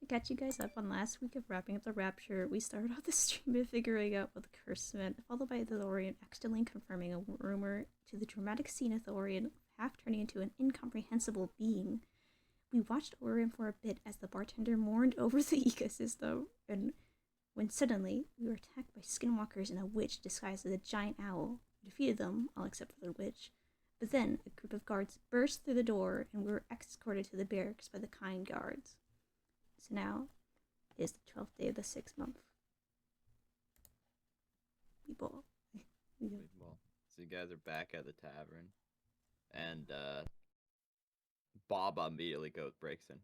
catch you guys up on last week of wrapping up the Rapture. We started off the stream by figuring out what the curse meant, followed by the Thorian accidentally confirming a rumor to the dramatic scene of Thorian half turning into an incomprehensible being. We watched Orion for a bit as the bartender mourned over the ecosystem, and when suddenly we were attacked by skinwalkers and a witch disguised as a giant owl. We defeated them, all except for the witch. But then a group of guards burst through the door, and we were escorted to the barracks by the kind guards. So now is the 12th day of the 6th month. We ball. Well, so you guys are back at the tavern, and Baba immediately breaks in.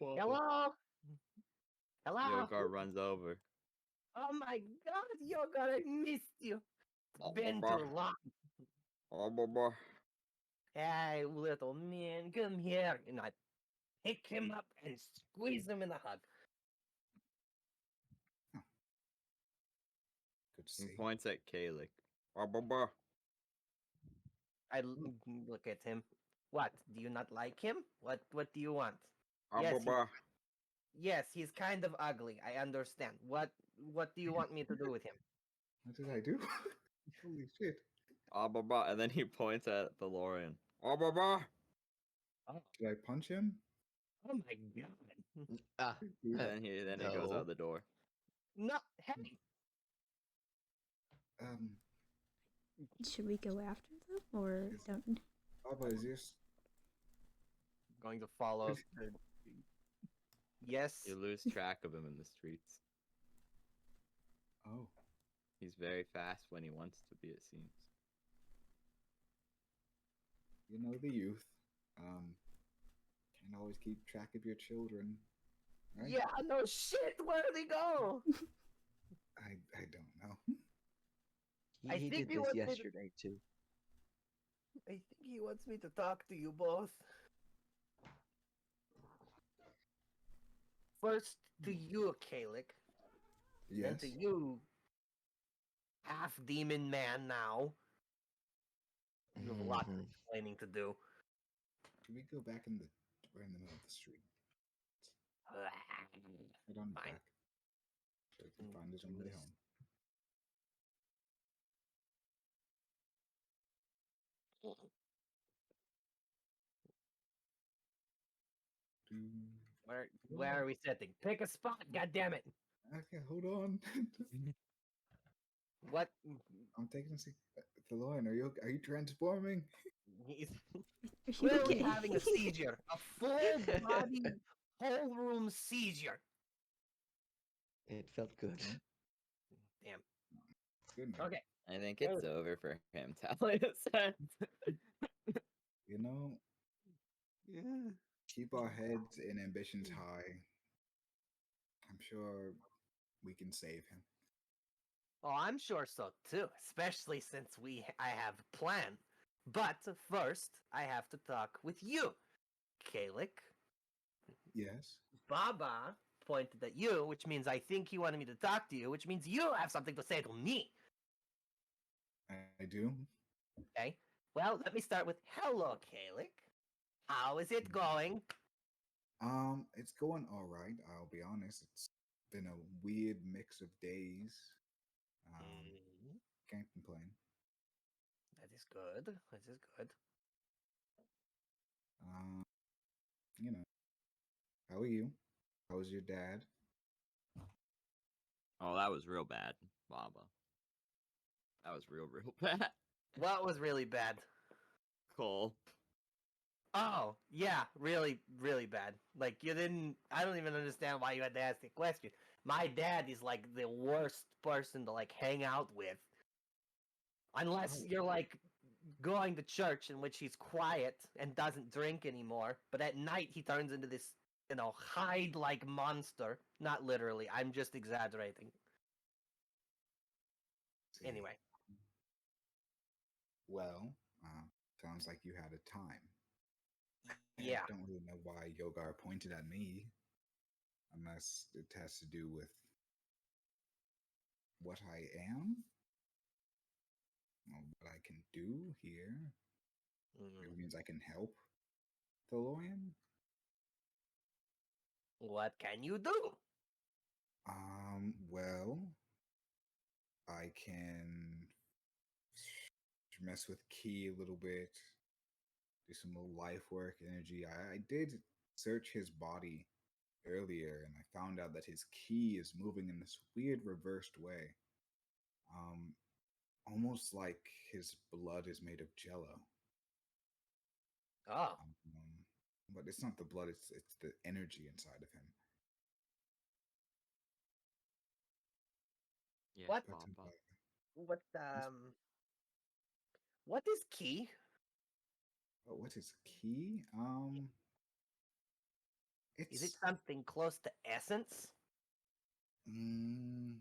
Hello? Hello? Yogar runs over. Oh my god, Yogar, I missed you. It's been too long. Hey, little man, come here. And I pick him up and squeeze him in a hug. Good to He see. points at Kalik. I look at him. What? Do you not like him? What do you want? Yes, yes, he's kind of ugly. I understand. What do you want me to do with him? What did I do? Holy shit. And then he points at the Lorian. Oh, Did I punch him? oh my god. And then he goes out the door. No, hey. Should we go after them, or Yes. don't? Baba, is this? Going to follow. Yes. You lose track of him in the streets. Oh, He's very fast when he wants to be, it seems. you know the youth. Can't always keep track of your children, right? Yeah, no shit. Where did he go? I don't know. I He think did he this wants me to- yesterday too. I think he wants me to talk to you both. First to you, Kalik. Then Yes. to you, half demon man now. You have a lot of explaining to do. Should we go back we're in the middle of the street. Head on Fine. back. So he can find his own way home. Where are we sitting? Pick a spot, goddammit! Okay, hold on. What? I'm taking a seat. Theloyan, are you transforming? He's Are you clearly okay? having a seizure. A full body, whole room seizure. It felt good. Damn. Good man. Okay. I think it's over for him, Talia said. You know, Yeah. keep our heads and ambitions high. I'm sure we can save him. Oh, I'm sure so too, especially since I have a plan. But first, I have to talk with you, Kalik. Yes. Baba pointed at you, which means I think he wanted me to talk to you, which means you have something to say to me. I do. Okay. Well, let me start with hello, Kalik. How is it going? It's going all right. I'll be honest. It's been a weird mix of days. Can't complain. That is good. That is good. You know, how are you? How was your dad? Oh, that was real bad, Baba. That was real bad. What was really bad? Cole. Oh, yeah, really, really bad. Like, I don't even understand why you had to ask the question. My dad is, like, the worst person to, like, hang out with. Unless you're, like, going to church in which he's quiet and doesn't drink anymore. But at night, he turns into this, Hyde-like monster. Not literally, I'm just exaggerating. See. Anyway. Well, sounds like you had a time. Yeah. I don't really know why Yogar pointed at me, unless it has to do with what I am, or what I can do here. It means I can help. Tholian? What can you do? Well, I can mess with Key a little bit, do some little life work, energy. I did search his body earlier, and I found out that his key is moving in this weird reversed way. Um, Almost like his blood is made of jello. Oh, Um, but it's not the blood; it's the energy inside of him. Yeah, what? But Papa. What? What is key? what's his key? Is it It's something close to essence? mm,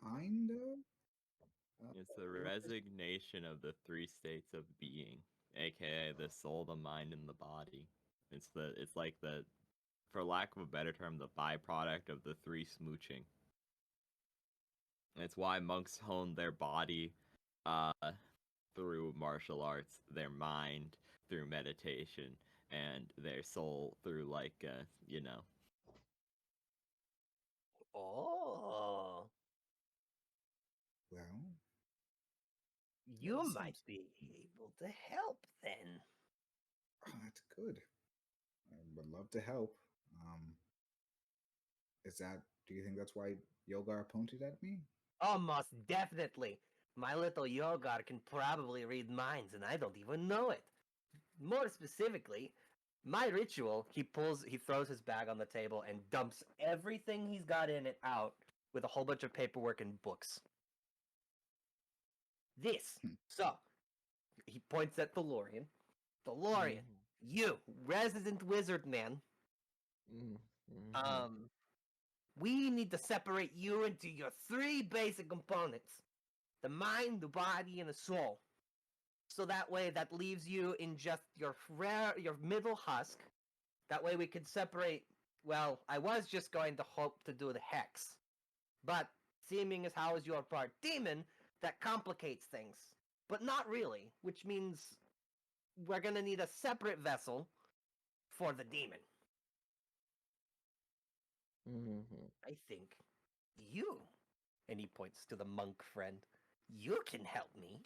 kind of. It's the What is resignation of the three states of being, aka the soul, the mind, and the body. It's like the, for lack of a better term, the byproduct of the three smooching. It's why monks hone their body uh through martial arts, their mind through meditation, and their soul through Oh, well? Yeah, you this might seems. be able to help then. Oh, that's good. I would love to help. Um, is that? Do you think that's why Yogar pointed at me? Almost definitely. My little Yogar can probably read minds, and I don't even know it. More specifically, my ritual, he throws his bag on the table and dumps everything he's got in it out with a whole bunch of paperwork and books. This. Hmm. So, he points at DeLorean. DeLorean, Mm, you, resident wizard man, mm, mhm, um, we need to separate you into your three basic components: the mind, the body, and the soul. So that way, that leaves you in just your middle husk. That way, we can separate. Well, I was just going to hope to do the hex, but seeming as how is your part demon, that complicates things. But not really, which means we're gonna need a separate vessel for the demon. mhm. I think you, and he points to the monk friend, you can help me.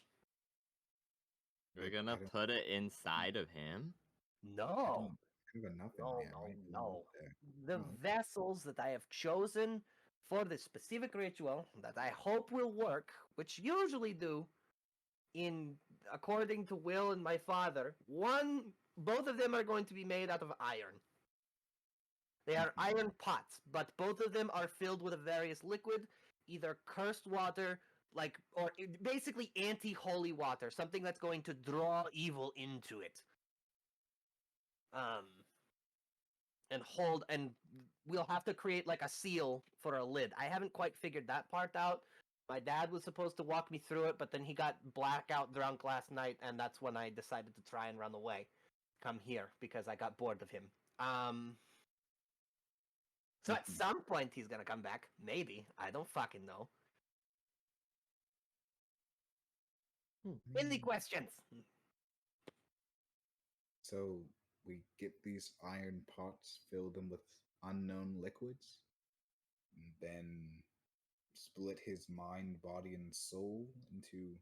we're But gonna put it inside of him. I No, don't have enough in no, me. I no, might need no. there. The Oh, vessels that I have chosen for this specific ritual that I hope will work, which usually do, in according to Will and my father, both of them are going to be made out of iron. They are mhm. iron pots, but both of them are filled with a various liquid, either cursed water, or basically anti-holy water, something that's going to draw evil into it. Um, and we'll have to create like a seal for a lid. I haven't quite figured that part out. My dad was supposed to walk me through it, but then he got blackout drunk last night, and that's when I decided to try and run away, come here because I got bored of him. So at Mhm. some point he's gonna come back, maybe. I don't fucking know. Hmm. Any questions? So we get these iron pots, fill them with unknown liquids, and then split his mind, body, and soul into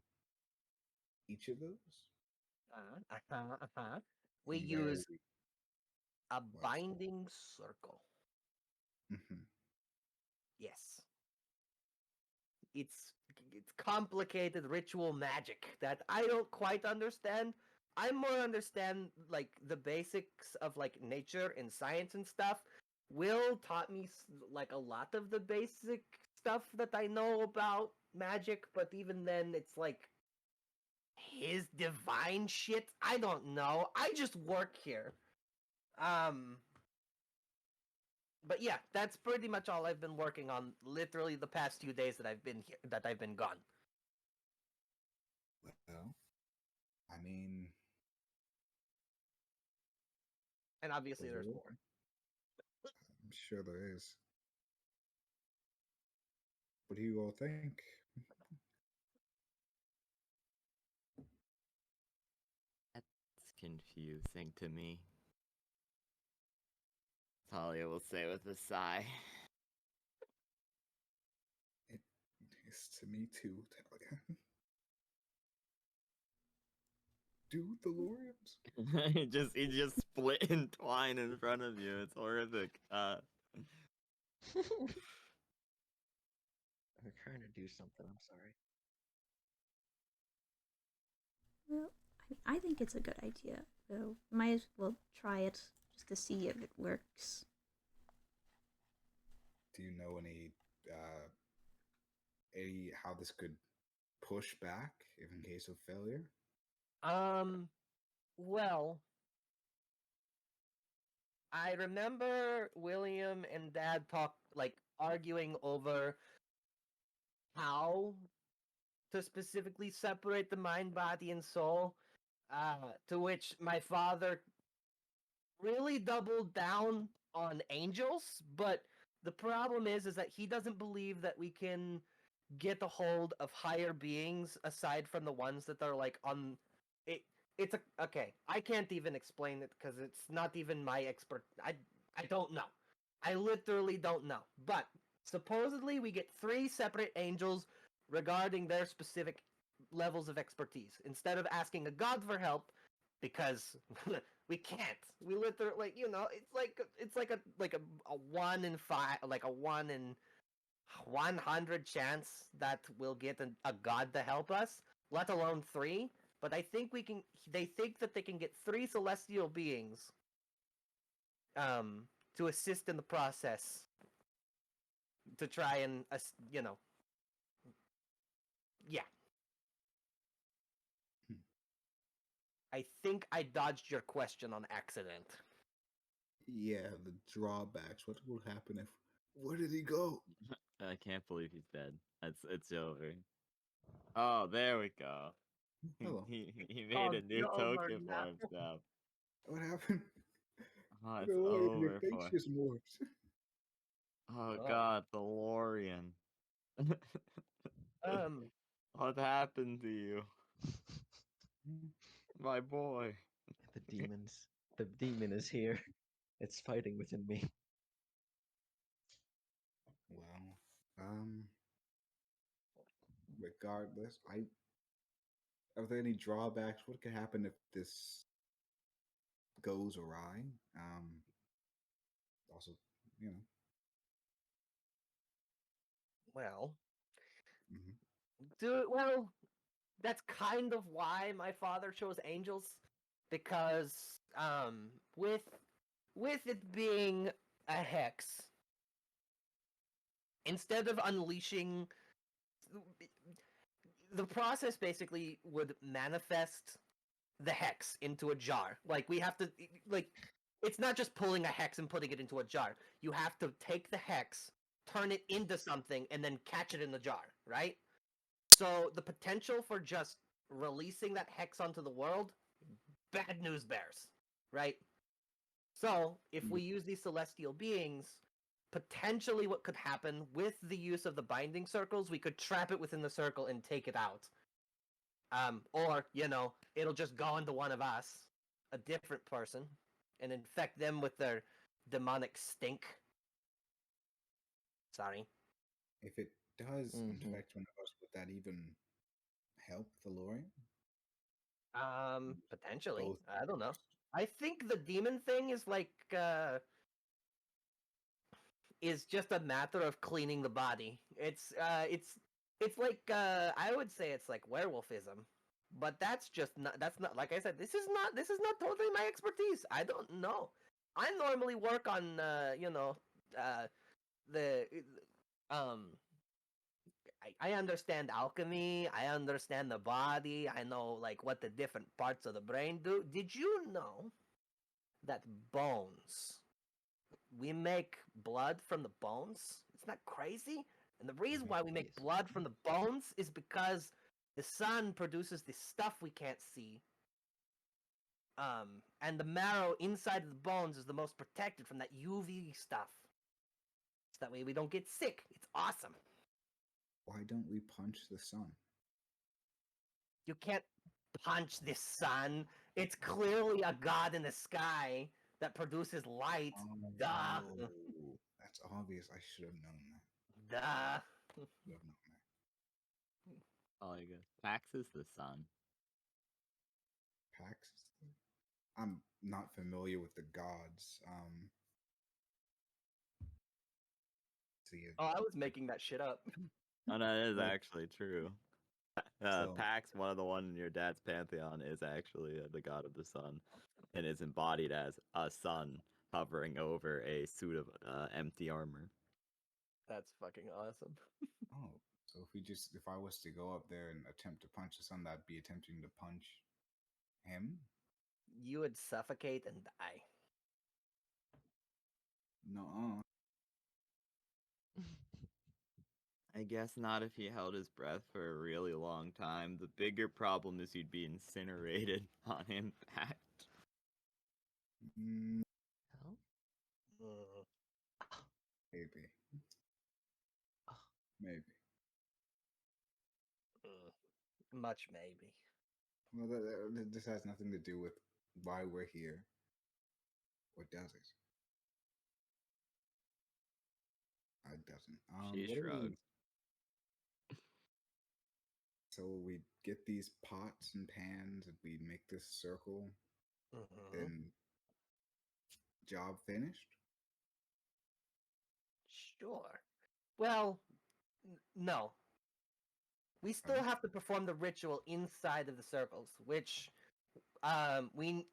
each of those. We From there, use we a what? binding circle. Mhm. Yes. it's it's complicated ritual magic that I don't quite understand. I more understand like the basics of like nature and science and stuff. Will taught me like a lot of the basic stuff that I know about magic, but even then it's like his divine shit. I don't know. I just work here. Um but yeah, that's pretty much all I've been working on literally the past few days that I've been here, that I've been gone. Well, I mean, And obviously there's overall, more. I'm sure there is. What do you all think? That's confusing. to you, sing to me. Talia will say with a sigh. It is to me too, Talia. Do the Lorians? he just split in twine in front of you. It's horrific. We're trying to do something. I'm sorry. Well, I think it's a good idea. So might as well try it just to see if it works. Do you know any how this could push back if in case of failure? Well, I remember William and Dad arguing over how to specifically separate the mind, body, and soul. To which my father really doubled down on angels, but the problem is that he doesn't believe that we can get a hold of higher beings aside from the ones that are like on it. It's okay. I can't even explain it because it's not even my expert. I don't know. I literally don't know. But supposedly we get 3 separate angels regarding their specific levels of expertise instead of asking a god for help because we can't. We literally, it's like a 1 in 5, like a 1 in 100 chance that we'll get a god to help us, let alone 3. But I think we can. They think that they can get 3 celestial beings, to assist in the process, to try and, yeah. Hmm. I think I dodged your question on accident. Yeah, the drawbacks. What will happen if? Where did he go? I can't believe he's dead. It's over. Oh, there we go. Hello. He made Oh, a new it's over token now. for himself. What happened? Oh, The it's Lorian, your over face for. just morphed. Oh Oh. God, the Lorian. Um. What happened to you, my boy? The demons. The demon is here. It's fighting within me. Well, regardless, are there any drawbacks? What could happen if this goes awry? Also, you know. Well, Mhm. well, that's kind of why my father chose angels, because with it being a hex, instead of unleashing, the process basically would manifest the hex into a jar. Like we have to, like, it's not just pulling a hex and putting it into a jar. You have to take the hex, turn it into something, and then catch it in the jar, right? So the potential for just releasing that hex onto the world, bad news bears, right? So if we use these celestial beings, potentially what could happen with the use of the binding circles, we could trap it within the circle and take it out. Or, it'll just go into one of us, a different person, and infect them with their demonic stink. Sorry. If it does Mhm. infect one of us, would that even help the Lorian? Potentially. Both I don't know. members. I think the demon thing is just a matter of cleaning the body. It's like I would say it's like werewolfism. But that's not like I said, this is not totally my expertise. I don't know. I normally work on the I understand alchemy, I understand the body, I know like what the different parts of the brain do. Did you know that bones, we make blood from the bones? Isn't that crazy? And the reason why we make Yes. blood from the bones is because the sun produces this stuff we can't see. And the marrow inside of the bones is the most protected from that UV stuff. So that way we don't get sick. It's awesome. Why don't we punch the sun? You can't punch the sun. It's clearly a god in the sky that produces light. Duh. Oh, that's obvious. I should have known that. Duh. Should have known that. Oh, I guess Pax is the sun. Pax. I'm not familiar with the gods. See, Oh, I was making that shit up. Oh, that is Well- actually true. So- Pax, one of the one in your dad's pantheon, is actually the god of the sun, and is embodied as a sun hovering over a suit of empty armor. That's fucking awesome. oh, so if I was to go up there and attempt to punch the sun, that'd be attempting to punch him. You would suffocate and die. No. I guess not if he held his breath for a really long time. The bigger problem is you'd be incinerated on impact. Mm, Hell? Mm. maybe. Oh. Maybe. Much maybe. Well, this has nothing to do with why we're here. What does it? It doesn't. She What do we- shrugs. So we get these pots and pans and we make this circle, Mhm. then job finished? Sure. Well, no. We still Oh. have to perform the ritual inside of the circles, which we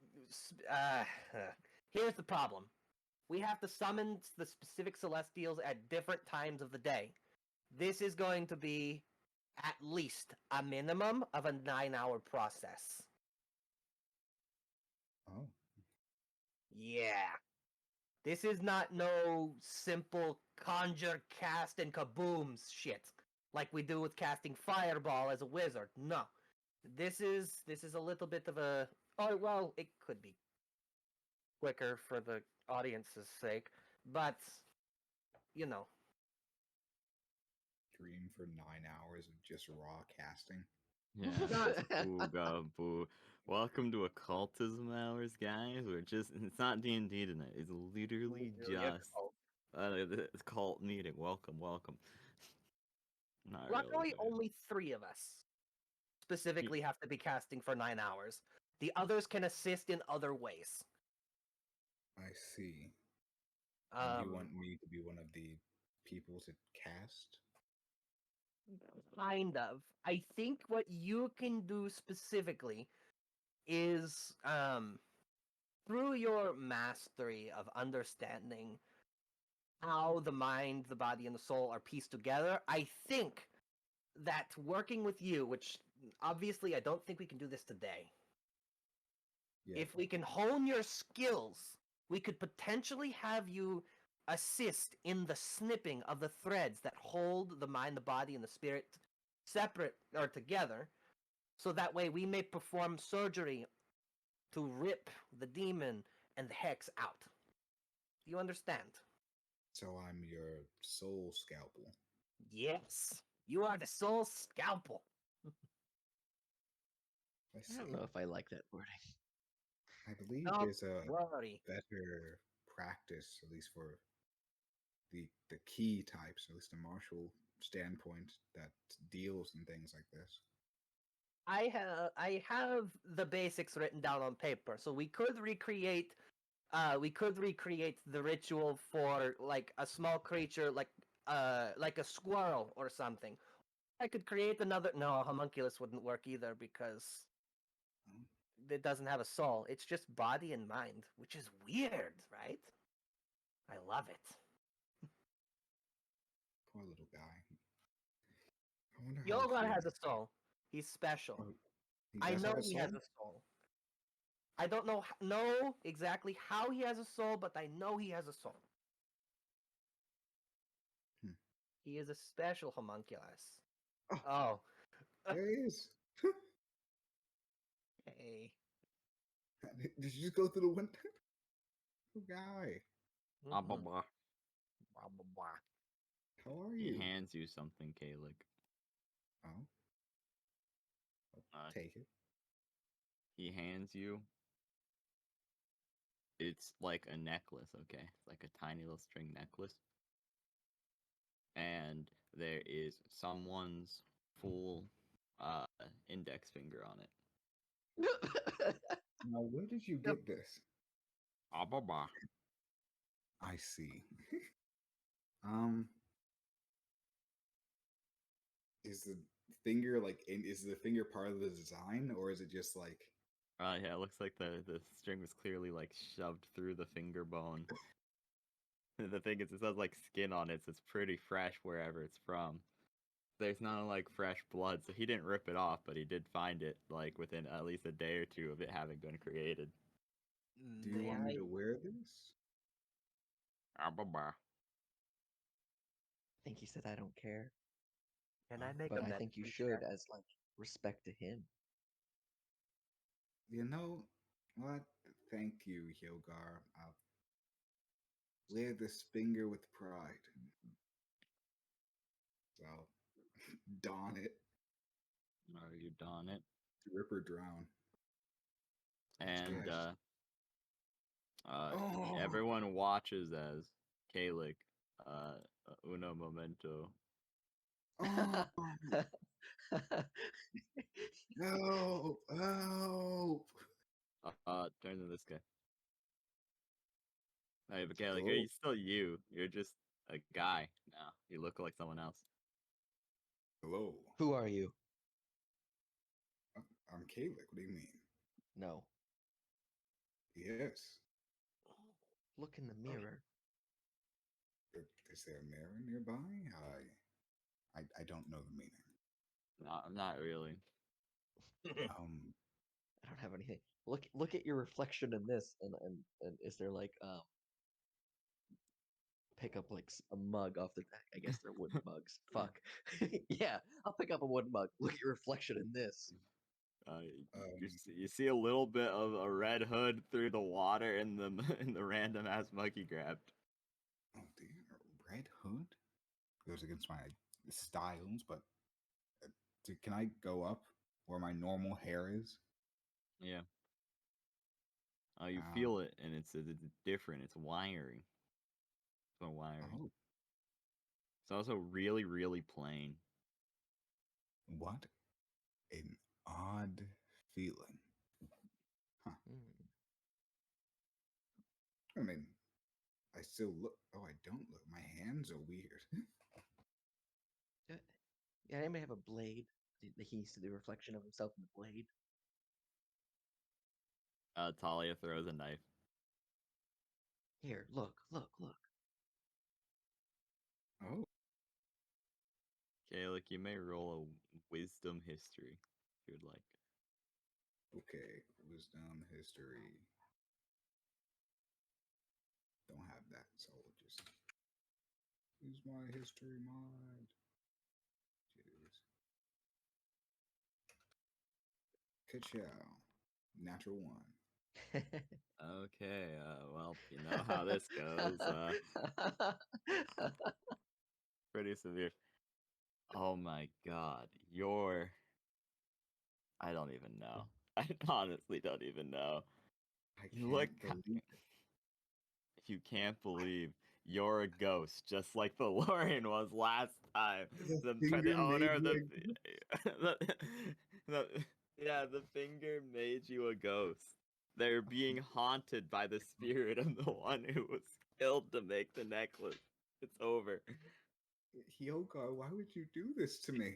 here's the problem. We have to summon the specific celestials at different times of the day. This is going to be at least a minimum of a 9-hour process. Oh. Yeah. This is not no simple conjure, cast, and kabooms shit like we do with casting fireball as a wizard. No. This is a little bit of a well, it could be quicker for the audience's sake, but you know. Dream for 9 hours of just raw casting. Yeah. Boo, boo. Welcome to occultism hours, guys. It's not D&D tonight. It's literally just a cult meeting. Welcome. Not Luckily, really. but- only 3 of us specifically have to be casting for 9 hours. The others can assist in other ways. I see. And Um, you want me to be one of the people to cast? Kind of. I think what you can do specifically is through your mastery of understanding how the mind, the body, and the soul are pieced together, I think that working with you, which obviously I don't think we can do this today, Yeah. if we can hone your skills, we could potentially have you assist in the snipping of the threads that hold the mind, the body, and the spirit separate or together, so that way we may perform surgery to rip the demon and the hex out. Do you understand? So I'm your soul scalpel. Yes. You are the soul scalpel. I I see. don't know if I like that wording. I believe Don't there's a worry. better practice, at least for the key types, at least a martial standpoint, that deals in things like this. I have the basics written down on paper, so we could recreate the ritual for like a small creature like a squirrel or something. I could create another. No, a homunculus wouldn't work either because it doesn't have a soul. It's just body and mind, which is weird, right? I love it. Poor little guy. I wonder how Yogar he has a soul. He's special. Oh, he I does know have a he has soul? a soul. I don't know exactly how he has a soul, but I know he has a soul. Hmm. He is a special homunculus. Oh. Oh. There he is. Hey. Did you just go through the window? Little guy. Ah, blah, Mhm. blah. Blah, blah, blah. How are He you? hands you something, Kalik. Oh. I'll Uh, take it. He hands you It's like a necklace, okay? It's like a tiny little string necklace. And there is someone's full index finger on it. Now, where did you get this? Ah, bah, bah. I see. um, is the finger is the finger part of the design, or is it just like? Yeah, it looks like the string was clearly like shoved through the finger bone. The thing is, it says like skin on it, so it's pretty fresh wherever it's from. There's not like fresh blood, so he didn't rip it off, but he did find it like within at least a day or two of it having been created. Do you May want me I? to wear this? Ah, bah, bah. I think he said I don't care, Can I make but a I think you medicine should check? as like respect to him. You know what? Thank you, Hyogar. I'll wear this finger with pride. So I'll don it, Are you done it? rip or drown. And Yes. Oh, everyone watches as Kalik, uno momento, oh, help, help. turns to this guy. Hey, but Kalik, Hello, you're still you. You're just a guy now. You look like someone else. hello. Who are you? I'm Kalik. What do you mean? No. Yes. Look in the mirror. Is there a mirror nearby? I don't know the meaning. Not really. Um, I don't have anything. Look at your reflection in this, and is there like pick up like a mug off the I guess they're wooden mugs. Fuck. Yeah, I'll pick up a wooden mug. Look at your reflection in this. You see a little bit of a red hood through the water in the in the random ass mug he grabbed. oh dear, red hood goes against my styles, but can I go up where my normal hair is? Yeah. You Uh, feel it, and it's different. It's wiring. It's more wiring. oh, It's also really, really plain. what an odd feeling. Huh. Hmm. I mean, I still look. Oh, I don't look. My hands are weird. Yeah, anybody have a blade? He used to the reflection of himself in the blade. Talia throws a knife. Here, look. Oh, Okay, like you may roll a wisdom history if you'd like. okay. Wisdom, history. Don't have that, so we'll just use my history mod. Jeez. Ka-chow. Natural one. Okay, well, you know how this goes. Pretty severe. Oh my god, you're. I don't even know. I honestly don't even know. I You look. can't believe it. You can't believe you're a ghost, just like the Lorian was last time. The The finger owner made of me the, yeah, the finger made you a ghost. They're being haunted by the spirit of the one who was killed to make the necklace. It's over. Hyoga, why would you do this to me?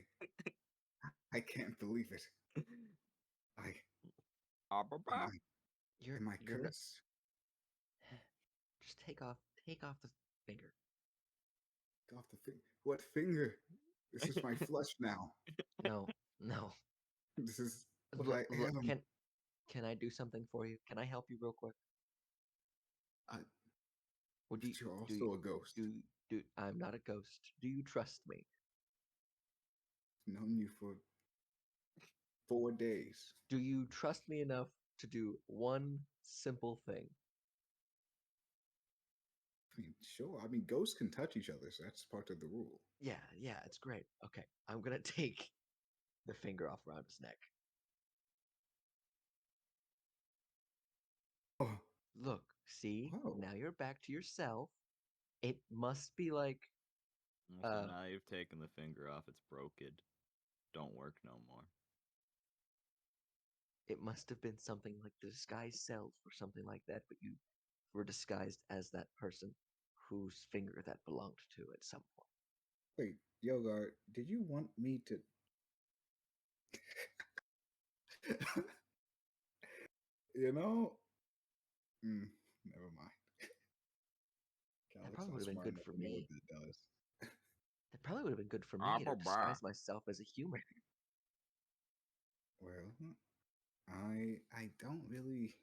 I can't believe it. I Ah, bah, am bah. am I you're not. cursed? Just take off the finger. Off the finger. What finger? This is my flesh now. No. This is what Look, I look. am. Can I do something for you? Can I help you real quick? I, Would you but you're do you, also a ghost. do I'm not a ghost. Do you trust me? Known you for 4 days. Do you trust me enough to do one simple thing? I mean, sure. I mean, ghosts can touch each other, so that's part of the rule. Yeah, it's great. Okay, I'm gonna take the finger off around his neck. Oh, Look, See, Whoa. now you're back to yourself. It must be like So now you've taken the finger off, it's broken. Don't work no more. it must have been something like the disguised self or something like that, but you were disguised as that person whose finger that belonged to at some point. Wait, Yogar, did you want me to? you know, never mind. That Calyx probably not would have been smart good enough for to know what me. that does. That probably would have been good for me to disguise myself as a human. Well, I don't really.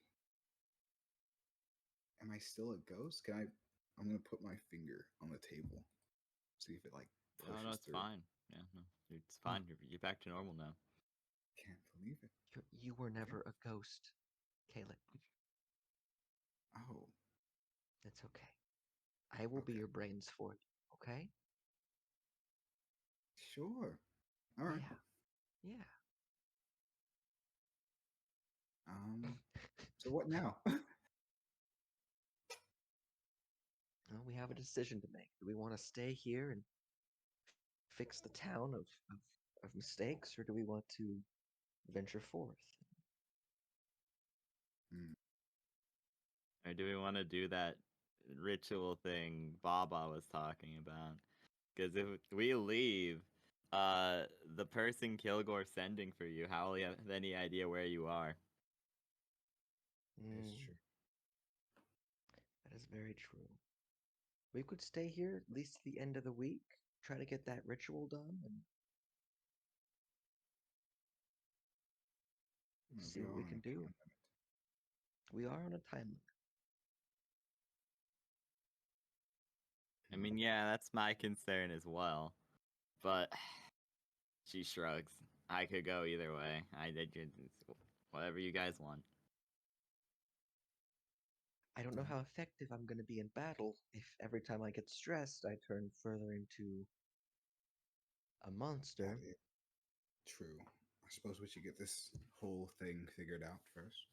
Am I still a ghost? Can I? I'm gonna put my finger on the table, see if it like pushes No, it's through. fine. Yeah, no, it's fine. You're back to normal now. Can't believe it. You were never a ghost, Caleb. Oh, It's okay. I will be Okay. your brains for you, okay? sure. All right. Yeah. So what now? Well, we have a decision to make. Do we want to stay here and fix the town of mistakes, or do we want to venture forth? Hmm. Or do we want to do that ritual thing Baba was talking about? Because if we leave, the person Kilgore's sending for you, how will he have any idea where you are? It's Mm, true. that is very true. We could stay here at least to the end of the week, try to get that ritual done, and see We what are we on can a time do. limit. We are on a time limit. I mean, yeah, that's my concern as well. But she shrugs. I could go either way. I did whatever you guys want. I don't know how effective I'm going to be in battle if every time I get stressed, I turn further into a monster. That is true. I suppose we should get this whole thing figured out first.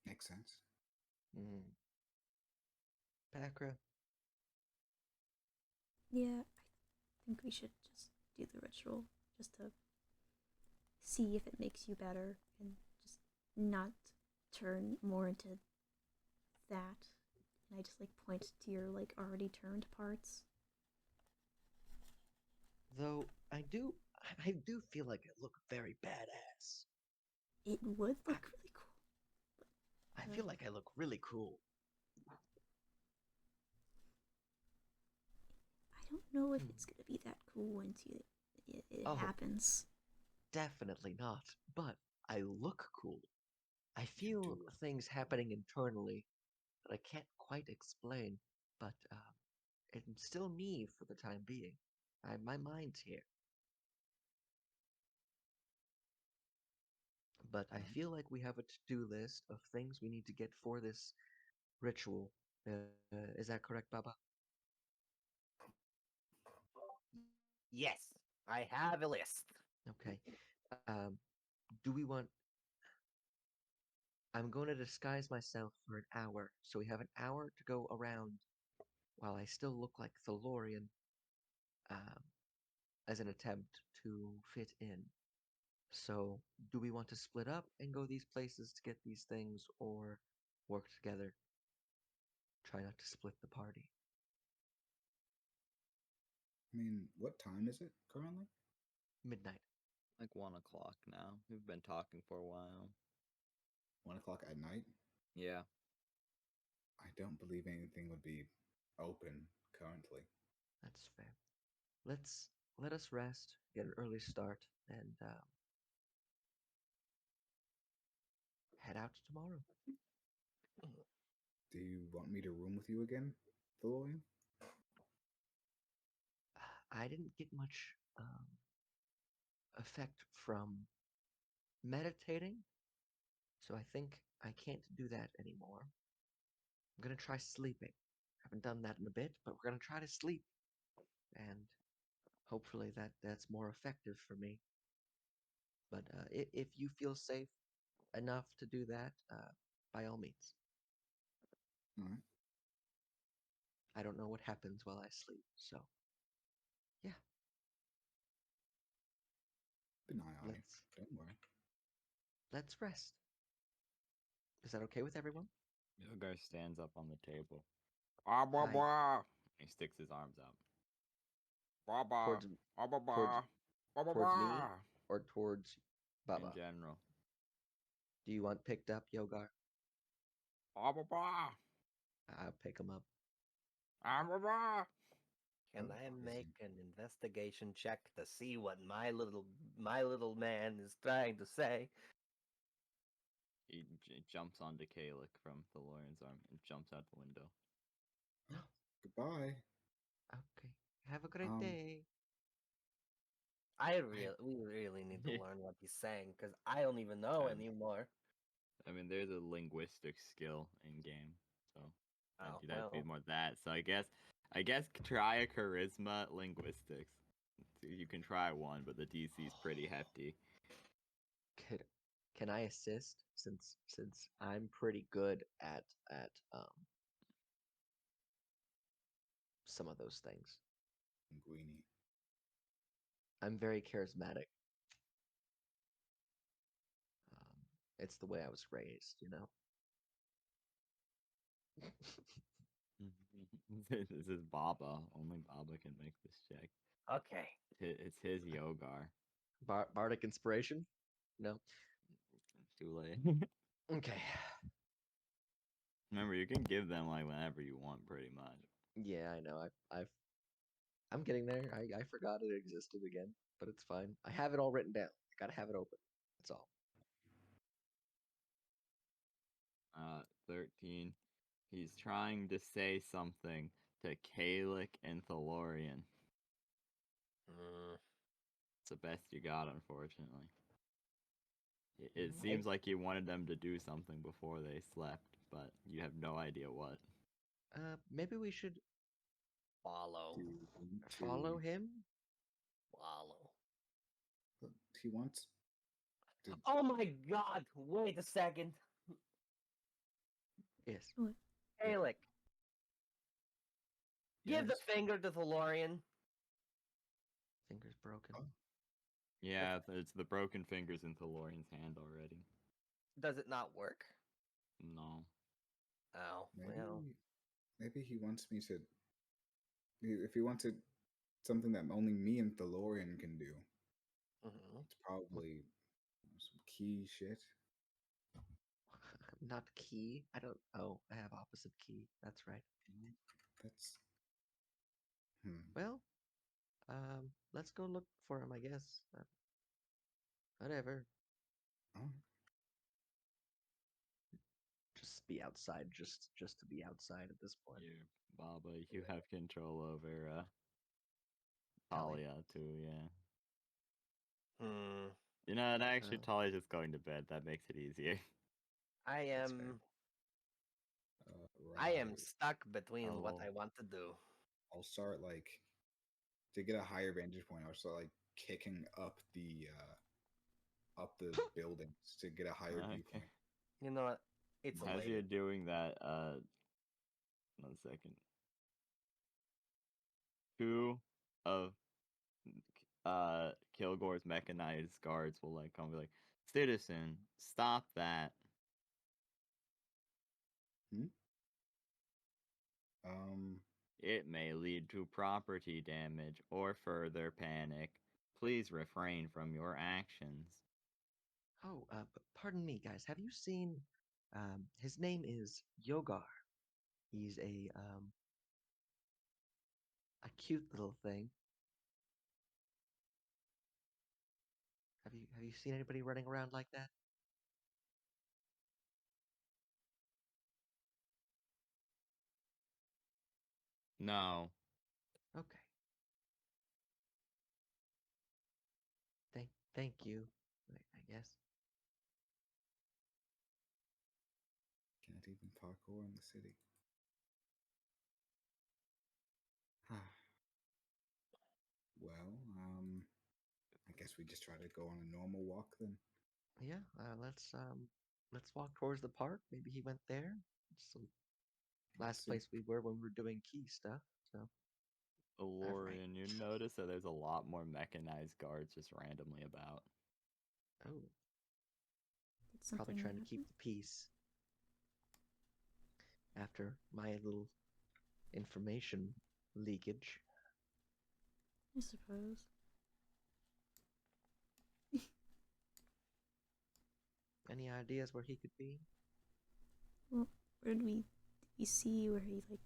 Makes sense. Mm. Pakra, Yeah, I think we should just do the ritual just to see if it makes you better and just not turn more into that. And I just like point to your like already turned parts. though I do feel like I look very badass. It would look really cool. I feel like I look really cool. I don't know if it's gonna be that cool once it Oh, happens. definitely not. But I look cool. I You feel do. things happening internally that I can't quite explain, but it's still me for the time being. My mind's here. But I Alright. feel like we have a to-do list of things we need to get for this ritual. Is that correct, Baba? Yes, I have a list. Okay. Um, do we want? I'm going to disguise myself for an hour, so we have an hour to go around while I still look like Thalorian, um, as an attempt to fit in. So, do we want to split up and go these places to get these things, or work together? Try not to split the party. I mean, what time is it currently? Midnight. Like 1 o'clock now. We've been talking for a while. 1 o'clock at night? Yeah. I don't believe anything would be open currently. That's fair. Let us rest, get an early start, and head out tomorrow. Do you want me to room with you again, Thorian? I didn't get much effect from meditating, so I think I can't do that anymore. I'm gonna try sleeping. Haven't done that in a bit, but we're gonna try to sleep, and hopefully that's more effective for me. But if you feel safe enough to do that, by all means. All right. I don't know what happens while I sleep, so yeah, Keep an eye on you. let's Don't worry. let's rest. Is that okay with everyone? Yogar stands up on the table. Blah, blah, I blah. He sticks his arms out. Blah, blah, towards blah, blah, towards blah, blah, towards me blah. or towards In Baba? general. Do you want picked up, Yogar? Blah, blah, blah. I'll pick him up. Blah, blah, blah. Can Oh, I listen. make an investigation check to see what my little man is trying to say? He jumps onto Kalik from Thalorian's arm and jumps out the window. Goodbye. Okay. Have a great Um, day. We really need to learn what he's saying because I don't even know Um, anymore. I mean, there's a linguistic skill in game, so Oh, that'd be well. more that. So I guess try a charisma linguistics. You can try one, but the DC is pretty hefty. Can I assist since I'm pretty good at some of those things. Linguini. I'm very charismatic. It's the way I was raised, you know. This is Baba. Only Baba can make this check. Okay. It's his Yogar. Bardic inspiration? No. Too late. Okay. Remember, you can give them like whenever you want, pretty much. Yeah, I know. I'm getting there. I forgot it existed again, but it's fine. I have it all written down. I gotta have it open. That's all. 13. He's trying to say something to Kalik and Thalorian. It's the best you got, unfortunately. It seems like you wanted them to do something before they slept, but you have no idea what. Maybe we should Follow. Do you want to- follow him. Follow. He wants to. Oh my god! Wait a second. Yes. What? Alec, give the Yes. finger to Thalorian. Fingers broken. Oh. Yeah, it's the broken fingers in Thalorian's hand already. Does it not work? No. Oh, Maybe, well. maybe he wants me to. If he wanted something that only me and Thalorian can do, Mhm. it's probably some key shit. Not key. I don't. Oh, I have opposite key. That's right. That's. Well, let's go look for him. I guess. Whatever. Oh, Just be outside. Just to be outside at this point. You, Baba, you have control over Talia. Talia too, yeah. Hmm. You know, and actually Oh. Talia's just going to bed. That makes it easier. I That's fair. am. right. I am stuck between what Oh. I want to do. I'll start like to get a higher vantage point. I'll start like kicking up the buildings to get a higher Okay. viewpoint. You know what? It's As late. you're doing that, 1 second. Two of Kilgore's mechanized guards will like come and be like, "Citizen, stop that." It may lead to property damage or further panic. Please refrain from your actions. Oh, pardon me, guys. Have you seen? His name is Yogar. He's a cute little thing. Have you seen anybody running around like that? No. Okay. Thank you. I guess. Can't even parkour in the city. Well, I guess we just try to go on a normal walk then. Yeah, let's walk towards the park. Maybe he went there. It's the last see. place we were when we were doing key stuff. So Elorian, you notice that there's a lot more mechanized guards just randomly about. oh, Did probably something trying to happen? keep the peace after my little information leakage. I suppose. Any ideas where he could be? Well, where did we see where he like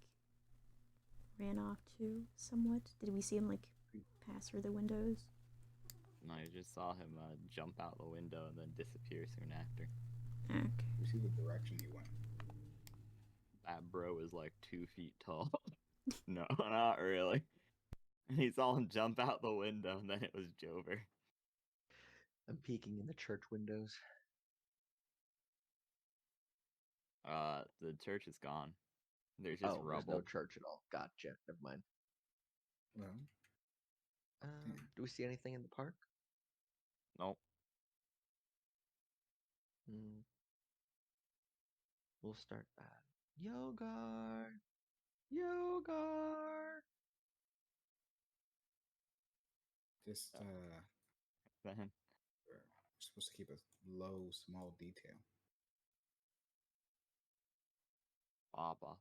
ran off to somewhat? Did we see him like pass through the windows? No, you just saw him jump out the window and then disappear soon after. Okay. We see the direction he went. That bro is like 2 feet tall. No, not really. He saw him jump out the window and then it was Jover. I'm peeking in the church windows. The church is gone. There's just Oh, there's rubble. no church at all. Gotcha. Never mind. Well, Do we see anything in the park? Nope. We'll start Yogar! Yogar! just Then we're supposed to keep a low, small detail. Baba.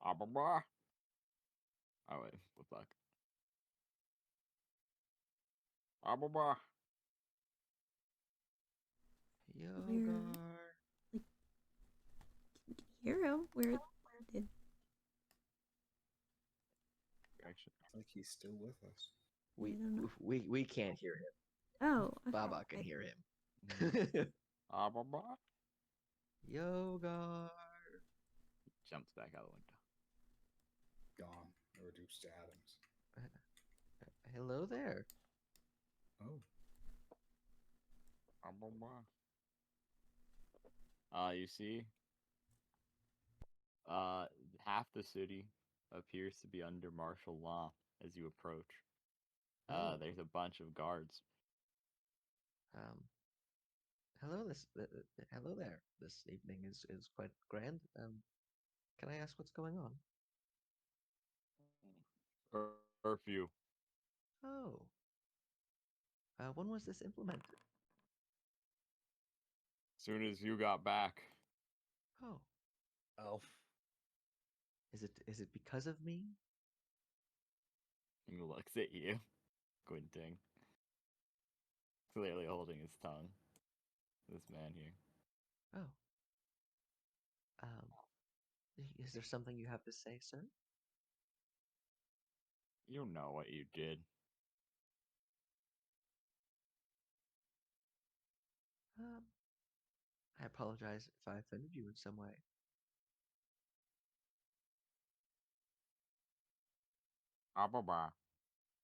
Ababa. Oh wait, what the fuck? Ababa. Yogar! Can you hear him? Where did? Actually, It's like he's still with us. We, I don't know. we can't hear him. Oh, okay. Baba can I- hear him. Ababa. Yogar! Jumps back out the window. Gone. Reduced to atoms. Hello there. Oh. Ababa. You see, half the city appears to be under martial law as you approach. Oh. There's a bunch of guards. Hello hello there. This evening is quite grand. Can I ask what's going on? Curfew. Oh. When was this implemented? Soon as you got back. Oh. Oh. Is it because of me? He looks at you, squinting. Clearly holding his tongue. This man here. Oh. Is there something you have to say, sir? You know what you did. I apologize if I offended you in some way. Ababa.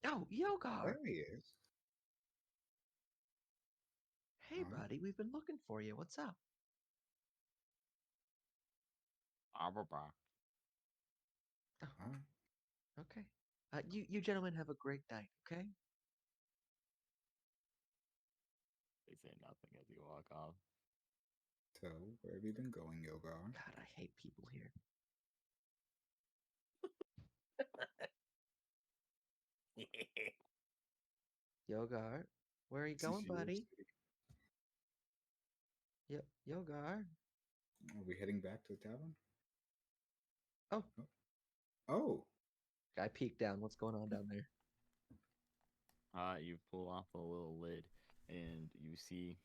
Oh, Yogar! There he is. Hey, buddy, we've been looking for you. What's up? Ababa. Oh, Huh? okay. You gentlemen have a great night, okay? They say nothing as you walk off. So, where have you been going, Yogar? God, I hate people here. Yogar, where are you This is going, your buddy? city. Yogar. Are we heading back to the tavern? Oh. Oh. I peeked down. What's going on down there? You pull off a little lid, and you see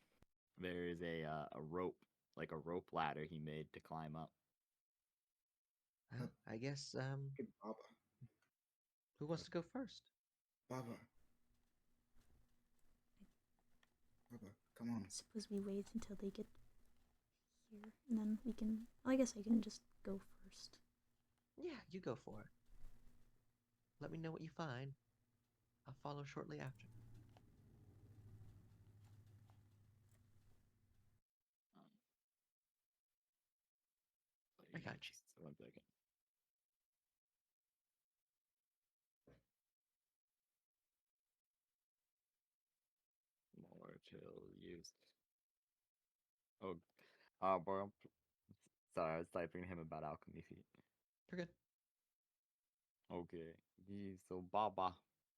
there is a rope, like a rope ladder he made to climb up. I guess, Hey, Baba. who wants to go first? Baba. Baba, come on. Suppose we wait until they get here, and then we can. Well, I guess I can just go first. Yeah, you go for it. Let me know what you find. I'll follow shortly after. I got you. One second. till used. Oh, boy, sorry, I was typing to him about alchemy feat. You're good. Okay, so Baba,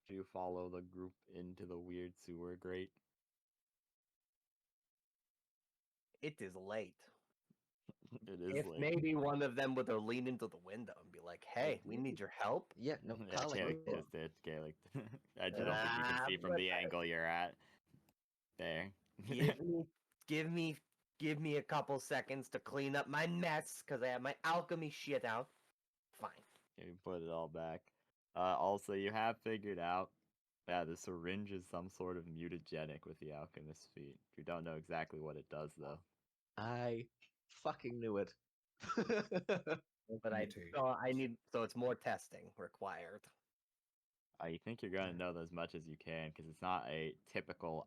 do you follow the group into the weird sewer grate? It is late. It is If late. maybe one of them would have leaned into the window and be like, "Hey, we need your help." Yeah, no, Yeah, Kyle, Gaelic go. just did. Gaelic. I just don't think you can see from But the angle you're at. There. give me, give me, give me a couple seconds to clean up my mess because I have my alchemy shit out. Fine. You put it all back. Also, you have figured out that the syringe is some sort of mutagenic with the alchemist's feat. You don't know exactly what it does, though. I fucking knew it. But Mutate. I need, so it's more testing required. You think you're gonna know as much as you can, because it's not a typical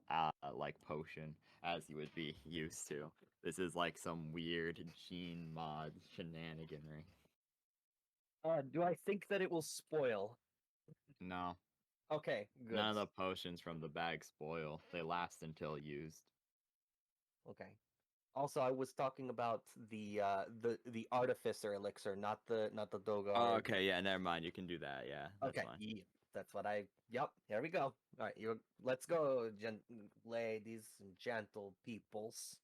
like potion as you would be used to. This is like some weird gene mod shenaniganry. Do I think that it will spoil? No, Okay, good. none of the potions from the bag spoil. They last until used. Okay. Also, I was talking about the artificer elixir, not the Dogar. Oh, okay, yeah, never mind. You can do that. Yeah, that's Okay, fine. that's what I. Yep, here we go. All right, let's go, ladies and gentle peoples.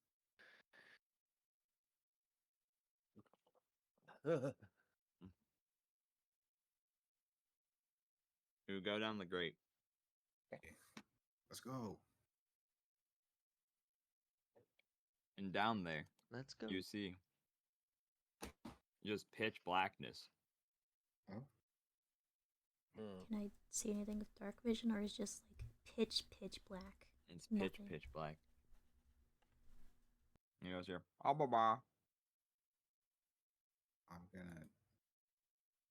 You go down the grate. Let's go. And down there, Let's go. you see just pitch blackness. Oh, Hmm. Can I see anything with dark vision, or is just like pitch black? It's Nothing. pitch black. And he goes here. Ah, ba ba. I'm gonna.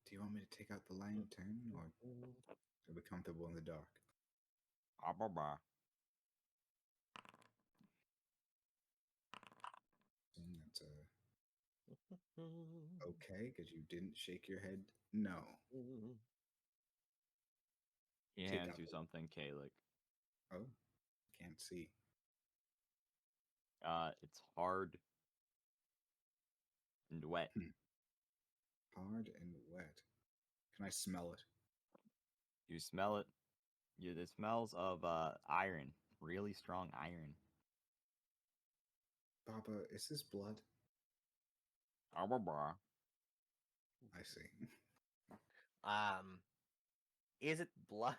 Do you want me to take out the lantern, or are we comfortable in the dark? Ah, ba ba. That's okay, because you didn't shake your head. No. He Take hands out you the- something, Kalik. Oh, can't see. It's hard and wet. Hard and wet. Can I smell it? You smell it. It smells of iron, really strong iron. Baba, is this blood? Ah, ba ba. I see. Is it blood?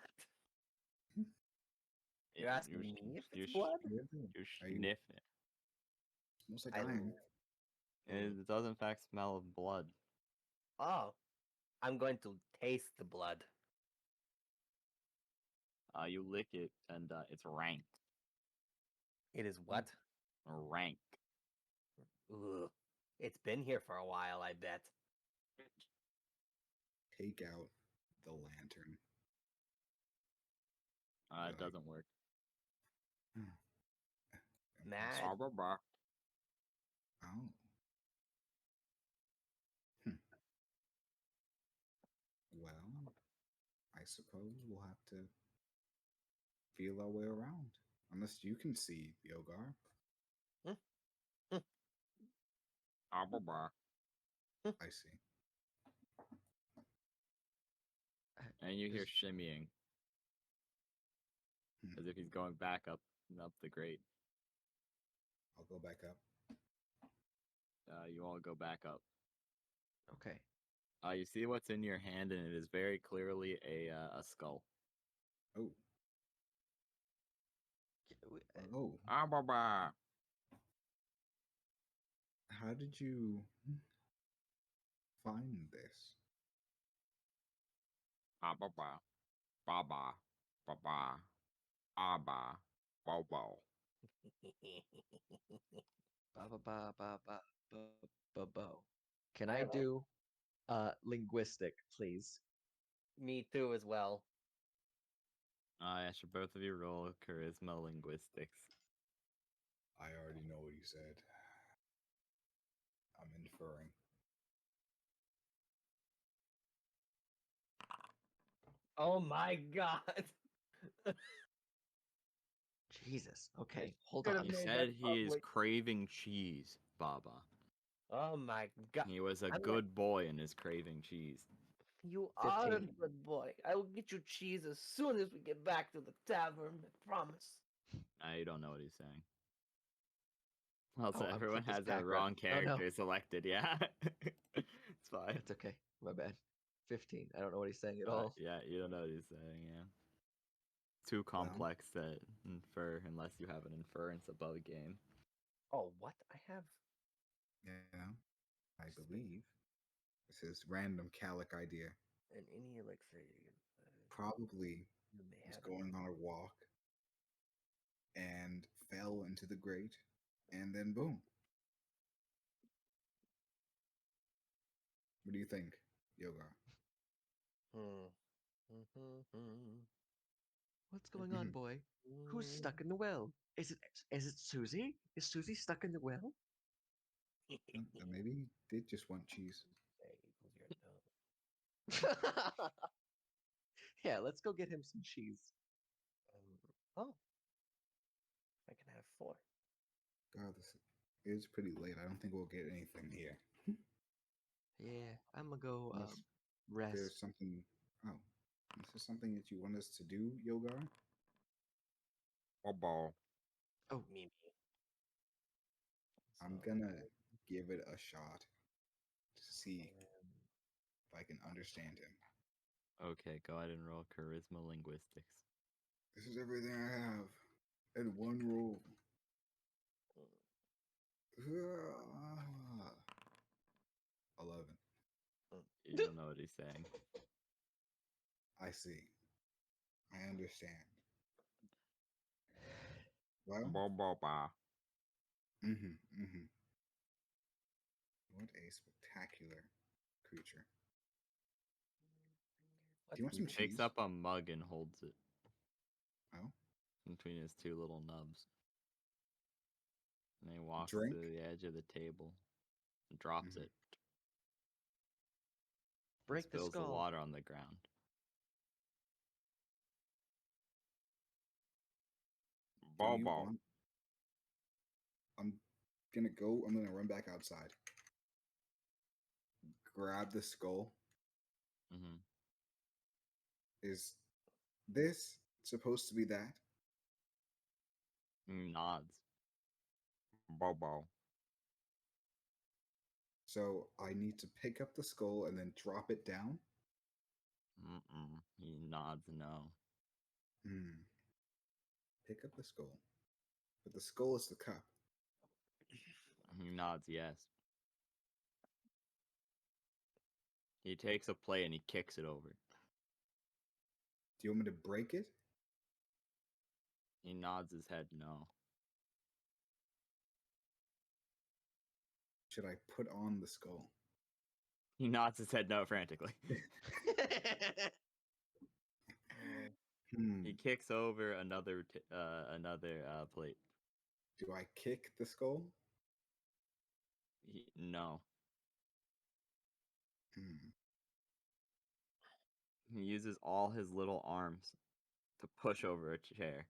You're asking me if it's blood? You Are you- sniff it. Smells like I- iron. It does in fact smell of blood. Oh, I'm going to taste the blood. You lick it and it's rank. It is what? Rank. Ugh. It's been here for a while, I bet. Take out the lantern. It Right. doesn't work. Mad. Ah, ba ba. Oh. Hmm. Well, I suppose we'll have to feel our way around. Unless you can see, Yogar. Ah, ba ba. I see. And you hear Is- shimmying as if he's going back up and up the grate. I'll go back up. You all go back up. Okay. You see what's in your hand, and it is very clearly a skull. Oh. Oh. Ah, ba ba. How did you find this? Ah, ba ba. Ba ba. Ba ba. Ah, ba. Bo bo. Ba ba ba ba ba ba ba bo. Can I do linguistic, please? Me too, as well. I should both of you roll charisma linguistics. I already know what he said. I'm inferring. Oh my god. Jesus. Okay, hold Should've on. He made said that he is public. craving cheese, Baba. Oh my god. He was a I'm good boy and is craving cheese. You are a 15. good boy. I will get you cheese as soon as we get back to the tavern. I promise. I don't know what he's saying. Also, Oh, I'm everyone clicked as has a Packard. wrong Oh, no. character selected. Yeah, it's fine. It's okay. My bad. 15. I don't know what he's saying at all. Yeah, you don't know what he's saying. Yeah, too complex to infer unless you have an inference above game. Oh, what? I have. Yeah, I believe this is random Calic idea. And any elixir. Probably You may was have going on a walk and fell into the grate, and then boom. What do you think, Yoga? What's going on, boy? Who's stuck in the well? Is it Susie? Is Susie stuck in the well? Then maybe he did just want cheese. Yeah, let's go get him some cheese. Oh, I can have 4. God, this is pretty late. I don't think we'll get anything here. Yeah, I'm gonna go Unless rest. There's something. Oh, this is something that you want us to do, Yogar? Ball. Oh, Mimi. I'm gonna give it a shot to see if I can understand him. Okay, go ahead and roll charisma linguistics. This is everything I have, and one roll. 11. You don't know what he's saying. I see. I understand. Well, Ba. mm-hmm. What a spectacular creature. Do you want He some picks cheese? up a mug and holds it Oh, between his two little nubs. And he walks drink. to the edge of the table and drops Mhm. it. break the Spills the skull. water on the ground. Do you want? I'm gonna go. I'm gonna run back outside. Grab the skull. Mm-hmm. Is this supposed to be that? He nods. Bobo. So I need to pick up the skull and then drop it down? Mm-mm. He nods no. Hmm. Pick up the skull. But the skull is the cup. He nods yes. He takes a plate and he kicks it over. Do you want me to break it? He nods his head no. Should I put on the skull? He nods his head no frantically. Hmm. He kicks over another plate. Do I kick the skull? No. Hmm. He uses all his little arms to push over a chair.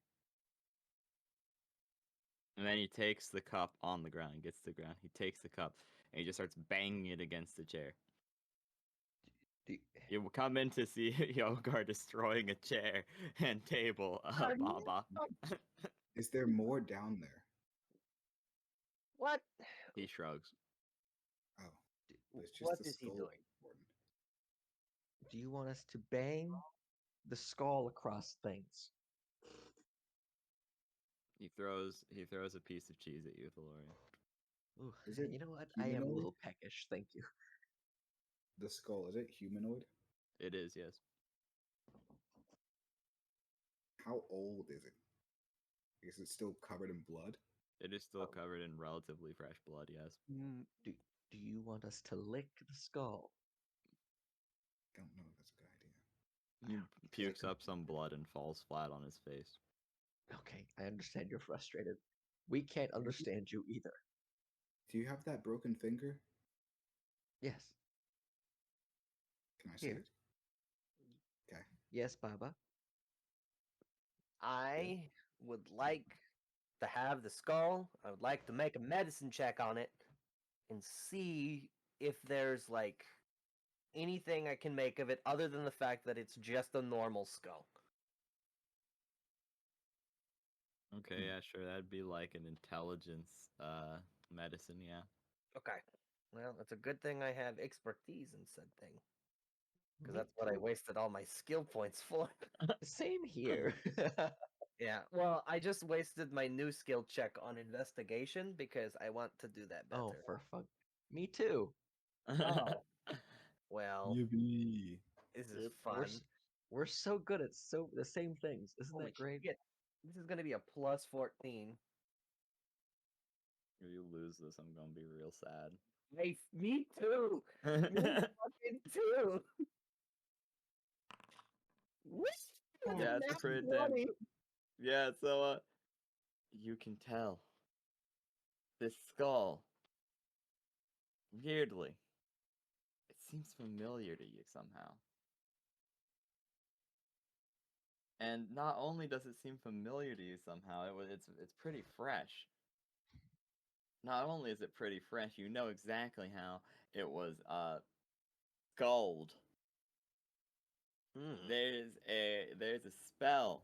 And then he takes the cup on the ground, gets to the ground. He takes the cup and he just starts banging it against the chair. You come in to see Yogar destroying a chair and table, Baba. Is there more down there? What? He shrugs. Oh, but it's just What the is he skull doing? important. Do you want us to bang the skull across things? He throws a piece of cheese at you, Valorian. Ooh, Is it you know what? I am a humanoid? little peckish. Thank you. The skull, is it humanoid? It is, yes. How old is it? Is it still covered in blood? It is still covered in relatively fresh blood, yes. Do you want us to lick the skull? Don't know if that's a good idea. He pukes up some blood and falls flat on his face. Okay, I understand you're frustrated. We can't understand you either. Do you have that broken finger? Yes. Can I see Here. it? Okay. Yes, Baba. I would like to have the skull. I would like to make a medicine check on it and see if there's like anything I can make of it other than the fact that it's just a normal skull. Okay, yeah, sure. That'd be like an intelligence medicine, yeah. Okay. Well, it's a good thing I have expertise in said thing. Because Me that's what I too. wasted all my skill points for. Same here. Yeah, well, I just wasted my new skill check on investigation because I want to do that better. Oh, for fuck. Me too. Oh, well, Yippee. this is Yep. fun. We're so good at the same things. Isn't Holy that great? shit. This is going to be a plus 14. If you lose this, I'm gonna be real sad. Hey, me too. Me fucking too. Whee! That's a Yeah, it's nat pretty 20. Yeah, so you can tell this skull, weirdly, it seems familiar to you somehow. And not only does it seem familiar to you somehow, it's pretty fresh. Not only is it pretty fresh, you know exactly how it was sculled. Hmm. There's a spell.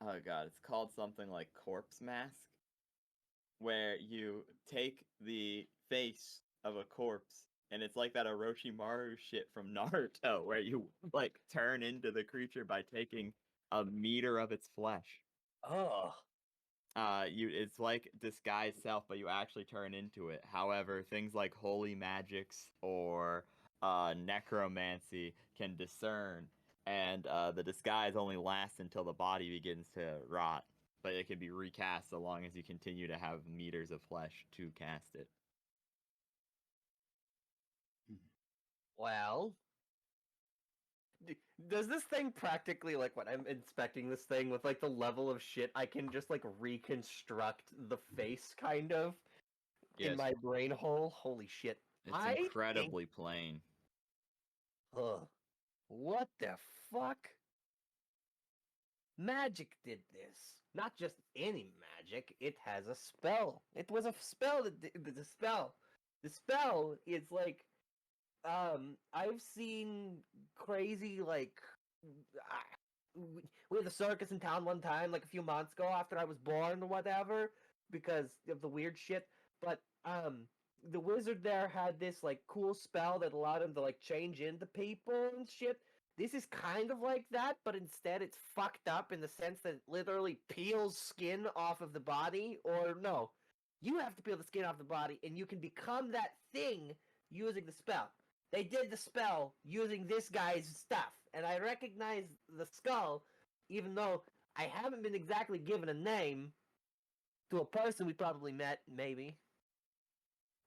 Oh god, it's called something like corpse mask, where you take the face of a corpse, and it's like that Orochimaru shit from Naruto, where you like turn into the creature by taking a meter of its flesh. Oh. It's like disguised self, but you actually turn into it. However, things like holy magics or necromancy can discern, and the disguise only lasts until the body begins to rot. But it can be recast so long as you continue to have meters of flesh to cast it. Well, does this thing practically, like, when I'm inspecting this thing with, like, the level of shit, I can just, like, reconstruct the face, kind of, in Yes, my brain hole? Holy shit. it's I think... incredibly plain. Ugh. What the fuck? Magic did this. Not just any magic, it has a spell. It was a spell that did the spell. The spell is like I've seen crazy like we had a circus in town one time like a few months ago after I was born or whatever because of the weird shit. But the wizard there had this like cool spell that allowed him to like change into people and shit. This is kind of like that, but instead it's fucked up in the sense that it literally peels skin off of the body. Or no, you have to peel the skin off the body and you can become that thing using the spell. They did the spell using this guy's stuff, and I recognize the skull, even though I haven't been exactly given a name to a person we probably met, maybe.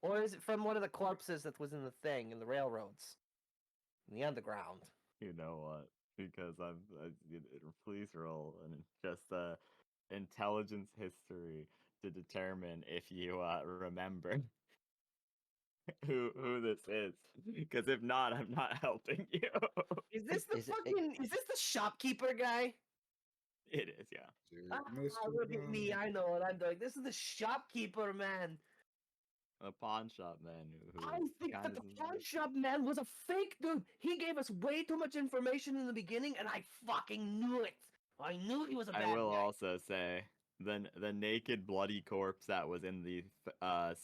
Or is it from one of the corpses that was in the thing, in the railroads, in the underground? You know what? Because please roll and just intelligence history to determine if you remember who this is. Because if not, I'm not helping you. Is this the Is it? fucking, is this the shopkeeper guy? It is, yeah. Ah, Mr. look at me, I know what I'm doing. This is the shopkeeper, man. A pawn shop man who I think that kind the of pawn shop man was a fake dude. He gave us way too much information in the beginning, and I fucking knew it. I knew he was a I bad will guy. also say the naked bloody corpse that was in the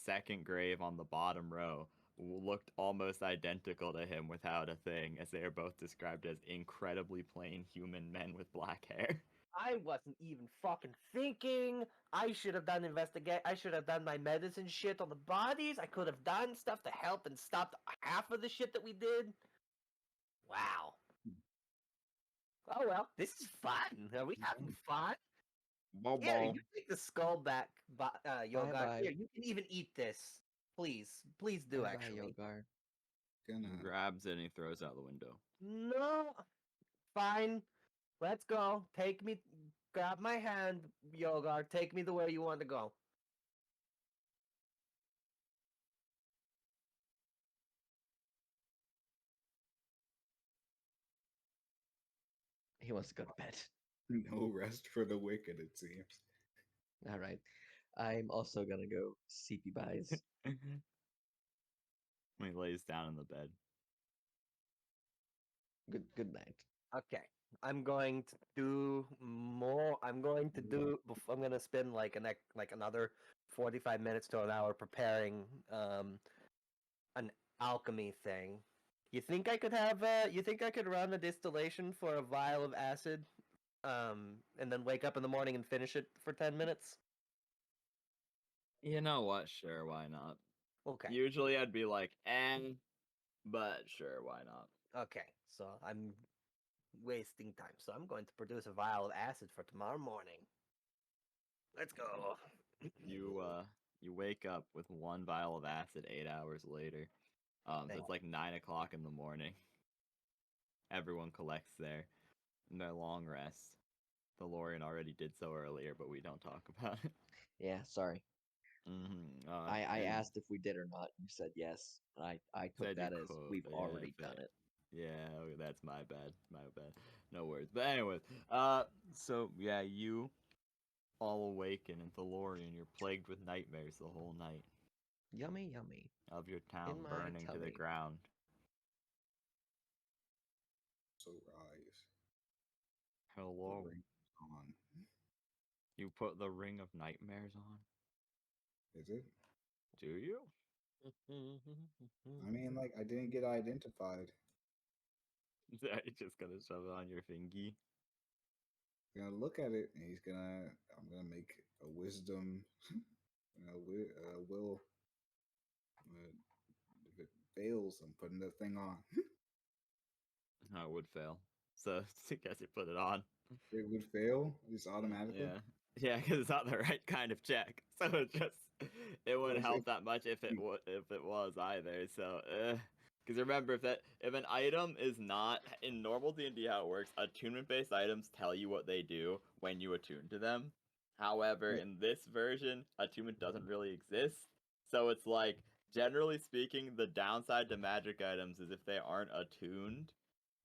second grave on the bottom row looked almost identical to him without a thing, as they are both described as incredibly plain human men with black hair. I wasn't even fucking thinking. I should have done investigate. I should have done my medicine shit on the bodies. I could have done stuff to help and stop half of the shit that we did. Wow. Oh well, this is fun. Are we having fun? Here, you take the skull back, Yoga. Bye-bye. Here, you can even eat this. Please, please do. Bye-bye, Actually, Yogar. He Gonna grabs it and he throws it out the window. no. Fine. Let's go. Take me. Grab my hand, Yogar. Take me to where you want to go. He wants to go to bed. no rest for the wicked, it seems. All right. I'm also gonna go CP buys. When he lays down in the bed. Good night. Okay. I'm going to do more. I'm going to do. I'm going to spend like another 45 minutes to an hour preparing an alchemy thing. You think I could have? You think I could run a distillation for a vial of acid, and then wake up in the morning and finish it for 10 minutes? You know what? Sure, why not? Okay. Usually I'd be like, but sure, why not? Okay. So I'm wasting time. So I'm going to produce a vial of acid for tomorrow morning. Let's go. You wake up with one vial of acid 8 hours later. So Thank it's like 9 o'clock in the morning. Everyone collects their long rest. The Lorian already did so earlier, but we don't talk about it. Yeah, sorry. Mm-hmm. I And asked if we did or not. You said yes. I took said you that as could. we've Yeah, already done it. Yeah, okay, that's my bad. My bad. No worries. But anyways, so yeah, you all awaken in Thalorian. You're plagued with nightmares the whole night Yummy, yummy. of your In town my burning to the tummy. ground. So rise. The Hello. ring on. You put the ring of nightmares on? Is it? Do you? I mean, like, I didn't get identified. Are you just gonna shove it on your fingy? He's gonna look at it and he's gonna. I'm gonna make a wisdom. Will. If it fails, I'm putting the thing on. No, it would fail. So I guess you put it on. It would fail just automatically. Yeah. Yeah, because it's not the right kind of check. So it wouldn't help that much if it was either. So, because remember, if an item is not in normal D&D, how it works, attunement-based items tell you what they do when you attune to them. However, Right. in this version, attunement doesn't really exist. So it's like, generally speaking, the downside to magic items is if they aren't attuned,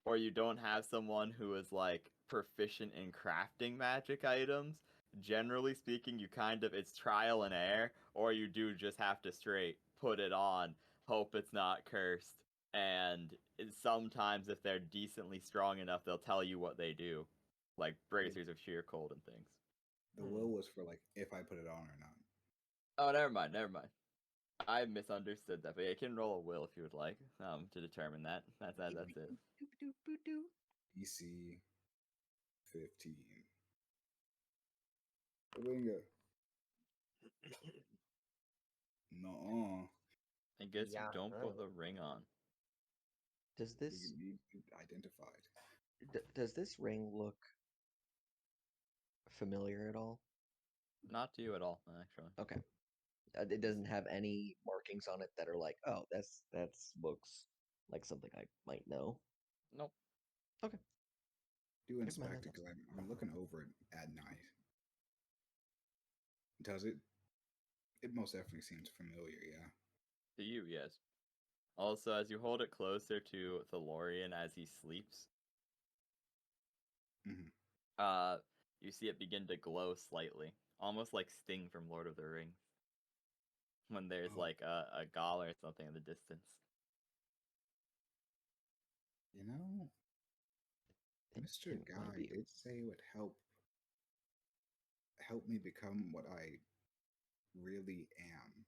or you don't have someone who is like proficient in crafting magic items. Generally speaking, you kind of, it's trial and error, or you do just have to straight put it on, hope it's not cursed, and sometimes if they're decently strong enough, they'll tell you what they do, like bracers of sheer cold and things. The will was for like if I put it on or not. Oh, never mind. I misunderstood that, but you can roll a will if you would like, to determine that. That's it. DC 15. Bingo. No. I guess you Yeah. don't put the ring on. Does You this need identified. does this ring look familiar at all? Not to you at all, actually. Okay. It doesn't have any markings on it that are like, oh, that's looks like something I might know. Nope. Okay. Do Never mind inspect that, it because I'm looking over it at night. Does it? It most definitely seems familiar, yeah. To you, yes. Also, as you hold it closer to Thalorian as he sleeps, hmm you see it begin to glow slightly, almost like Sting from Lord of the Rings, when there's Oh, like a gall or something in the distance. you know, Mr. It might Guy be did say it would help me become what I really am.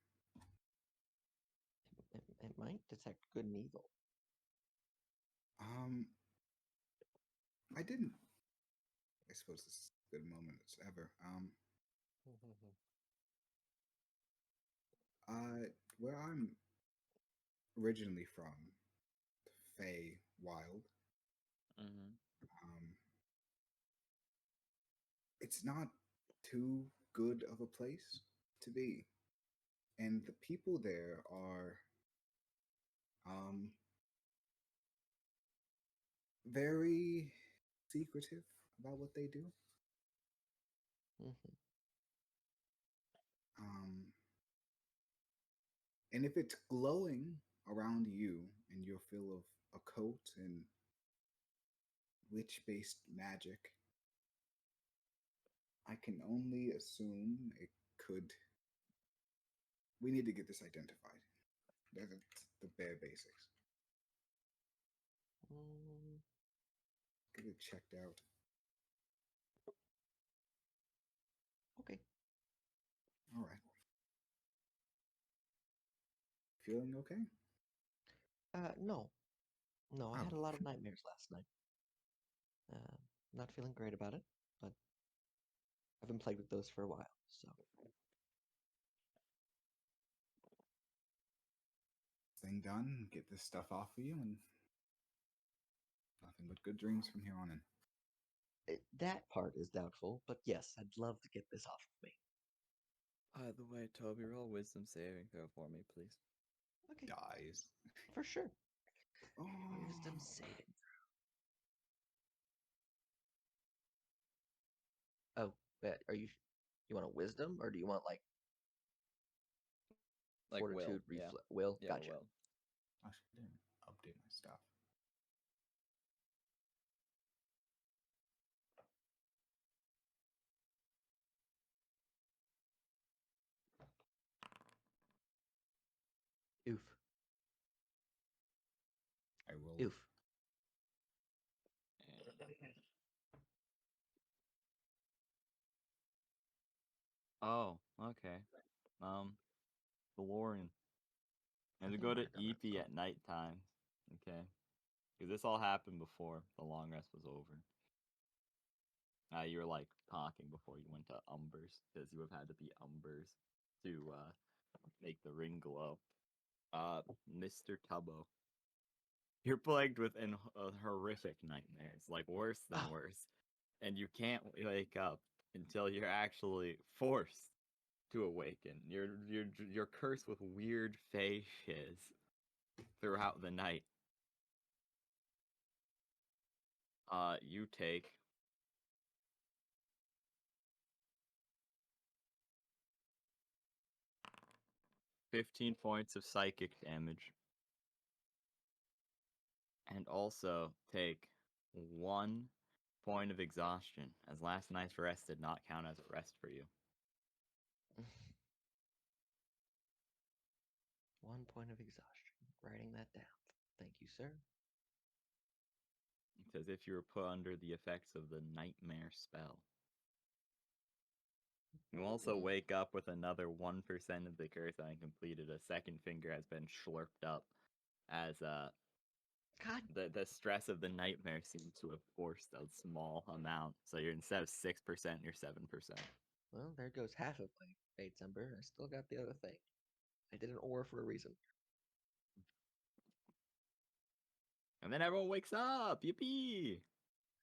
it might detect good and evil. Um, I didn't. I suppose this is a good moment as ever. Where I'm originally from, the Fey Wild. Mm-hmm. It's not too good of a place to be, and the people there are um very secretive about what they do. Hmm. Um, and if it's glowing around you and you're full of occult and witch-based magic, I can only assume it could. We need to get this identified. That's the bare basics. Mm, Get it checked out. okay. All right. Feeling okay? No. No, I Oh. had a lot of nightmares last night. Not feeling great about it, but I've been plagued with those for a while, so. Thing done. Get this stuff off of you, and nothing but good dreams from here on in. That part is doubtful, but yes, I'd love to get this off of me. By the way, Toby, roll wisdom saving throw for me, please. Okay, Dies. for sure. Oh. Wisdom saving throw. Oh, are you want a wisdom, or do you want like Like fortitude, will, yeah. will? Yeah, Gotcha. will. I didn't update my stuff. Oof. I will. Oof. Oh, okay. DeLorean. And to I go think I to might have done that EP before. at nighttime. Okay. Because this all happened before the long rest was over. You were like talking before you went to Umbers, because you have had to be Umbers to make the ring glow. Mr. Tubbo. You're plagued with horrific nightmares, like worse than Oh, worse. And you can't wake up until you're actually forced to awaken. You're cursed with weird face shiz throughout the night. You take 15 points of psychic damage. And also take 1 point of exhaustion, as last night's rest did not count as a rest for you. 1 point of exhaustion. Writing that down. Thank you, sir. It's as if you were put under the effects of the nightmare spell. You also wake up with another 1% of the curse uncompleted. A second finger has been slurped up as God. the stress of the nightmare seems to have forced a small amount. So you're instead of 6%, you're 7%. Well, there goes half of my fates ember. I still got the other thing. I did an ore for a reason. And then everyone wakes up! Yippee!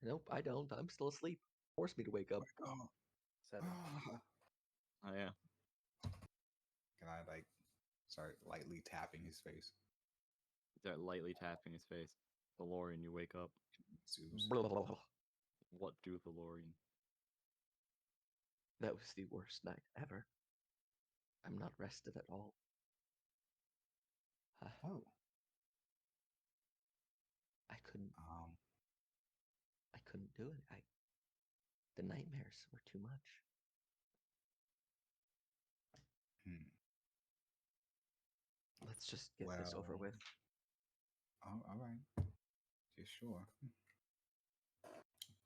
Nope, I don't. I'm still asleep. Force me to wake up. Oh. 7. Oh yeah. Can I start lightly tapping his face? Start lightly tapping his face. DeLorean, you wake up. Zeus. What do DeLorean? That was the worst night ever. I'm not rested at all. Oh. I couldn't do it. The nightmares were too much. Hmm. Let's just get this over with. All right. Yeah, sure.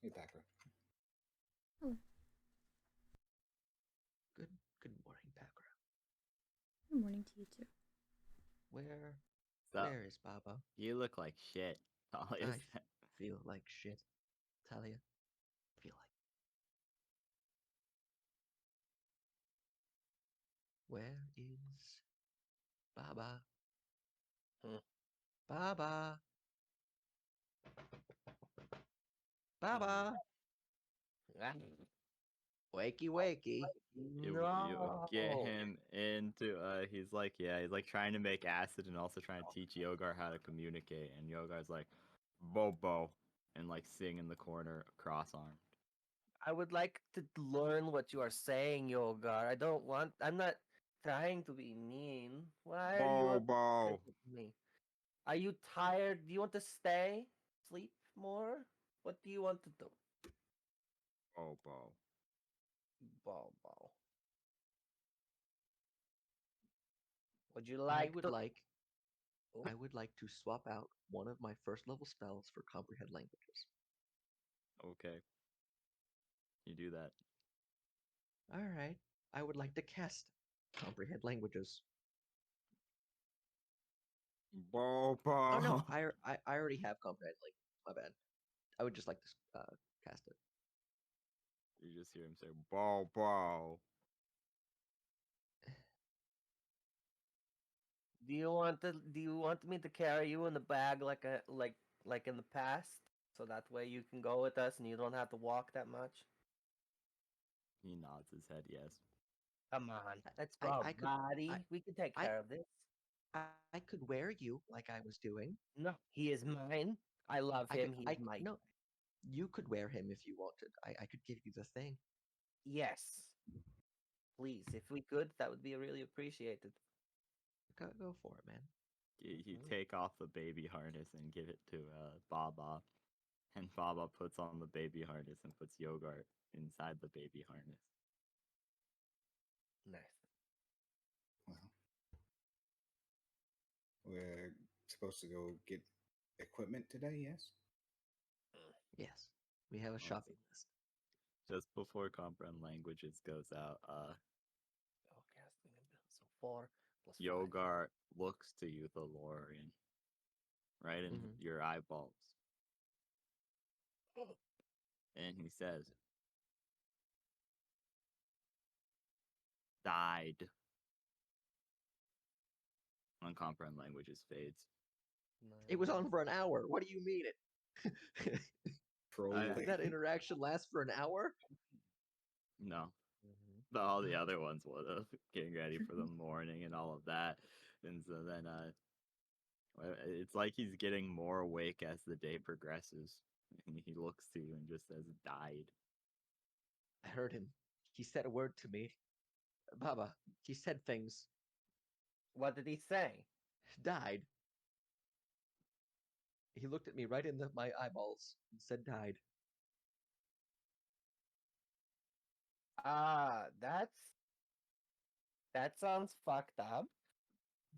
Hey, Packer. Hello. Good morning, Pagra. Good morning to you too. Where So, is Baba? you look like shit. I feel like shit. Talia, feel like. Where is Baba? Baba. Baba. Wakey, wakey. You get No. him into he's like trying to make acid and also trying to teach Yogar how to communicate, and Yogar's like Bobo and like sing in the corner cross-armed. I would like to learn what you are saying, Yogar. I'm not trying to be mean. Why are you upset Bobo. with me? Are you tired? Do you want to stay? Sleep more? What do you want to do? Bobo. Ball ball. Would you I like would to? like Oh, I would like to swap out one of my first level spells for comprehend languages. Okay. You do that. All right. I would like to cast comprehend languages. Bow Oh no, bow. I already have comprehend language. My bad. I would just like to cast it. You just hear him say bow bow. do you want me to carry you in the bag like in the past, so that way you can go with us and you don't have to walk that much? He nods his head yes. Come on, let's I go, I could I buddy. We can take I care of this. I could wear you like I was doing. No, he is mine. I love him. He's my No, you could wear him if you wanted. I could give you the thing. yes. Please, if we could, that would be really appreciated. Go for it, man. You Mhm. take off the baby harness and give it to Baba. And Baba puts on the baby harness and puts Yogurt inside the baby harness. Nice. Well, we're supposed to go get equipment today, yes? Yes, we have a shopping list. Just before comprehend languages goes out, Spellcasting ability. So 4 plus 5. Yogar looks to you, the Lorian, right in Mhm. your eyeballs, and he says, "Died." On comprehend languages fades. It was on for an hour. What do you mean it? Trolling. Did that interaction last for an hour? No, Mhm. all the other ones would have getting ready for the morning and all of that, and so then it's like he's getting more awake as the day progresses. And he looks to you and just says, "Died." I heard him. He said a word to me. Baba, he said things. What did he say? Died. He looked at me right in my eyeballs and said died. That sounds fucked up.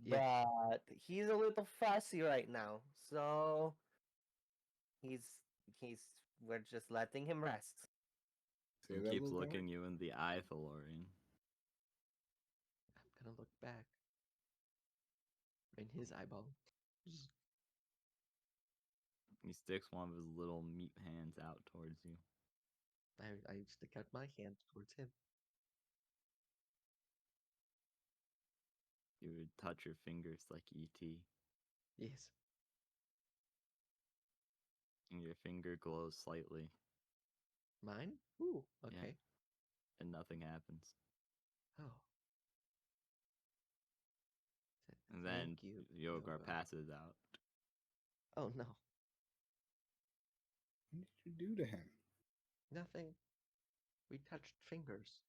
Yeah. But he's a little fussy right now, so he's he's we're just letting him rest. Say He that keeps little guy. looking you in the eye, Thalorian. I'm gonna look back. In his eyeball. He sticks one of his little meat hands out towards you. I stick out my hand towards him. You would touch your fingers like E.T. Yes. And your finger glows slightly. Mine? Ooh, Yeah. okay. And nothing happens. Oh. And then Thank you, Yogar Yoga. passes out. Oh no. What did you do to him? Nothing. We touched fingers.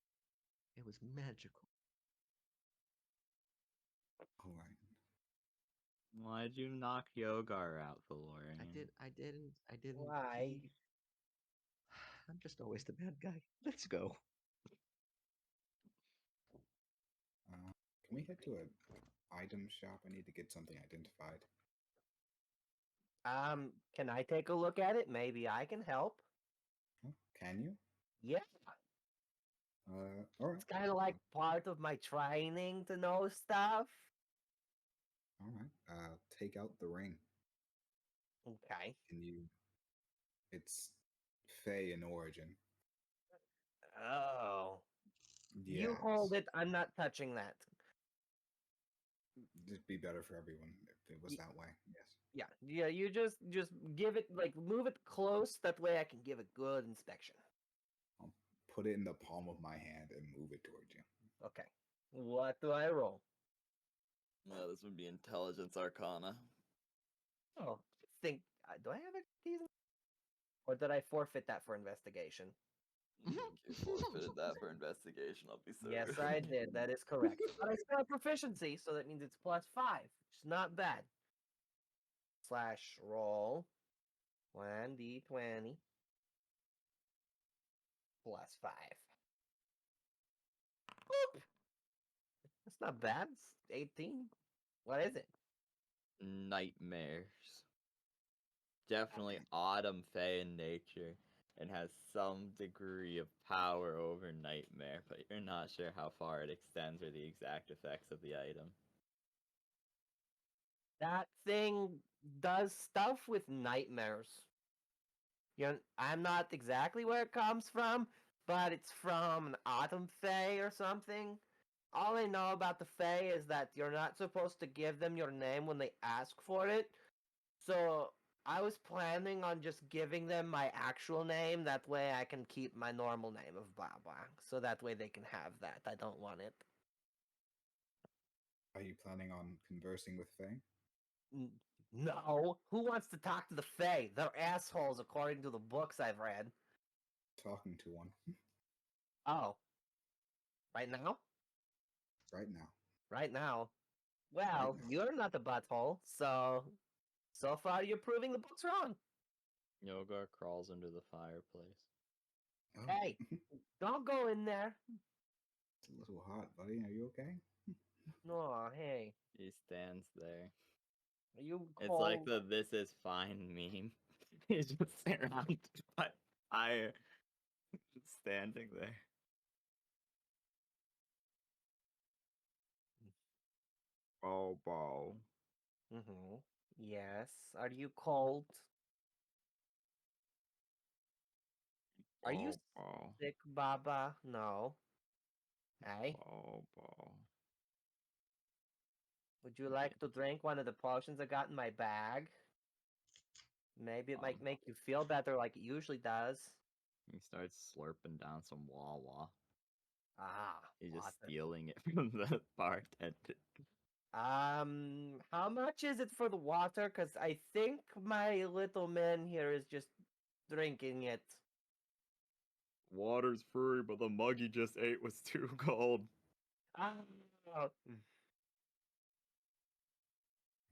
It was magical. All right. Why'd you knock Yogar out, Thalorian? I didn't. Why? I'm just always the bad guy. Let's go. Can we head to a item shop? I need to get something identified. Can I take a look at it? Maybe I can help. Oh, can you? Yeah, All right. it's kind of like part of my training to know stuff. All right. Take out the ring. Okay. Can you? It's Fey in origin. Oh, you Yes. hold it. I'm not touching that. It'd be better for everyone if it was Y- that way. Yes. Yeah. You just give it like move it close. That way I can give a good inspection. I'll put it in the palm of my hand and move it towards you. Okay. What do I roll? No, this would be Intelligence Arcana. Oh, think. Do I have expertise? Or did I forfeit that for investigation? I think you forfeited that for investigation, I'll be certain. Yes, I did. That is correct. But I still have proficiency, so that means it's +5, which is not bad. Slash roll 1d20 +5. It's not bad. It's 18. What is it? Nightmares. Definitely autumn fae in nature and has some degree of power over nightmare, but you're not sure how far it extends or the exact effects of the item. That thing does stuff with nightmares. I'm not exactly where it comes from, but it's from an autumn fae or something. All I know about the fae is that you're not supposed to give them your name when they ask for it. So I was planning on just giving them my actual name. That way I can keep my normal name of blah blah. So that way they can have that. I don't want it. Are you planning on conversing with Faye? No. Who wants to talk to the fae? They're assholes according to the books I've read. Talking to one Oh. Right now? right now. Right now. Well, now. you're not the butthole, so far you're proving the book's wrong. Yogar crawls into the fireplace. Oh, Hey, don't go in there. it's a little hot, buddy. Are you okay? No, hey. He stands there. Are you It's like cold? the "this is fine" meme. He's just surrounded by fire, just standing there. Bobo. Mm-hmm. Yes. Are you cold? Are you Bobo. sick, Baba? No. Hey, Bobo. would you like to drink one of the potions I got in my bag? Maybe it might make you feel better like it usually does. He starts slurping down some Wawa. Ah, He's just water. stealing it from the bartender. How much is it for the water? Because I think my little man here is just drinking it. Water's free, but the mug he just ate was too cold. Ah.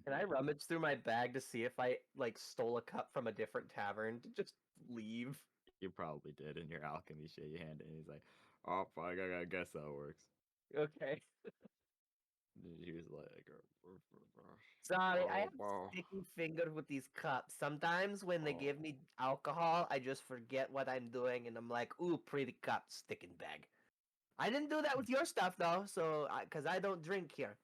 Can I rummage through my bag to see if I like stole a cup from a different tavern to just leave? You probably did in your alchemy shit. You hand it, and he's like, "Oh, fuck, I guess that works." Okay. He was like, Sorry, I have "Oh, sticky fingers with these cups. Sometimes when they give me oh." alcohol, I just forget what I'm doing and I'm like, ooh, pretty cup, stick in bag. I didn't do that with your stuff though, so because I don't drink here.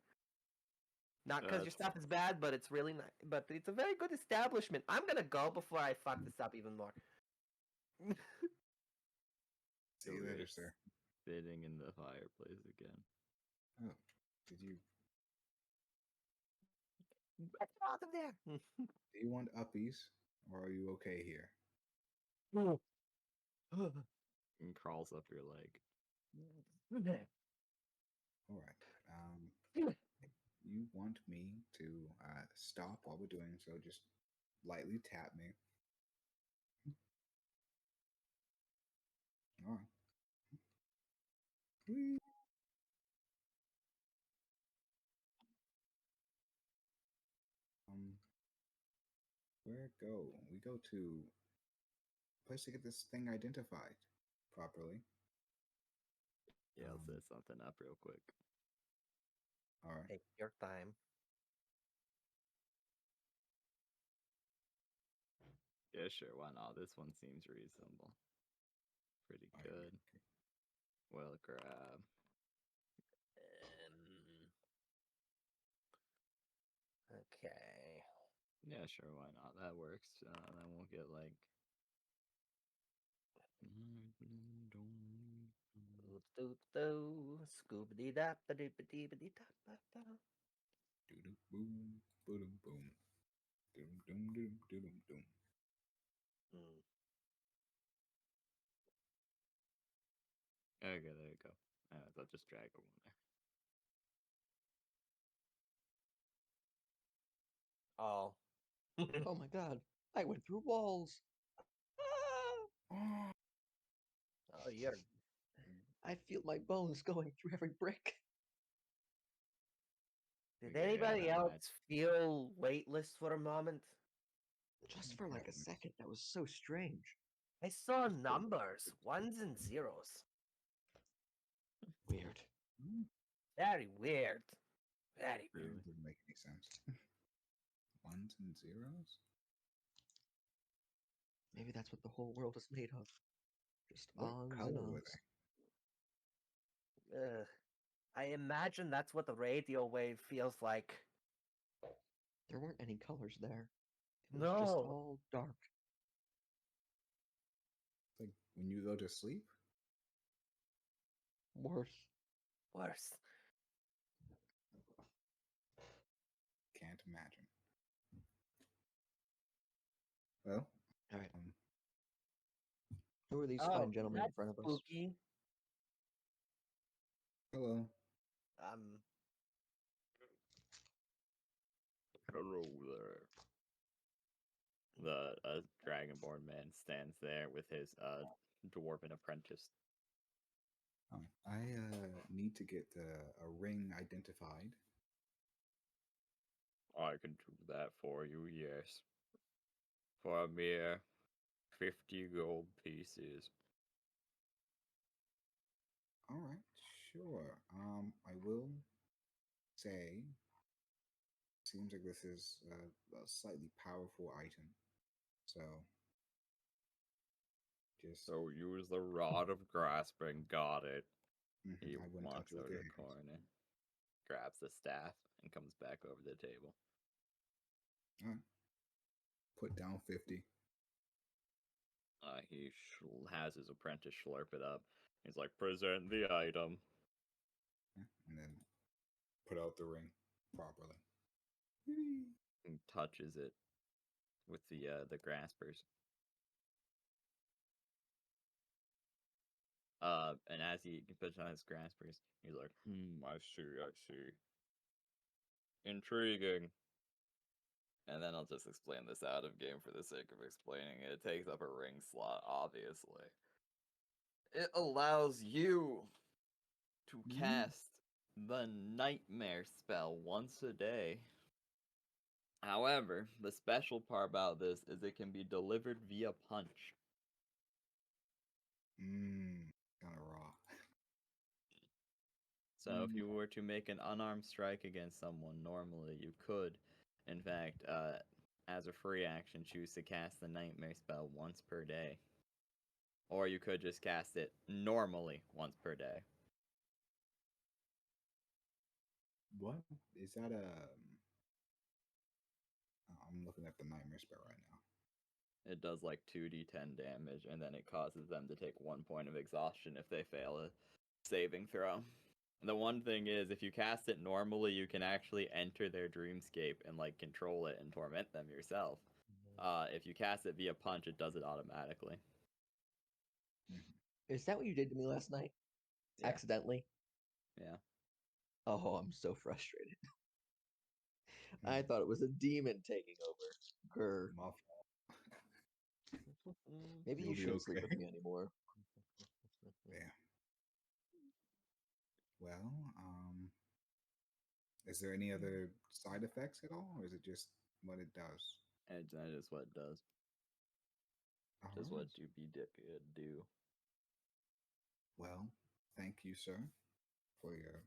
Not because your That's stuff is bad, but it's really nice. But it's a very good establishment. I'm gonna go before I fuck this up even more. See you later, sir. Sitting in the fireplace again. Oh, did you? Get out of there! Do you want uppies, or are you okay here? And crawls up your leg. All right. You want me to stop while we're doing so? Just lightly tap me. All right. Whee! Where go? We go to a place to get this thing identified properly. Yeah, I'll set something up real quick. All right. Take your time. Yeah, sure, why not? This one seems reasonable. Pretty All right, good. okay. Well, grab. Okay. Yeah, sure, why not? That works. Then we'll get like. Scoobity dap ba dee ba dee ba dee da ba da. Doodoo boom, boom, boom, doom, doom, doom, doom, doom. Okay, there you go. I'll just drag one there. Oh. Oh my god, I went through walls. Ah! Oh, you're. I feel my bones going through every brick. Did Okay, anybody yeah, else feel weightless for a moment? Just for like a second, that was so strange. I saw Just numbers, ones and zeros. Weird. Very weird. Very That weird. doesn't make any sense. Ones and zeros? Maybe that's what the whole world is made of. Just What ons and color were ons. they? Ugh. I imagine that's what the radio wave feels like. There weren't any colors there. It was just No. all dark. It's like when you go to sleep? Worse. Worse. Can't imagine. Well, All right. um, Who are these Oh, fine gentlemen in that's front of us? spooky. hello. Hello there. The dragonborn man stands there with his dwarven apprentice. I need to get a ring identified. I can do that for you, yes. For a mere 50 gold pieces. All right, sure. I will say, seems like this is a slightly powerful item. So, just So use the rod of grasping. Got it. He I wouldn't touch walks it with over to your the hands. corner, grabs the staff, and comes back over the table. All right. Put down 50. He has his apprentice slurp it up. He's like, present the item. Yeah, and then put out the ring properly. And touches it with the graspers. And as he puts on his graspers, he's like, I see. Intriguing. And then I'll just explain this out of game for the sake of explaining it. It takes up a ring slot, obviously. It allows you to cast the nightmare spell once a day. However, the special part about this is it can be delivered via punch. Kind of raw. So if you were to make an unarmed strike against someone normally, you could, in fact, as a free action, choose to cast the nightmare spell once per day. Or you could just cast it normally once per day. What is that? I'm looking at the nightmare spell right now. It does like 2d10 damage, and then it causes them to take 1 point of exhaustion if they fail a saving throw. The one thing is, if you cast it normally, you can actually enter their dreamscape and like control it and torment them yourself. If you cast it via punch, it does it automatically. Is that what you did to me last night? Yeah. Accidentally? Yeah. Oh, I'm so frustrated. I thought it was a demon taking over. Grr. My fault. Maybe you You'll be shouldn't sleep okay. with me anymore. Yeah. Well, is there any other side effects at all, or is it just what it does? And that is what it does. All Just right. what Doopy Dick do. Well, thank you, sir, for your.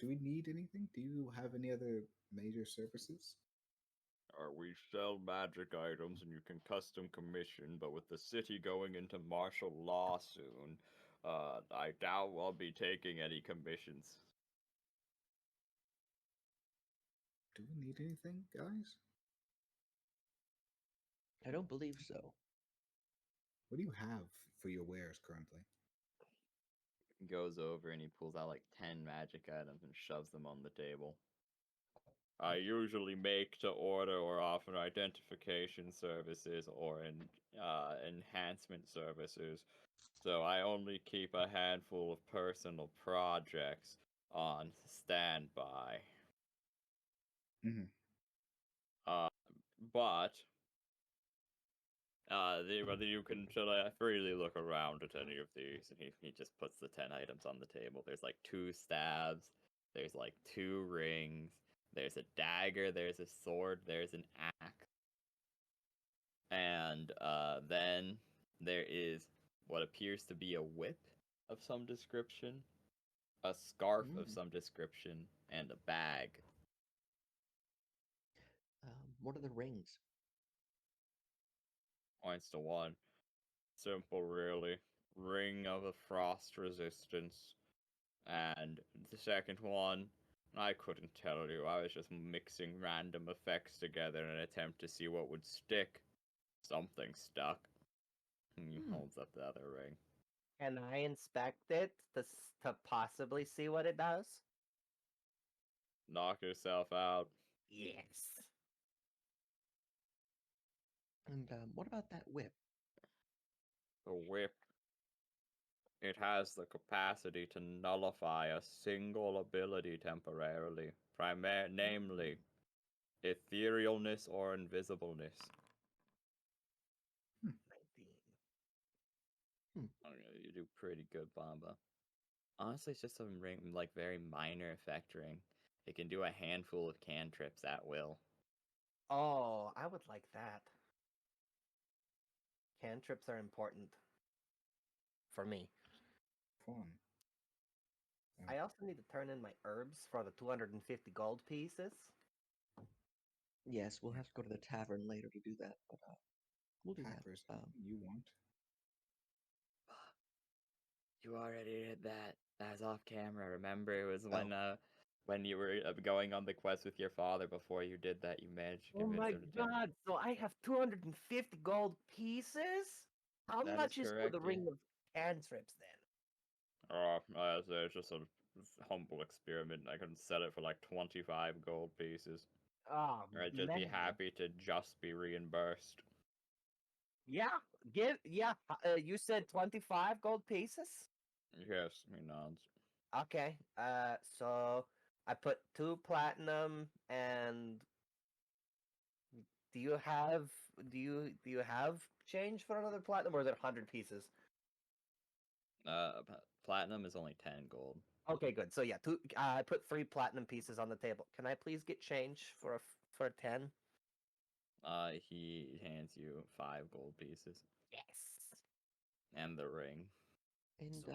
Do we need anything? Do you have any other major services? We sell magic items and you can custom commission, but with the city going into martial law soon, I doubt I'll be taking any commissions. Do we need anything, guys? I don't believe so. What do you have for your wares currently? He goes over and he pulls out like 10 magic items and shoves them on the table. I usually make to order or offer identification services or enhancement services, so I only keep a handful of personal projects on standby. Mm-hmm. But you can freely look around at any of these, and he just puts the 10 items on the table. There's like 2 stabs, there's like 2 rings, there's a dagger, there's a sword, there's an axe, and then there is what appears to be a whip of some description, a scarf of Mm. some description, and a bag. What are the rings? Points to one. Simple, really. Ring of a frost resistance. And the second one, I couldn't tell you. I was just mixing random effects together in an attempt to see what would stick. Something stuck. He holds up the other ring. Can I inspect it to possibly see what it does? Knock yourself out. Yes. And what about that whip? The whip. It has the capacity to nullify a single ability temporarily, namely etherealness or invisibleness. 19. Okay, you do pretty good, Bamba. Honestly, it's just some ring, like very minor effect ring. It can do a handful of cantrips at will. Oh, I would like that. Cantrips are important for me. Fun. I also need to turn in my herbs for the 250 gold pieces. Yes, we'll have to go to the tavern later to do that, but we'll do Packers, that. anything you want? You already did that. That was off camera. Remember, it was when you were going on the quest with your father. Before you did that, you managed to Oh convince my him to turn. god, so I have 250 gold pieces? How That much is is for correct, the yeah. ring of cantrips then? Oh, it's just a humble experiment. I could sell it for like 25 gold pieces. Oh Or I'd just be man. happy to just be reimbursed. Yeah, you said 25 gold pieces? Yes, he nods. Okay. So I put 2 platinum and do you have change for another platinum or is it 100 pieces? Platinum is only 10 gold. Okay, good. So yeah, I put 3 platinum pieces on the table. Can I please get change for 10? He hands you 5 gold pieces. Yes. And the ring. And Sweet.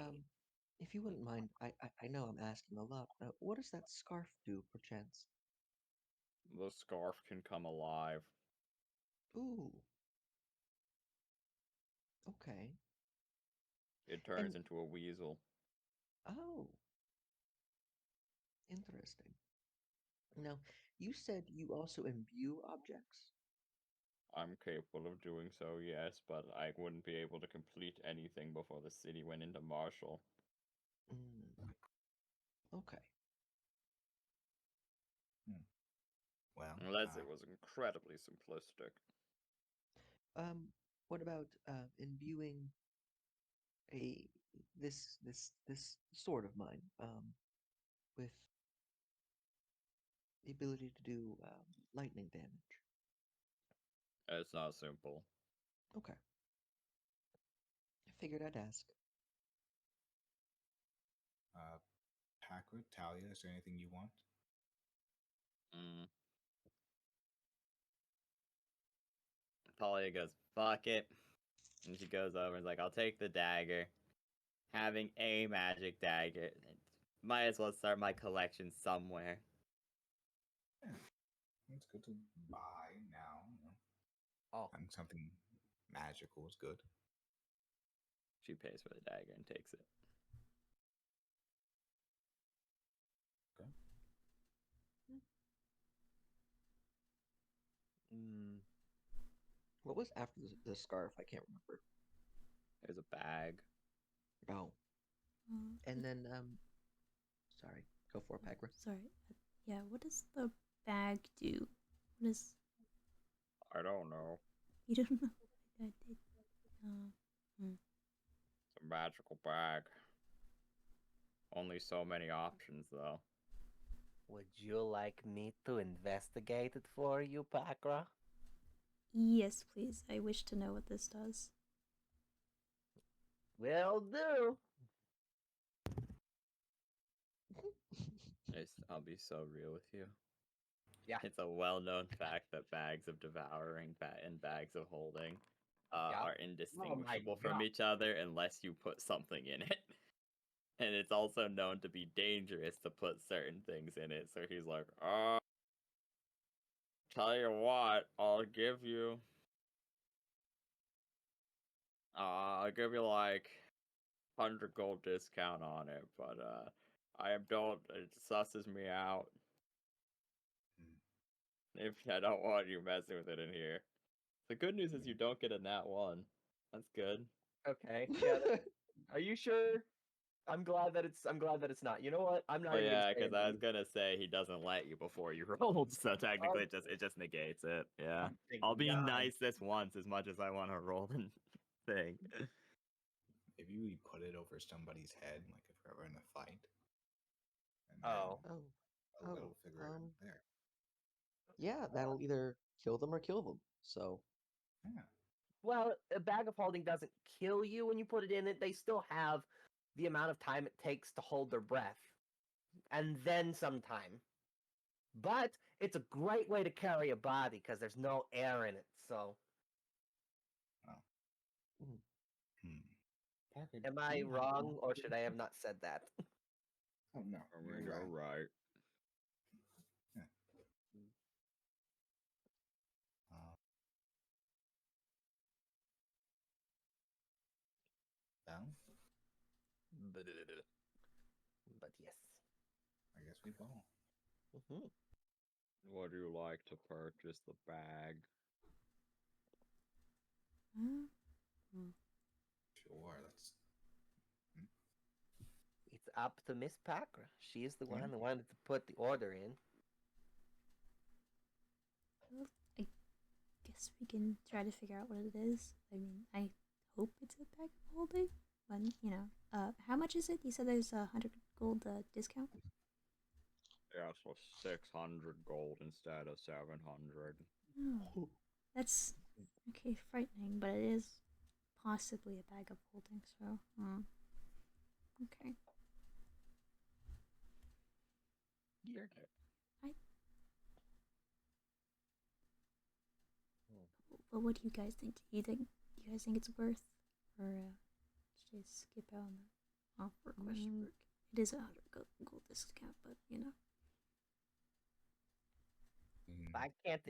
if you wouldn't mind, I know I'm asking a lot. What does that scarf do, perchance? The scarf can come alive. Ooh. Okay. It turns And into a weasel. oh, interesting. Now, you said you also imbue objects? I'm capable of doing so, yes, but I wouldn't be able to complete anything before the city went into martial. Mm. Okay. Well, Unless it was incredibly simplistic. What about imbuing a this sword of mine with the ability to do lightning damage? It's not simple. Okay. I figured I'd ask. Packard, Talia, is there anything you want? Talia goes, fuck it. And she goes over and is like, I'll take the dagger. Having a magic dagger. Might as well start my collection somewhere. Yeah, it's good to buy now. Oh, And something magical is good. She pays for the dagger and takes it. Okay. What was after the scarf? I can't remember. There's a bag. Oh, Uh, and then sorry, go for it, Pagra. Sorry. Yeah, what does the bag do? What is... I don't know. You don't know? I did. It's a magical bag. Only so many options, though. would you like me to investigate it for you, Pakra? Yes, please. I wish to know what this does. Will do. I'll be so real with you. Yeah. It's a well-known fact that bags of devouring and bags of holding Yeah. are indistinguishable from God. each other unless you put something in it. And it's also known to be dangerous to put certain things in it. So he's like, tell you what, I'll give you like 100 gold discount on it, but it susses me out. If I don't want you messing with it in here. The good news is you don't get a nat 1. That's good. Okay. Yeah. Are you sure? I'm glad that it's not. You know what? I'm not Oh even yeah, gonna say because I was anything. gonna say he doesn't let you before you rolled, so technically it just negates it. Yeah. Thank I'll be God. nice this once as much as I want to roll the thing. Maybe we put it over somebody's head, like if we're ever in a fight. And Oh. Oh, that'll figure it out there. yeah, that'll either kill them or kill them. So, Yeah. Well, a bag of holding doesn't kill you when you put it in it. They still have the amount of time it takes to hold their breath, and then some time. But it's a great way to carry a body because there's no air in it. So, am I wrong, or should I have not said that? Oh no, I mean, you're right. Yeah. Down? But yes. I guess we ball. Hmm. Would you like to purchase the bag? Sure, that's It's up to Miss Packer. She is the one who wanted to put the order in. Well, I guess we can try to figure out what it is. I mean, I hope it's a bag of holding. But, how much is it? You said there's a 100 gold discount? Yeah, so 600 gold instead of 700. Oh, that's okay, frightening, but it is possibly a bag of holding, so, okay. Well, what do you guys think? Do you guys think it's worth, or should I skip out on the offer question mark? It is a 100 gold discount, but If I can't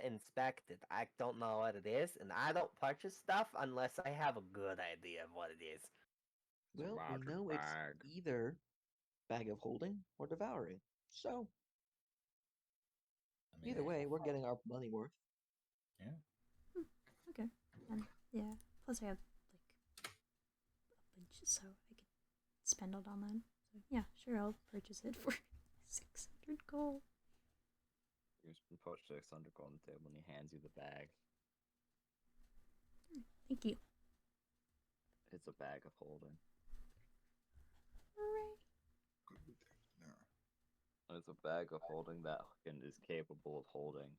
inspect it, I don't know what it is, and I don't purchase stuff unless I have a good idea of what it is. well, we magic know it's bag. either bag of holding or devouring. So, I mean, either way, we're getting our money worth. Yeah. okay. And yeah, plus I have like a bunch, so I could spend it on that. So yeah, sure, I'll purchase it for 600 gold. You just put 600 gold on the table and he hands you the bag. Thank you. It's a bag of holding. Hooray. It's a bag of holding that is capable of holding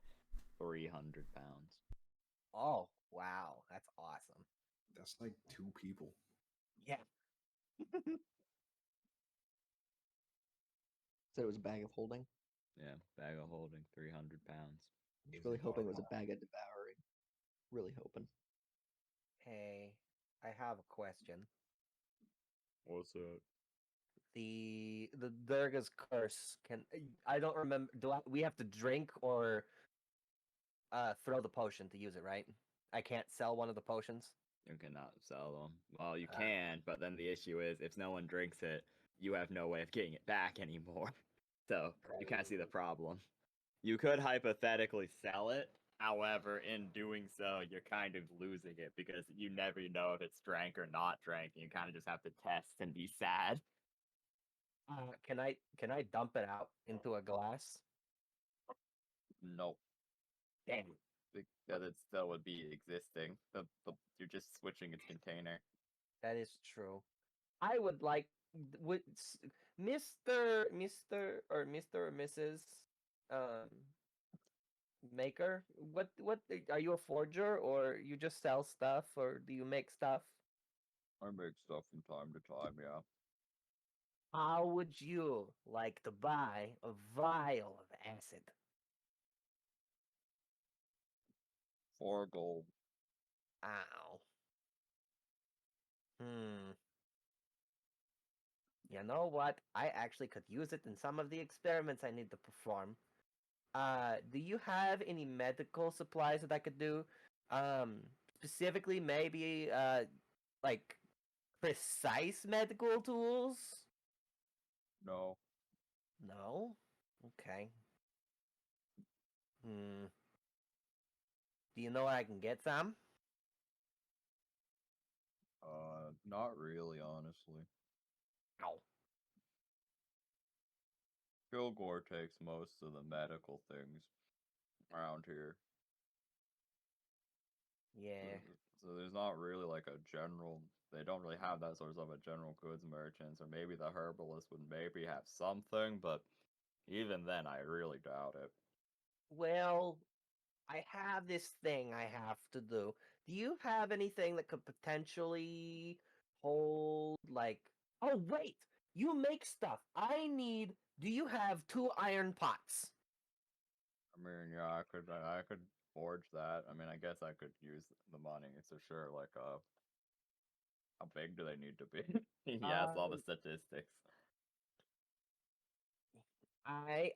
300 pounds. Oh, wow. That's awesome. That's like 2 people. Yeah. Said it was a bag of holding. Yeah, bag of holding 300 pounds. I was really hoping it was a bag of devouring. Really hoping. Hey, I have a question. What's that? The Durga's curse can I don't remember. We have to drink or throw the potion to use it, right? I can't sell one of the potions. You cannot sell them. Well, you can, but then the issue is if no one drinks it, you have no way of getting it back anymore. So you can't see the problem. You could hypothetically sell it. However, in doing so, you're kind of losing it because you never know if it's drank or not drank. And you kind of just have to test and be sad. Can I dump it out into a glass? Nope. Damn. Because it still would be existing. You're just switching its container. That is true. I would like would Mr. or Mrs. um maker. What are you a forger or you just sell stuff or do you make stuff? I make stuff from time to time, yeah. How would you like to buy a vial of acid? 4 gold. Ow. Hmm. You know what? I actually could use it in some of the experiments I need to perform. Do you have any medical supplies that I could do? Specifically, maybe like precise medical tools? No. No. Okay. Hmm. Do you know where I can get some? Not really, honestly. No. Kilgore takes most of the medical things around here. Yeah. So there's not really like a general. They don't really have that sort of a general goods merchants, or maybe the herbalist would maybe have something, but even then, I really doubt it. Well, I have this thing I have to do. Do you have anything that could potentially hold, like. Oh, wait! You make stuff. I need. Do you have 2 iron pots? I mean, yeah, I could forge that. I mean, I guess I could use the money. So sure, like, how big do they need to be? Yes, all the statistics. I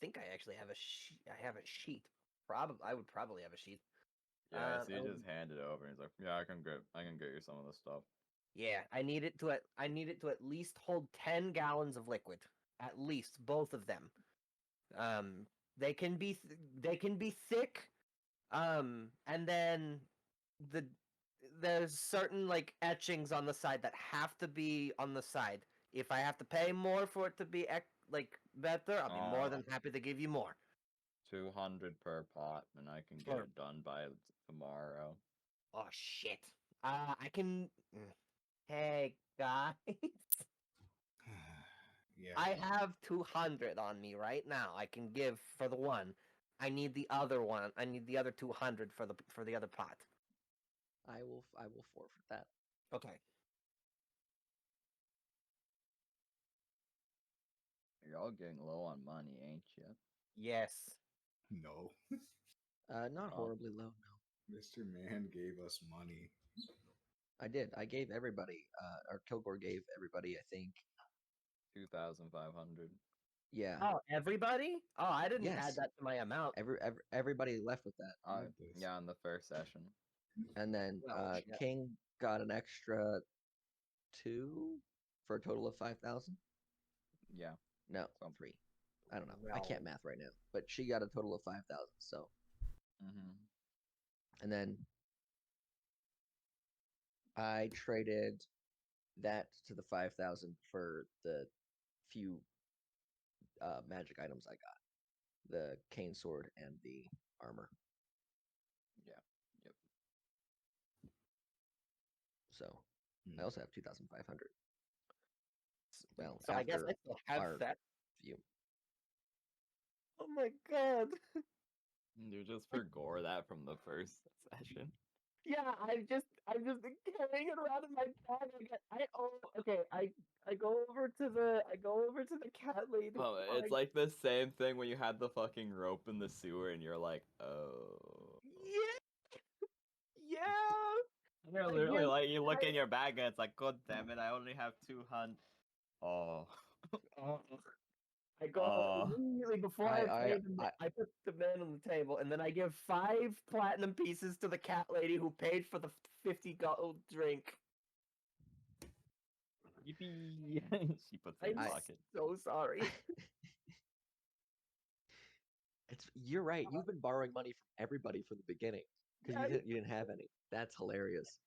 think I actually have a sheet. I have a sheet. I would probably have a sheet. Yeah, so I you would- just hand it over, and he's like, "Yeah, I can get you some of the stuff." yeah, I need it to at least hold 10 gallons of liquid. At least both of them. Um, they can be thick. And then the there's certain like etchings on the side that have to be on the side. If I have to pay more for it to be like better, I'll be more than happy to give you more. 200 per pot, and I can get Sure. it done by tomorrow. Oh shit. I can. Hey guys, Yeah. I have 200 on me right now. I can give for the one. I need the other one. I need the other 200 for the other pot. I will forfeit that. Okay. You're all getting low on money, ain't you? Yes. No. Not Oh. horribly low, no. Mr. Man gave us money. I did. I gave everybody, or Kilgore gave everybody, I think. 2,500. Yeah. Oh, everybody? Oh, I didn't add Yes. that to my amount. Everybody left with that. What this? Yeah, in the first session. And then Well, shit. King got an extra 2 for a total of 5,000. Yeah. No, Some- 3. I don't know. I can't Well. math right now, but she got a total of 5,000. So, Mm-hmm. and then I traded that to the 5,000 for the few magic items I got, the cane sword and the armor. Yeah. Yep. So Hmm. I also have 2,500. Well, So I guess after I still have our that. few. Oh my god. You just forgot that from the first session. Yeah, I've just been carrying it around in my bag. I go over to the cat lady. Oh, it's like the same thing when you had the fucking rope in the sewer and you're like, oh. Yeah, yeah. You're I literally give- like, you look I- in your bag and it's like, God damn it, I only have 200. Oh. Oh. I go Oh. immediately before I put the man on the table, and then I give 5 platinum pieces to the cat lady who paid for the 50 gold drink. Yippee. She puts it in I'm her pocket. so sorry. You're right. You've been borrowing money from everybody from the beginning because Yeah, you didn't have any. That's hilarious.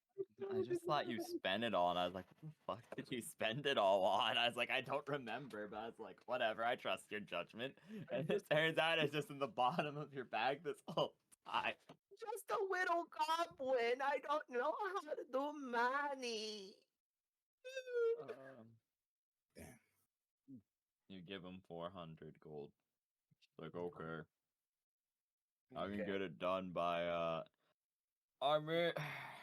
I just thought you spent it all, and I was like, what the fuck did you spend it all on? I was like, I don't remember, but I was like, whatever, I trust your judgment. And it turns out it's just in the bottom of your bag this whole time. just a little goblin. I don't know how to do money. Damn. You give him 400 gold. It's like, okay. I can get it done by, I mean,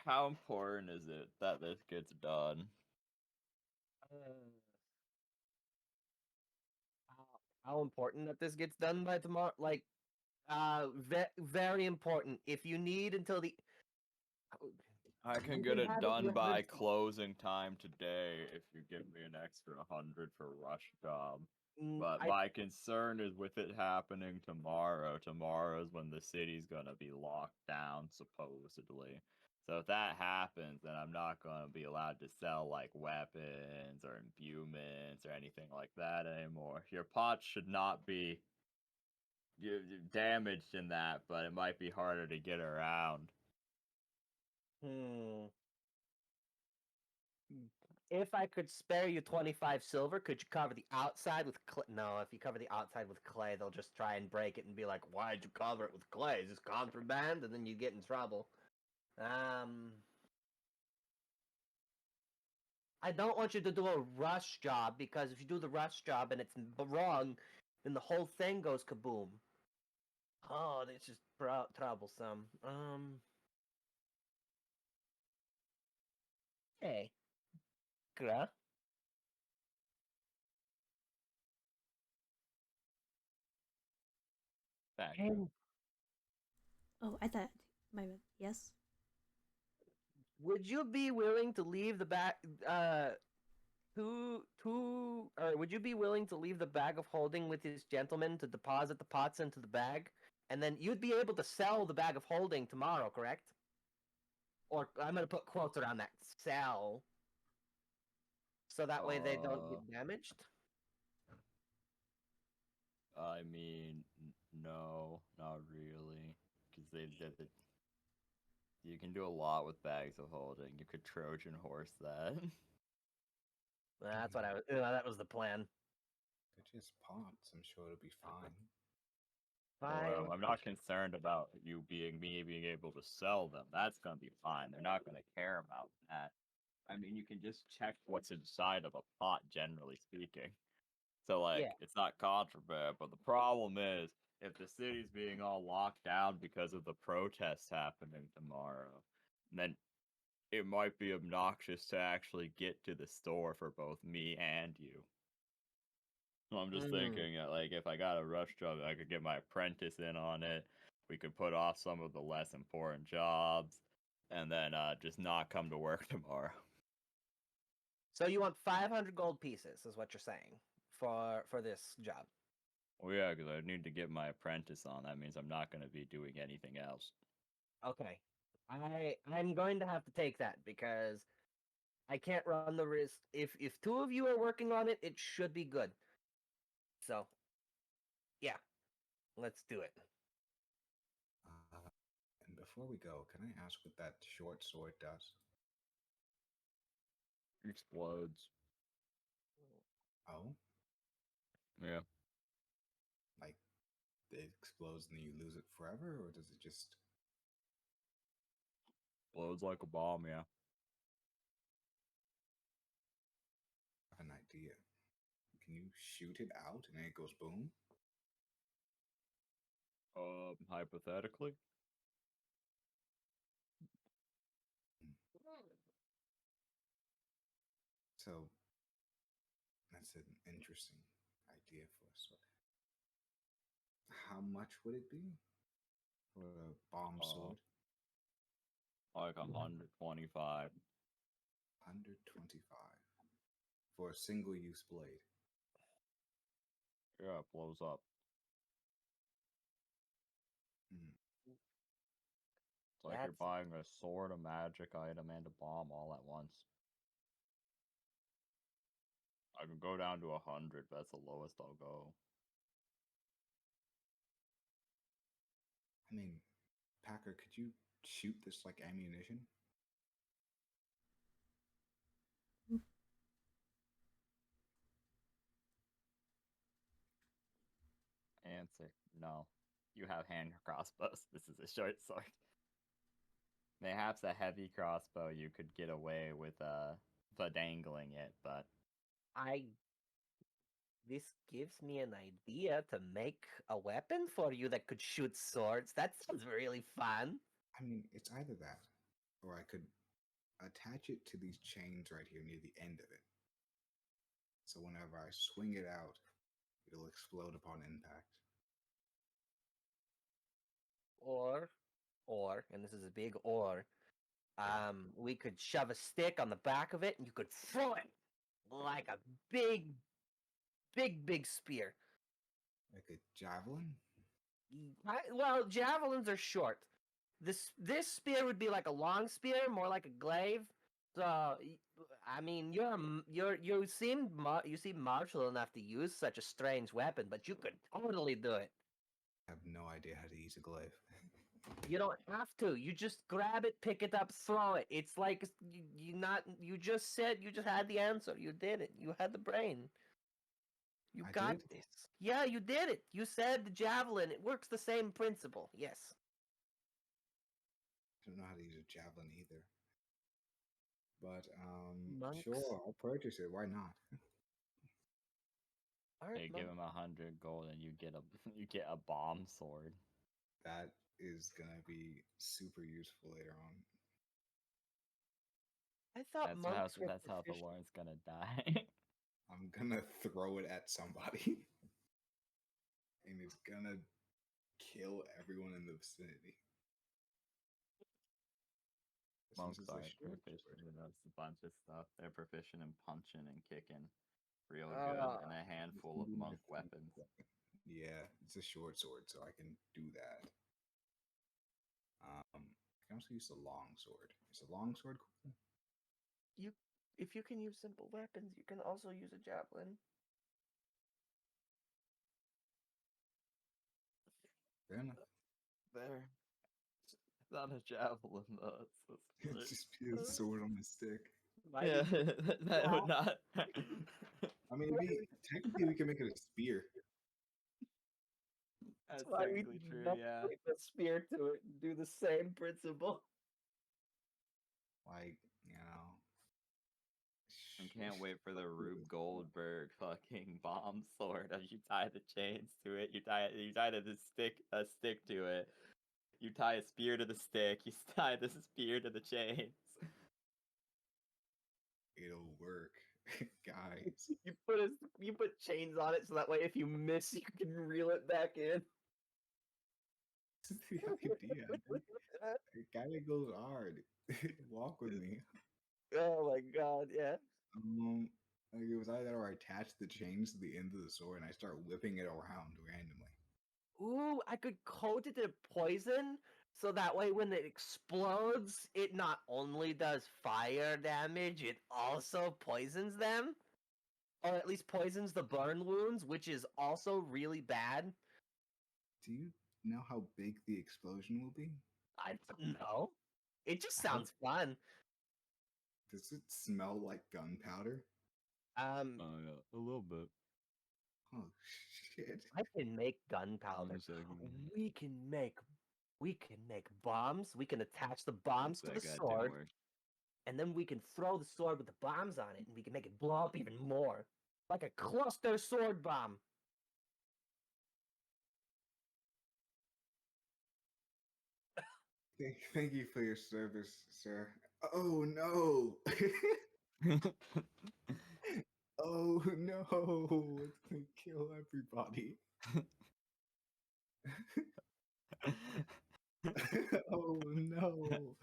how important is it that this gets done? How important that this gets done by tomorrow? Like, very important. If you need until the I can You get can it have done by delivered- closing time today if you give me an extra 100 for rush job. But I my concern is with it happening tomorrow. Tomorrow's when the city's gonna be locked down, supposedly. So if that happens, then I'm not gonna be allowed to sell like weapons or imbuements or anything like that anymore. Your pot should not be damaged in that, but it might be harder to get around. Hmm. If I could spare you 25 silver, could you cover the outside with clay? No, if you cover the outside with clay, they'll just try and break it and be like, "Why'd you cover it with clay? Is this contraband?" And then you get in trouble. I don't want you to do a rush job, because if you do the rush job and it's wrong, then the whole thing goes kaboom. Oh, that's just troublesome. Hey, Gra. Back. And Oh, I thought my bad. Yes. would you be willing to leave the back? Or would you be willing to leave the bag of holding with this gentleman to deposit the pots into the bag, and then you'd be able to sell the bag of holding tomorrow, correct? Or I'm gonna put quotes around that sell, so that way they don't get damaged. I mean, no, not really, because you can do a lot with bags of holding. You could Trojan horse that. That's what that was the plan. They're just pots. I'm sure it'll be fine. Fine. I'm not concerned about you being able to sell them. That's gonna be fine. They're not gonna care about that. I mean, you can just check what's inside of a pot, generally speaking. So like, Yeah. it's not contraband, but the problem is if the city's being all locked down because of the protests happening tomorrow, then it might be obnoxious to actually get to the store for both me and you. So I'm just thinking that, like, if I got a rush job, I could get my apprentice in on it. We could put off some of the less important jobs, and then just not come to work tomorrow. So you want 500 gold pieces, is what you're saying for this job? Well, yeah, because I need to get my apprentice on. That means I'm not going to be doing anything else. Okay. I'm going to have to take that, because I can't run the risk. If two of you are working on it, it should be good. So, yeah, let's do it. And before we go, can I ask what that short sword does? Explodes. Oh, Yeah. like it explodes and then you lose it forever, or does it just? Explodes like a bomb, yeah. Have an idea? Can you shoot it out and then it goes boom? Hypothetically. So that's an interesting idea for a sword. How much would it be for a bomb sword? Like 125. 125 for a single-use blade. Yeah, it blows up. Hmm. It's like you're That's buying a sword, a magic item, and a bomb all at once. I can go down to 100, but that's the lowest I'll go. I mean, Packer, could you shoot this like ammunition? Answer: no. You have hand crossbows. This is a short sword. Perhaps a heavy crossbow you could get away with dangling it, but I. This gives me an idea to make a weapon for you that could shoot swords. That sounds really fun. I mean, it's either that, or I could attach it to these chains right here near the end of it. So whenever I swing it out, it'll explode upon impact. Or, and this is a big or, We could shove a stick on the back of it, and you could throw it like a big spear. Like a javelin? Well, javelins are short. This spear would be like a long spear, more like a glaive. So, I mean, you seem martial enough to use such a strange weapon, but you could totally do it. I have no idea how to use a glaive. You don't have to. You just grab it, pick it up, throw it. It's like you just said you just had the answer. You did it. You had the brain. You I got did? this. Yeah, you did it. You said the javelin. It works the same principle. Yes. I don't know how to use a javelin either. But Monks. sure, I'll purchase it. Why not? Hey, give him 100 gold and you get a bomb sword. That is gonna be super useful later on. I thought monks were That's how proficient. Thorn's gonna die. I'm gonna throw it at somebody. And it's gonna kill everyone in the vicinity. Since Monks it's a aren't short proficient sword. in a bunch of stuff. They're proficient in punching and kicking real good, and a handful of monk weapons. Yeah, it's a short sword, so I can do that. I can also use the long sword. Is the long sword cool? If you can use simple weapons, you can also use a javelin. Fair enough. There. It's not a javelin though. It's just a sword on a stick. Yeah, that would not. I mean, technically we can make it a spear. That's why we technically true, yeah. a spear to it and do the same principle. Like, you know. I can't wait for the Rube Goldberg fucking bomb sword. As you tie the chains to it, you tie a stick to it. You tie a spear to the stick. You tie the spear to the chains. It'll work, guys. You put chains on it so that way if you miss, you can reel it back in. This is the idea. It kind of goes hard. Walk with me. Oh my god, yeah. Like it was either I attach the chains to the end of the sword and I start whipping it around randomly. Ooh, I could coat it in poison so that way when it explodes, it not only does fire damage, it also poisons them. Or at least poisons the burn wounds, which is also really bad. Do you know how big the explosion will be? I don't know. It just How- sounds fun. Does it smell like gunpowder? Oh yeah, a little bit. Oh shit! I can make gunpowder. One second. We can make bombs. We can attach the bombs to the sword, and then we can throw the sword with the bombs on it, and we can make it blow up even more, like a cluster sword bomb. Thank you for your service, sir. Oh no! Oh no! It's gonna kill everybody. Oh no!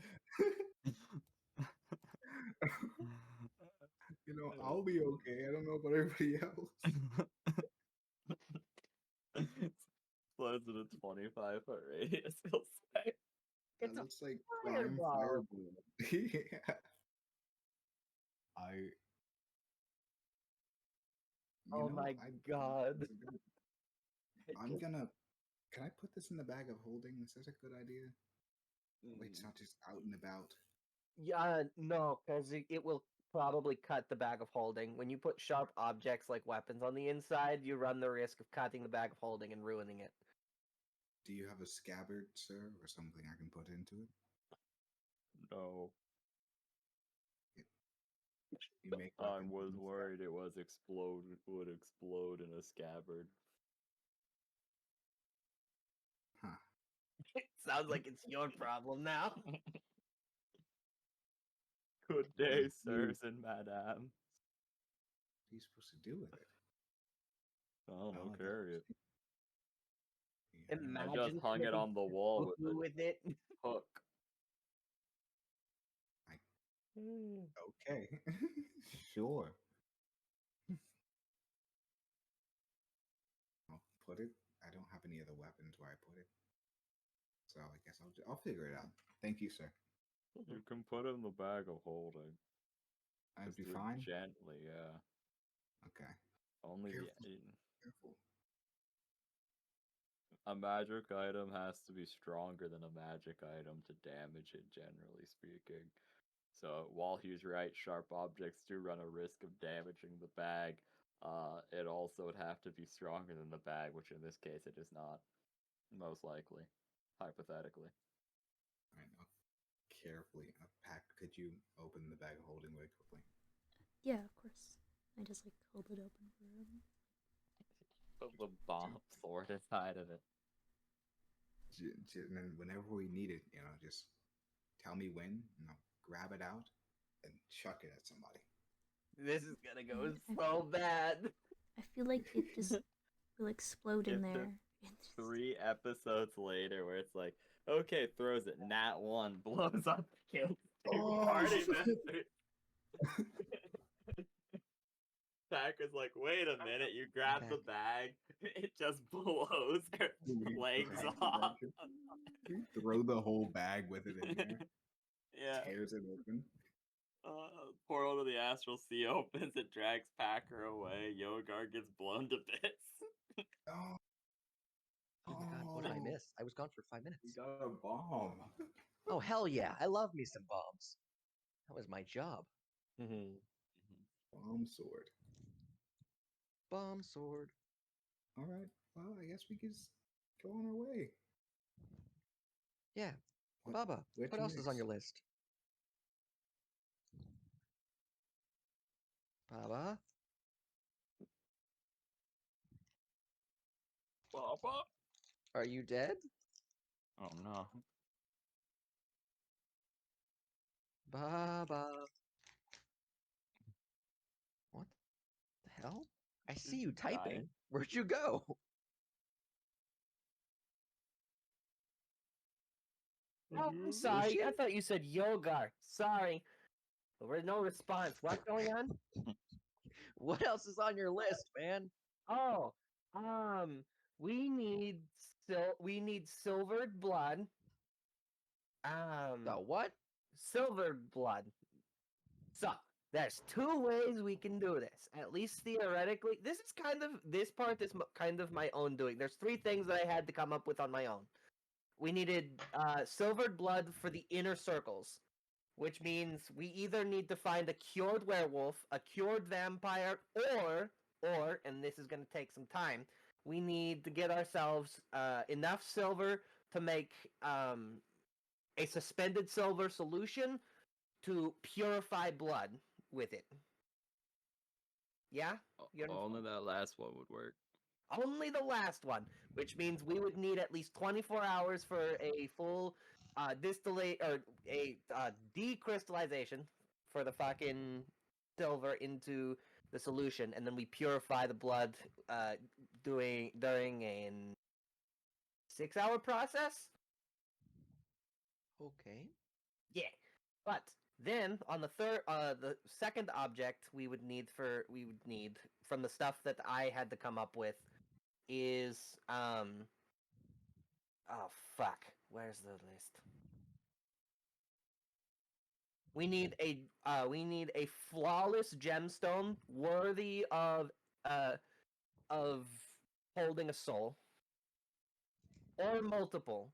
You know, I'll be okay. I don't know about everybody else. Close to the 25-foot radius, he'll say. That It's a looks like prime fireball. fireball. Yeah. Oh my god. I'm gonna. Can I put this in the bag of holding? Is this a good idea? Wait, it's not just out and about. Yeah, no, because it will probably cut the bag of holding. When you put sharp objects like weapons on the inside, you run the risk of cutting the bag of holding and ruining it. Do you have a scabbard, sir, or something I can put into it? No. You make I weapons was in a worried it would explode in a scabbard. Huh. It sounds like it's your problem now. Good day, sirs and madam. What are you supposed to do with it? I don't know, Oh, carry it. Yeah. I Imagine just hung it on the wall with with it. a hook. Okay. Sure. I'll put it. I don't have any other weapons where I put it. So I guess I'll figure it out. Thank you, sir. You can put it in the bag of holding. I'd Just be do it fine. gently, yeah. Okay. Only Careful. the Careful. a magic item has to be stronger than a magic item to damage it, generally speaking. So while he's right, sharp objects do run a risk of damaging the bag. It also would have to be stronger than the bag, which in this case it is not, most likely, hypothetically. All right. Now, carefully. Pack. Could you open the bag of holding really quickly? Yeah, of course. I just like hold it open for him. Put the bomb sword inside of it. And then whenever we need it, just tell me when, and I'll grab it out and chuck it at somebody. This is gonna go And so bad. I feel like it just will explode in If the- there. It just- 3 episodes later, where it's like, okay, throws it, nat 1, blows up, kills 2 Oh! party members. Packer's like, wait a minute, you grab the bag, it just blows her We legs grab the off. bag. We throw the whole bag with it in there. Yeah. Tears it open. Portal to the Astral Sea opens, it drags Packer away, Yogar gets blown to bits. Oh, Oh my god, what did I miss? I was gone for 5 we minutes. got a bomb. Oh hell yeah, I love me some bombs. That was my job. Bomb sword. Bomb sword. All right. Well, I guess we could just go on our way. Yeah. What- Baba, which what else is on next? your list? Baba? Papa? Are you dead? Oh no. Baba. What the hell? I see you typing. Dying? Where'd you go? Oh, I'm sorry. I Lucian? thought you said Yogar. Sorry. There was no response. What's going on? What else is on your list, man? Oh, we need silvered blood. The what? Silvered blood. So there's 2 ways we can do this. At least theoretically, this part is kind of my own doing. There's 3 things that I had to come up with on my own. We needed silvered blood for the inner circles, which means we either need to find a cured werewolf, a cured vampire, or, and this is going to take some time, we need to get ourselves enough silver to make a suspended silver solution to purify blood with it. Yeah? Only that last one would work. Only the last one, which means we would need at least 24 hours for a full distillate or a decrystallization for the fucking silver into the solution, and then we purify the blood during a 6-hour process. Okay. Yeah, but then on the second object we would need from the stuff that I had to come up with is oh fuck, where's the list? We need a flawless gemstone worthy of holding a soul or multiple.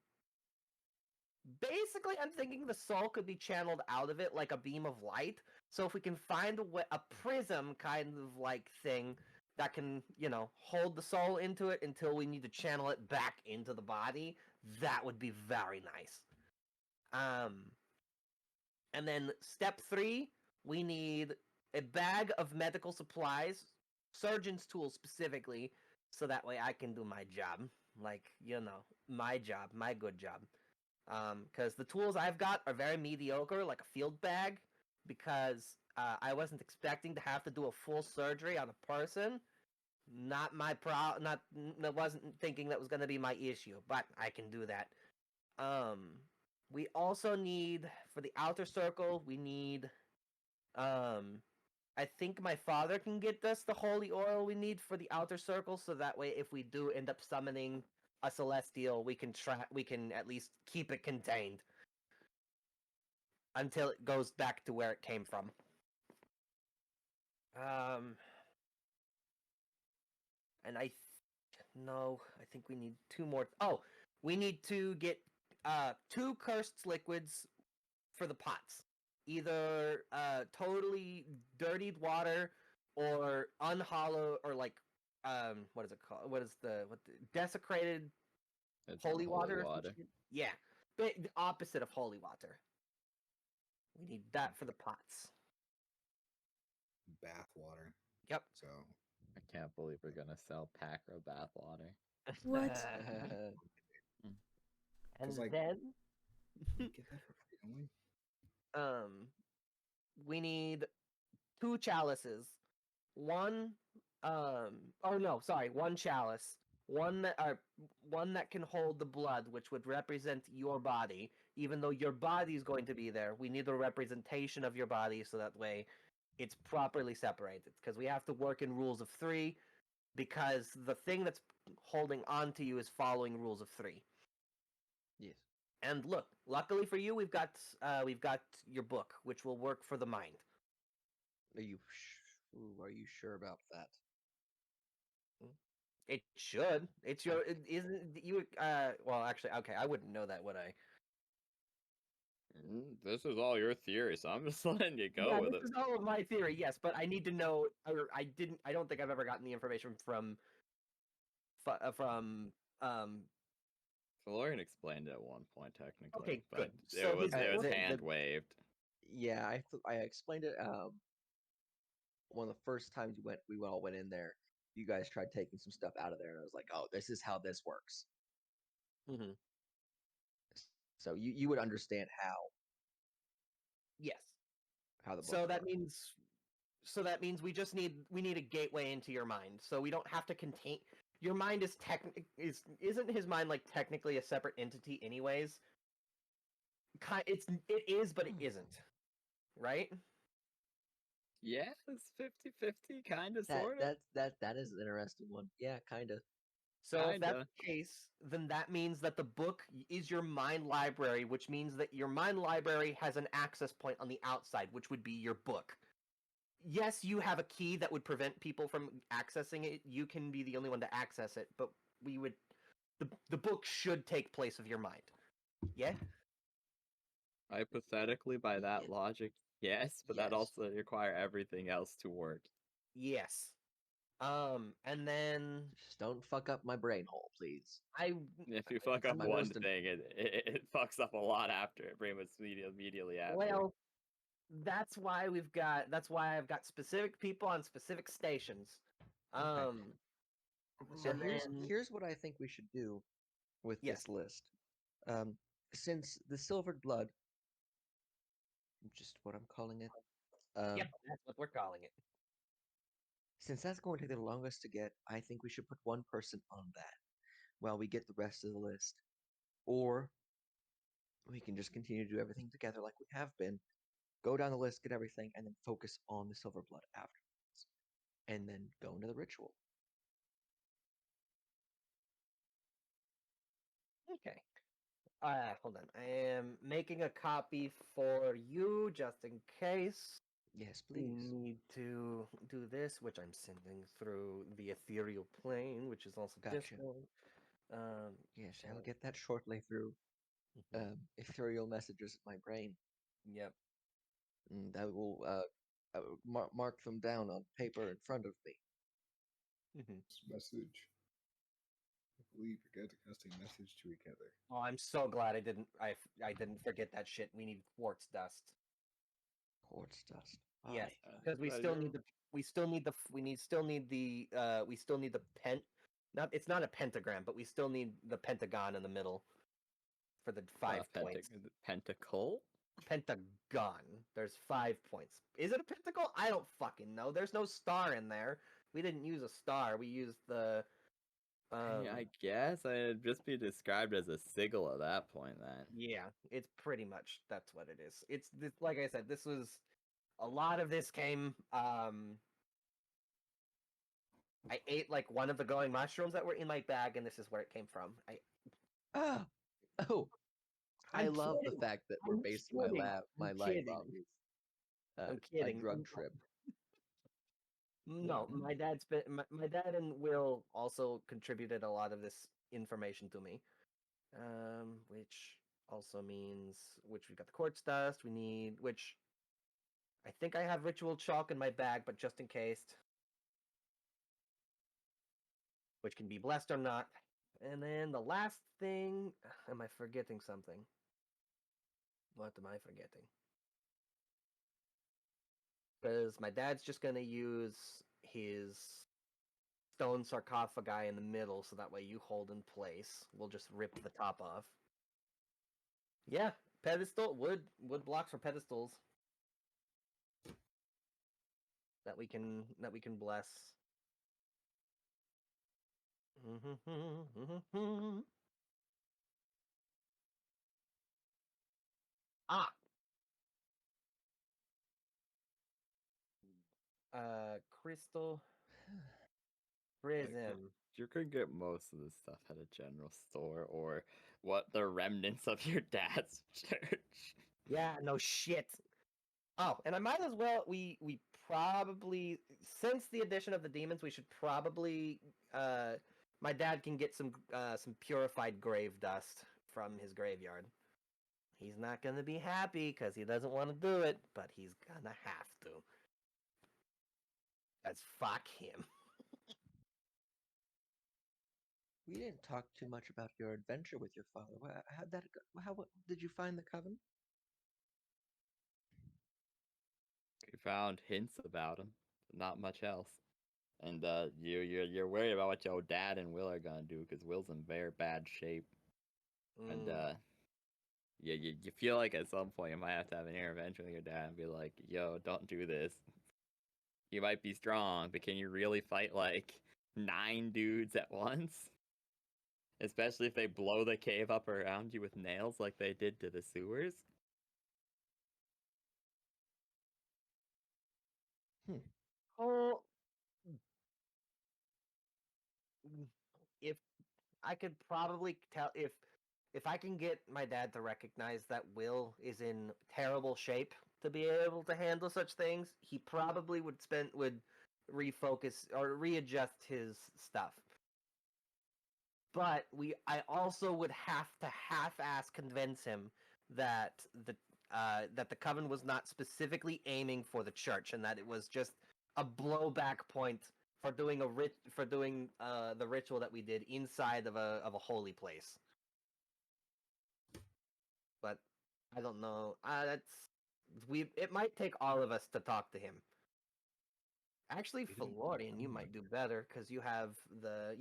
Basically, I'm thinking the soul could be channeled out of it like a beam of light. So if we can find a prism kind of like thing that can, hold the soul into it until we need to channel it back into the body, that would be very nice. And then step 3, we need a bag of medical supplies, surgeon's tools specifically, so that way I can do my job. Like, my job, my good job. Because the tools I've got are very mediocre, like a field bag, because I wasn't expecting to have to do a full surgery on a person. Not my wasn't thinking that was going to be my issue, but I can do that. We also need, for the outer circle, we need I think my father can get us the holy oil we need for the outer circle, so that way, if we do end up summoning a celestial, we can at least keep it contained until it goes back to where it came from. And I think we need 2 more. Oh, we need to get 2 cursed liquids for the pots. Either totally dirtied water or unhollow or like what is it called? What the desecrated It's holy water? water. Yeah. The opposite of holy water. We need that for the pots. Bath water. Yep. So I can't believe we're gonna sell Pacro bath water. What? And like, then we get that for free, don't we? we need 2 chalices. One one chalice. One that can hold the blood, which would represent your body. Even though your body is going to be there, we need a representation of your body so that way it's properly separated. Because we have to work in rules of 3, because the thing that's holding on to you is following rules of 3. Yes. And look, luckily for you, we've got your book, which will work for the mind. Are you sure about that? It should. It's your. Isn't you? Well, actually, okay. I wouldn't know that, would I? This is all your theory, so I'm just letting you go Yeah, with this it. is all of my theory. Yes, but I need to know. Or I didn't. I don't think I've ever gotten the information from. Florian explained it at one point, technically. Okay, but good. It So was his book- hand waved. Yeah, I explained it. One of the first times we all went in there. You guys tried taking some stuff out of there, and I was like, "Oh, this is how this works." Mhm. So you would understand Yes. how the So books that work. means. So that means we need a gateway into your mind. So we don't have to contain. Your mind isn't his mind like technically a separate entity, anyways? It is, but it isn't, right? Yeah, it's 50-50, kind of, That sort of. that is an interesting one. Yeah, kind of. So if that's Kinda. the case, then that means that the book is your mind library, which means that your mind library has an access point on the outside, which would be your book. Yes, you have a key that would prevent people from accessing it. You can be the only one to access it, but the book should take place of your mind. Yeah? Hypothetically, by that Yeah. logic, yes, but that Yes. also require everything else to work. Yes. And then Just don't fuck up my brain hole, please. If you fuck That's up my one most thing, it fucks up a lot after it, pretty much immediately after. well, that's why I've got specific people on specific stations. So And then here's what I think we should do with yes. this list. Since the silvered blood, just what I'm calling it. Yep, that's what we're calling it. Since that's going to take the longest to get, I think we should put one person on that while we get the rest of the list. Or we can just continue to do everything together like we have been. Go down the list, get everything, and then focus on the silver blood afterwards. And then go into the ritual. Okay. Hold on. I am making a copy for you just in case. Yes, We please. need to do this, which I'm sending through the ethereal plane, which is also Gotcha. Discord. Yes, I'll get that shortly through ethereal messages in my brain. Yep. And I will mark them down on paper in front of me. This message. I believe we got to cast a message to each other. Oh, I'm so glad I didn't forget that shit. We need quartz dust. Quartz dust. Yes, Why? because we still need the pent. Not it's not a pentagram, but we still need the pentagon in the middle for the 5 points. Pentacle? Pentagon. There's 5 points. Is it a pentacle? I don't fucking know. There's no star in there. We didn't use a star. We used the. I guess it'd just be described as a sigil at that point. Then. Yeah, it's pretty much that's what it is. It's like I said. This was a lot of this came. I ate like one of the glowing mushrooms that were in my bag, and this is where it came from. Ah, oh, I I'm love the kidding. fact that we're I'm basing kidding. my I'm life kidding. on this I'm a kidding. drug trip. No, my dad's been my dad and Will also contributed a lot of this information to me. Which also means which we got the quartz dust. We need which I think I have ritual chalk in my bag, but just in case, which can be blessed or not. And then the last thing, am I forgetting something? What am I forgetting? Because my dad's just gonna use his stone sarcophagi in the middle, so that way you hold in place. We'll just rip the top off. Yeah, pedestal wood blocks for pedestals that we can bless. Ah, crystal prism. You could get most of this stuff at a general store or what the remnants of your dad's church. Yeah, no shit. Oh, and I might as well. We probably since the addition of the demons, we should probably. My dad can get some purified grave dust from his graveyard. He's not gonna be happy because he doesn't want to do it, but he's gonna have to. That's fuck him. We didn't talk too much about your adventure with your father. How'd that go? How did you find the coven? You found hints about him, not much else. And you're worried about what your dad and Will are gonna do because Will's in very bad shape. And you feel like at some point you might have to have an intervention with your dad and be like, "Yo, don't do this. You might be strong, but can you really fight like 9 dudes at once? Especially if they blow the cave up around you with nails like they did to the sewers." Oh, if I could probably tell if I can get my dad to recognize that Will is in terrible shape to be able to handle such things, he probably would refocus or readjust his stuff. But I also would have to half-ass convince him that the coven was not specifically aiming for the church and that it was just a blowback point for doing the ritual that we did inside of a holy place. But I don't know. It might take all of us to talk to him. Actually, We don't Felorian, you know. might do better because you have the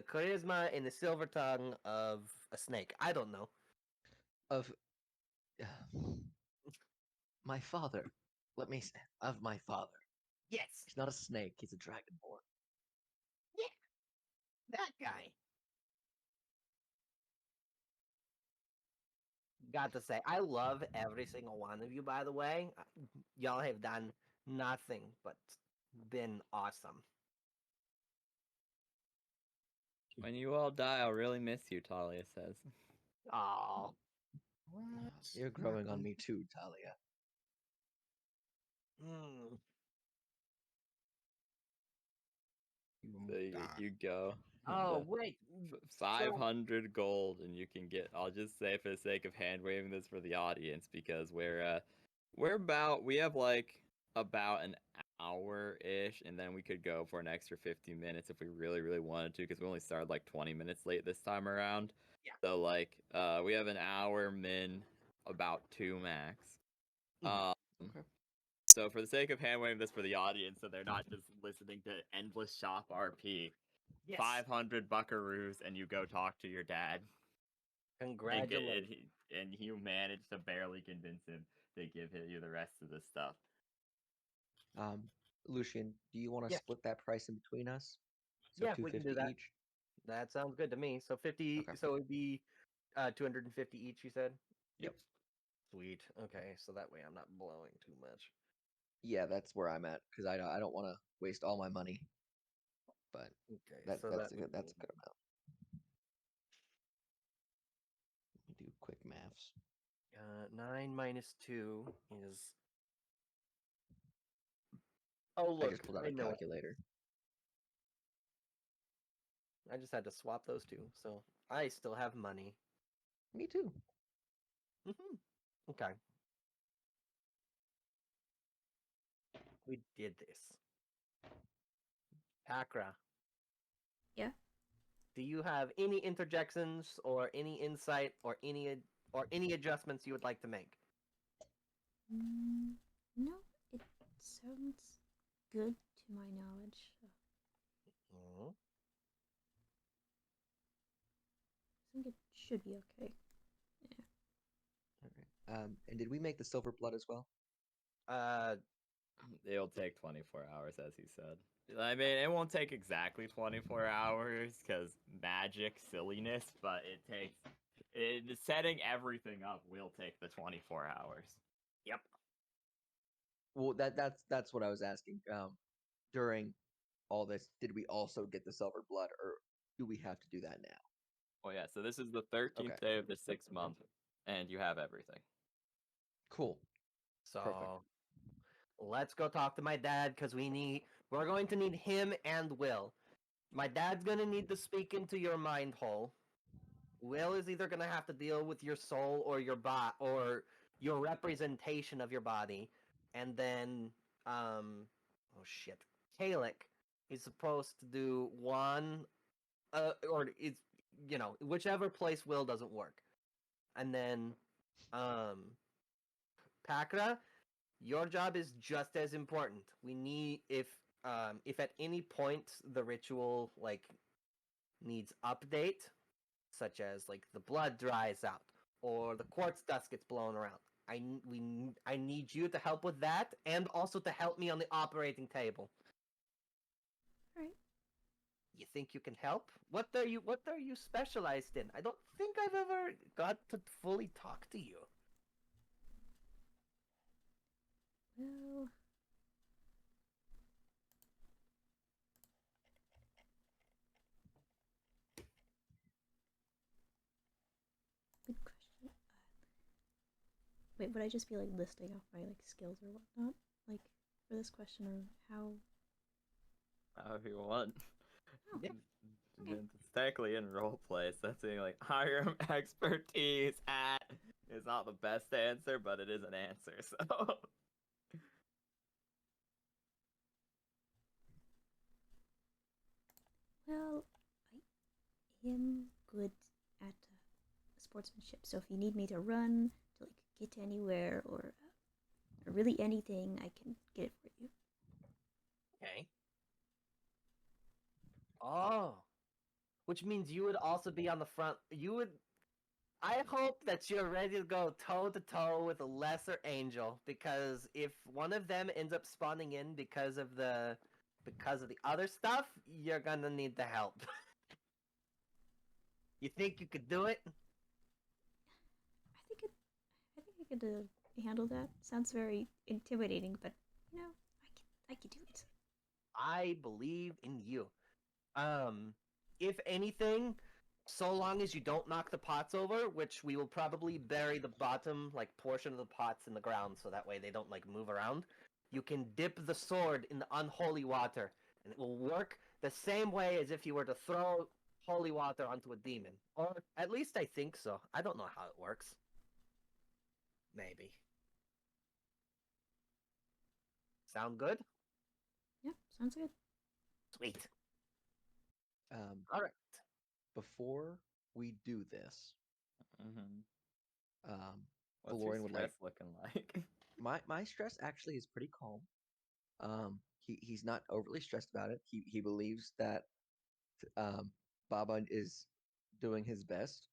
charisma and the silver tongue of a snake. I don't know. Of my father. Let me say, of my father. Yes, He's not a snake. He's a dragonborn. yeah, that guy. Got to say, I love every single one of you. By the way, y'all have done nothing but been awesome. When you all die, I'll really miss you, Talia says. Oh, What? You're growing on me too, Talia. mm. You So won't die. you go. Oh, And, wait. 500 gold, and you can get. I'll just say for the sake of hand waving this for the audience because we have like about an hour ish, and then we could go for an extra 15 minutes if we really really wanted to because we only started like 20 minutes late this time around. Yeah. So like we have an hour min, about 2 max. Okay. So for the sake of hand waving this for the audience, so they're not just listening to endless shop RP. Yes. 500 buckaroos, and you go talk to your dad. Congratulations. And you manage to barely convince him to give you the rest of the stuff. Lucian, do you want to Yeah. split that price in between us? So Yeah, we can do 250 that. each. That sounds good to me. So 50. Okay. So it'd be 250 each. You said. Yep. Sweet. Okay, so that way I'm not blowing too much. Yeah, that's where I'm at because I don't want to waste all my money, but Okay, that's so that's that a would that's a be- good amount. Let me do quick maths. 9 minus 2 is. Oh, I look, just pulled out I a know it. calculator. I just had to swap those two, so I still have money. Me too. Okay. We did this. Akra, Yeah. do you have any interjections or any insight or any adjustments you would like to make? No, it sounds good to my knowledge. Mhm. I think it should be okay. Yeah. All right. And did we make the silver blood as well? It'll take 24 hours, as he said. I mean, it won't take exactly 24 hours because magic silliness, but setting everything up will take the 24 hours. Yep. Well, that's what I was asking. During all this, did we also get the silver blood, or do we have to do that now? Oh yeah, so this is the 13th day of the 6th month, and you have everything. Cool. So Perfect. let's go talk to my dad because we're going to need him and Will. My dad's gonna need to speak into your mind hole. Will is either gonna have to deal with your soul or or your representation of your body, and then oh shit, Kalik is supposed to do one, or it's whichever place Will doesn't work, and then Pakra, your job is just as important. We need if at any point the ritual needs update, such as like the blood dries out or the quartz dust gets blown around. I need you to help with that and also to help me on the operating table. All right. You think you can help? What are you specialized in? I don't think I've ever got to fully talk to you. Well, good question. Wait, would I just be like listing off my like skills or whatnot, like for this question, or how? However you want. Oh, Yeah. okay. It's technically in roleplay, so that's saying like higher expertise at is not the best answer, but it is an answer, so Well, I am good at sportsmanship, so if you need me to run to like get to anywhere or really anything, I can get it for you. Okay. Oh, which means you would also be on the front. You would. I hope that you're ready to go toe to toe with a lesser angel, because if one of them ends up spawning in because of the other stuff, you're gonna need the help. You think you could do it? I think I could handle that. Sounds very intimidating, but you know, I could do it. I believe in you. Um, if anything, so long as you don't knock the pots over, which we will probably bury the bottom portion of the pots in the ground so that way they don't move around. You can dip the sword in the unholy water, and it will work the same way as if you were to throw holy water onto a demon. Or at least I think so. I don't know how it works. Maybe. Sound good? Yeah, sounds good. Sweet. Um, All right. Before we do this, Mhm. What's your Valorian would like stress looking like? my stress actually is pretty calm. He's not overly stressed about it. He believes that Baba is doing his best.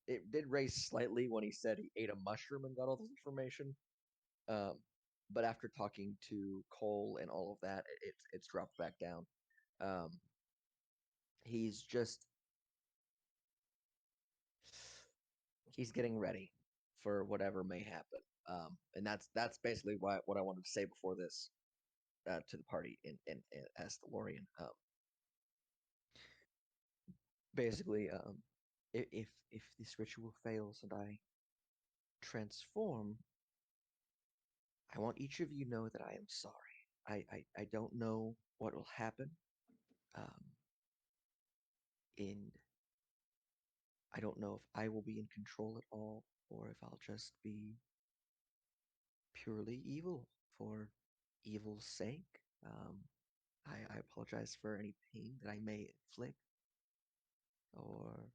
It did raise slightly when he said he ate a mushroom and got all this information. Um, but after talking to Cole and all of that, it's dropped back down. Um, he's just he's getting ready for whatever may happen. And that's basically what I wanted to say before this to the party in as the Lorian. Basically, if this ritual fails and I transform, I want each of you know that I am sorry. I don't know what will happen. And I don't know if I will be in control at all or if I'll just be purely evil for evil's sake. I apologize for any pain that I may inflict or,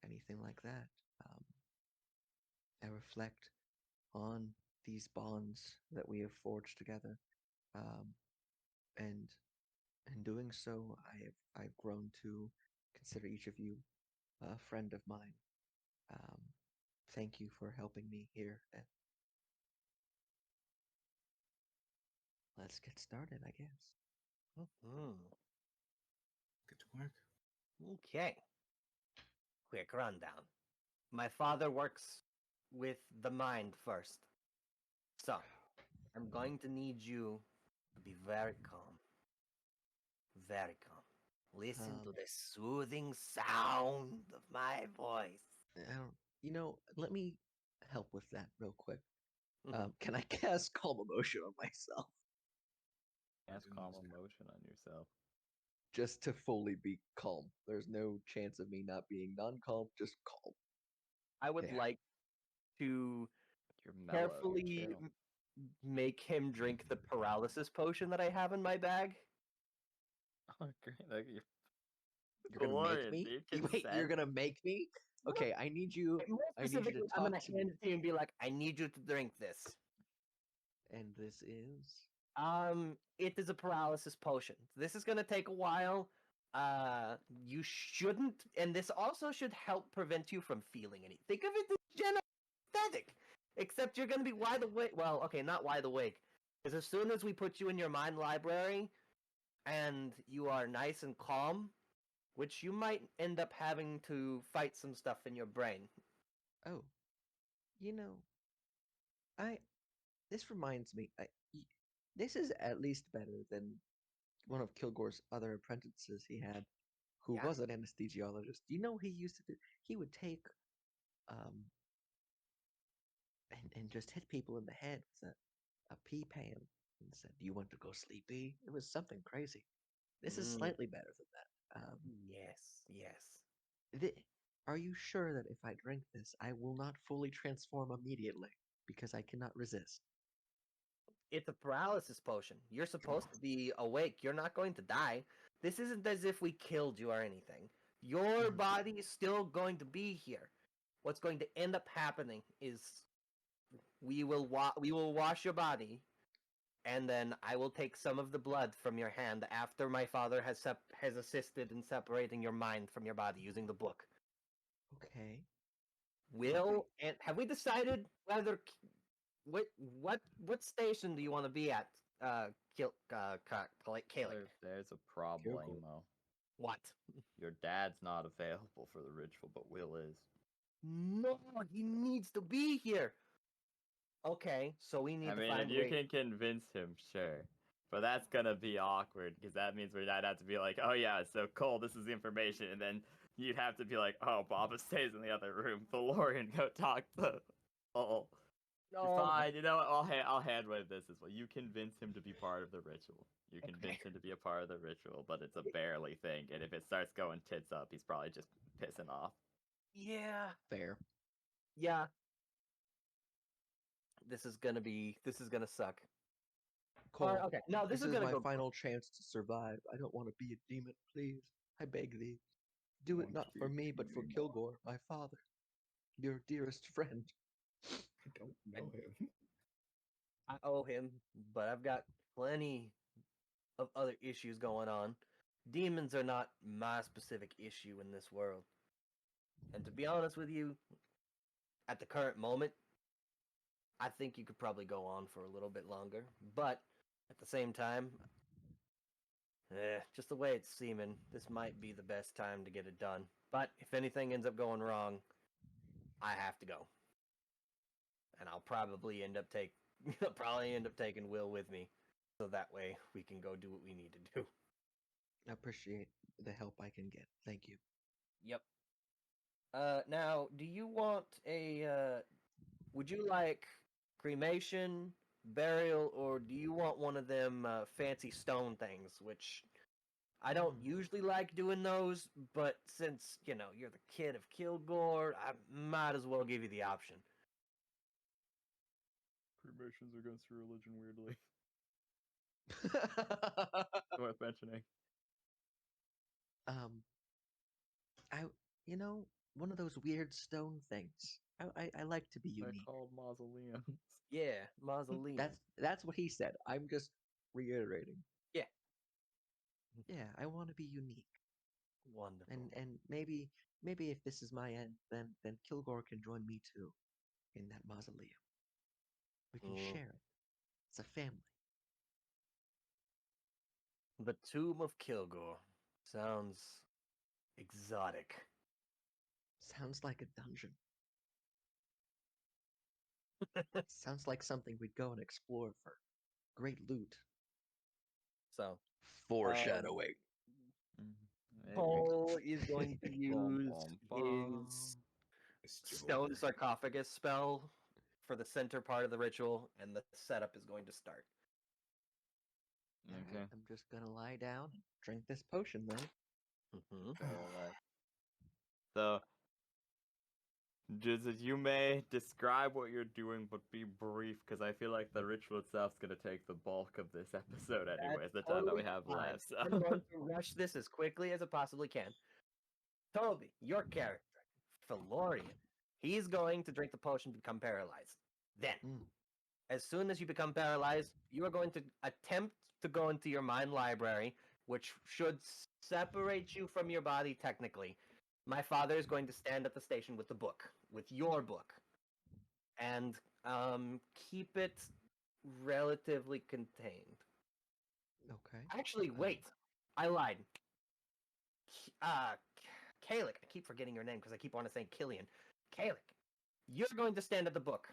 anything like that. I reflect on these bonds that we have forged together. And in doing so, I've grown to consider each of you a friend of mine. Thank you for helping me here. And let's get started, I guess. Mhm. Get to work. Okay. Quick rundown. My father works with the mind first. So, I'm going to need you to be very calm. Very calm. Listen to Um, the soothing sound of my voice. I don't, let me help with that real quick. Mhm. Can I cast Calm Emotion on myself Cast Doing calm this now. emotion on yourself. just to fully be calm? There's no chance of me not being non-calm, just calm. I would Yeah. like to You're mellow. carefully You're chill. make him drink the paralysis potion that I have in my bag. Oh, great. Like, You're gonna make Lorian, me? dude, Wait, you're consent. gonna make me? Okay, I need you More to specifically, I'm talk gonna to hand me. it to you and be like, "I need you to drink this." And this is It is a paralysis potion. This is gonna take a while. You shouldn't, and this also should help prevent you from feeling any. Think of it as general aesthetic, except you're gonna be wide awake. Well, okay, not wide awake, because as soon as we put you in your mind library, and you are nice and calm, which you might end up having to fight some stuff in your brain. oh, you know, I this reminds me, this is at least better than one of Kilgore's other apprentices he had, who Yeah. was an anesthesiologist. You know, he used to do, he would take um and just hit people in the head with a pea pan and said, "Do you want to go sleepy?" It was something crazy. This is Mm, slightly better than that. yes, yes. Are you sure that if I drink this, I will not fully transform immediately? Because I cannot resist. It's a paralysis potion. You're supposed to be awake. You're not going to die. This isn't as if we killed you or anything. Your Mhm. body is still going to be here. What's going to end up happening is we will wash your body, and then I will take some of the blood from your hand after my father has assisted in separating your mind from your body using the book. Okay. And have we decided whether what station do you want to be at? Kalik. There's a Kilgore. problemo. What? Your dad's not available for the ritual, but Will is. No, he needs to be here. Okay, so we need I to mean, find if you ways. can convince him, sure. But that's gonna be awkward, because that means we might have to be like, oh yeah, so Cole, this is the information, and then you'd have to be like, oh, Baba stays in the other room. Valorian, go talk to Cole. No, Fine, you know what? I'll hand wave this as well. You convince him to be part of the ritual. You Okay. convince him to be a part of the ritual, but it's a barely thing, and if it starts going tits up, he's probably just pissing off. yeah, Fair. yeah. This is gonna suck. Cole, Okay, no, this this is is gonna my go. final chance to survive. I don't want to be a demon, please. I beg thee. Do it Want not to be for a me, but for demon. Kilgore, my father. Your dearest friend. I don't know him. I owe him, but I've got plenty of other issues going on. Demons are not my specific issue in this world. And to be honest with you, at the current moment, I think you could probably go on for a little bit longer. But at the same time, just the way it's seeming, this might be the best time to get it done. But if anything ends up going wrong, I have to go. and I'll probably end up taking Will with me, so that way we can go do what we need to do. I appreciate the help I can get. Thank you. Yep. Now, do you want would you like cremation, burial, or do you want one of them fancy stone things, which I don't usually like doing those, but since, you're the kid of Kilgore, I might as well give you the option. Cremations against your religion, weirdly. Worth mentioning. I one of those weird stone things. I like to be They're unique. called mausoleums. Yeah, mausoleum. That's what he said. I'm just reiterating. Yeah. Yeah, I want to be unique. Wonderful. And maybe if this is my end, then Kilgore can join me too in that mausoleum. We can share it. It's a family. The Tomb of Kilgore sounds exotic. Sounds like a dungeon. Sounds like something we'd go and explore for great loot. So, Foreshadowing. Cole is going to use bum, his It's stone Jehovah. sarcophagus spell for the center part of the ritual, and the setup is going to start. Alright, Okay. I'm just gonna lie down and drink this potion then. Mm-hmm. So, just you may describe what you're doing, but be brief, because I feel like the ritual itself is going to take the bulk of this episode anyways, the time that we have left. So. I'm going to rush this as quickly as I possibly can. Toby, your character, Felorian, he's going to drink the potion to become paralyzed. Then, as soon as you become paralyzed, you are going to attempt to go into your mind library, which should separate you from your body technically. My father is going to stand at the station with the book, with your book, and keep it relatively contained. Okay. Actually, wait, I lied. Kalik, I keep forgetting your name because I keep wanting to say Killian. Kalik, you're going to stand at the book.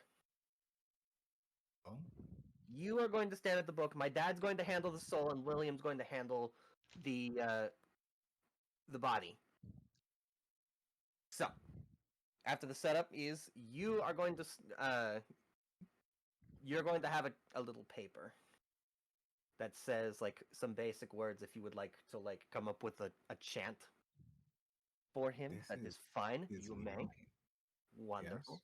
Oh, You are going to stand at the book. My dad's going to handle the soul, and William's going to handle the body. So, after the setup is you are going to you're going to have a little paper that says like some basic words if you would like to like come up with a chant for him. This That is fine. is You may. mine. Wonderful.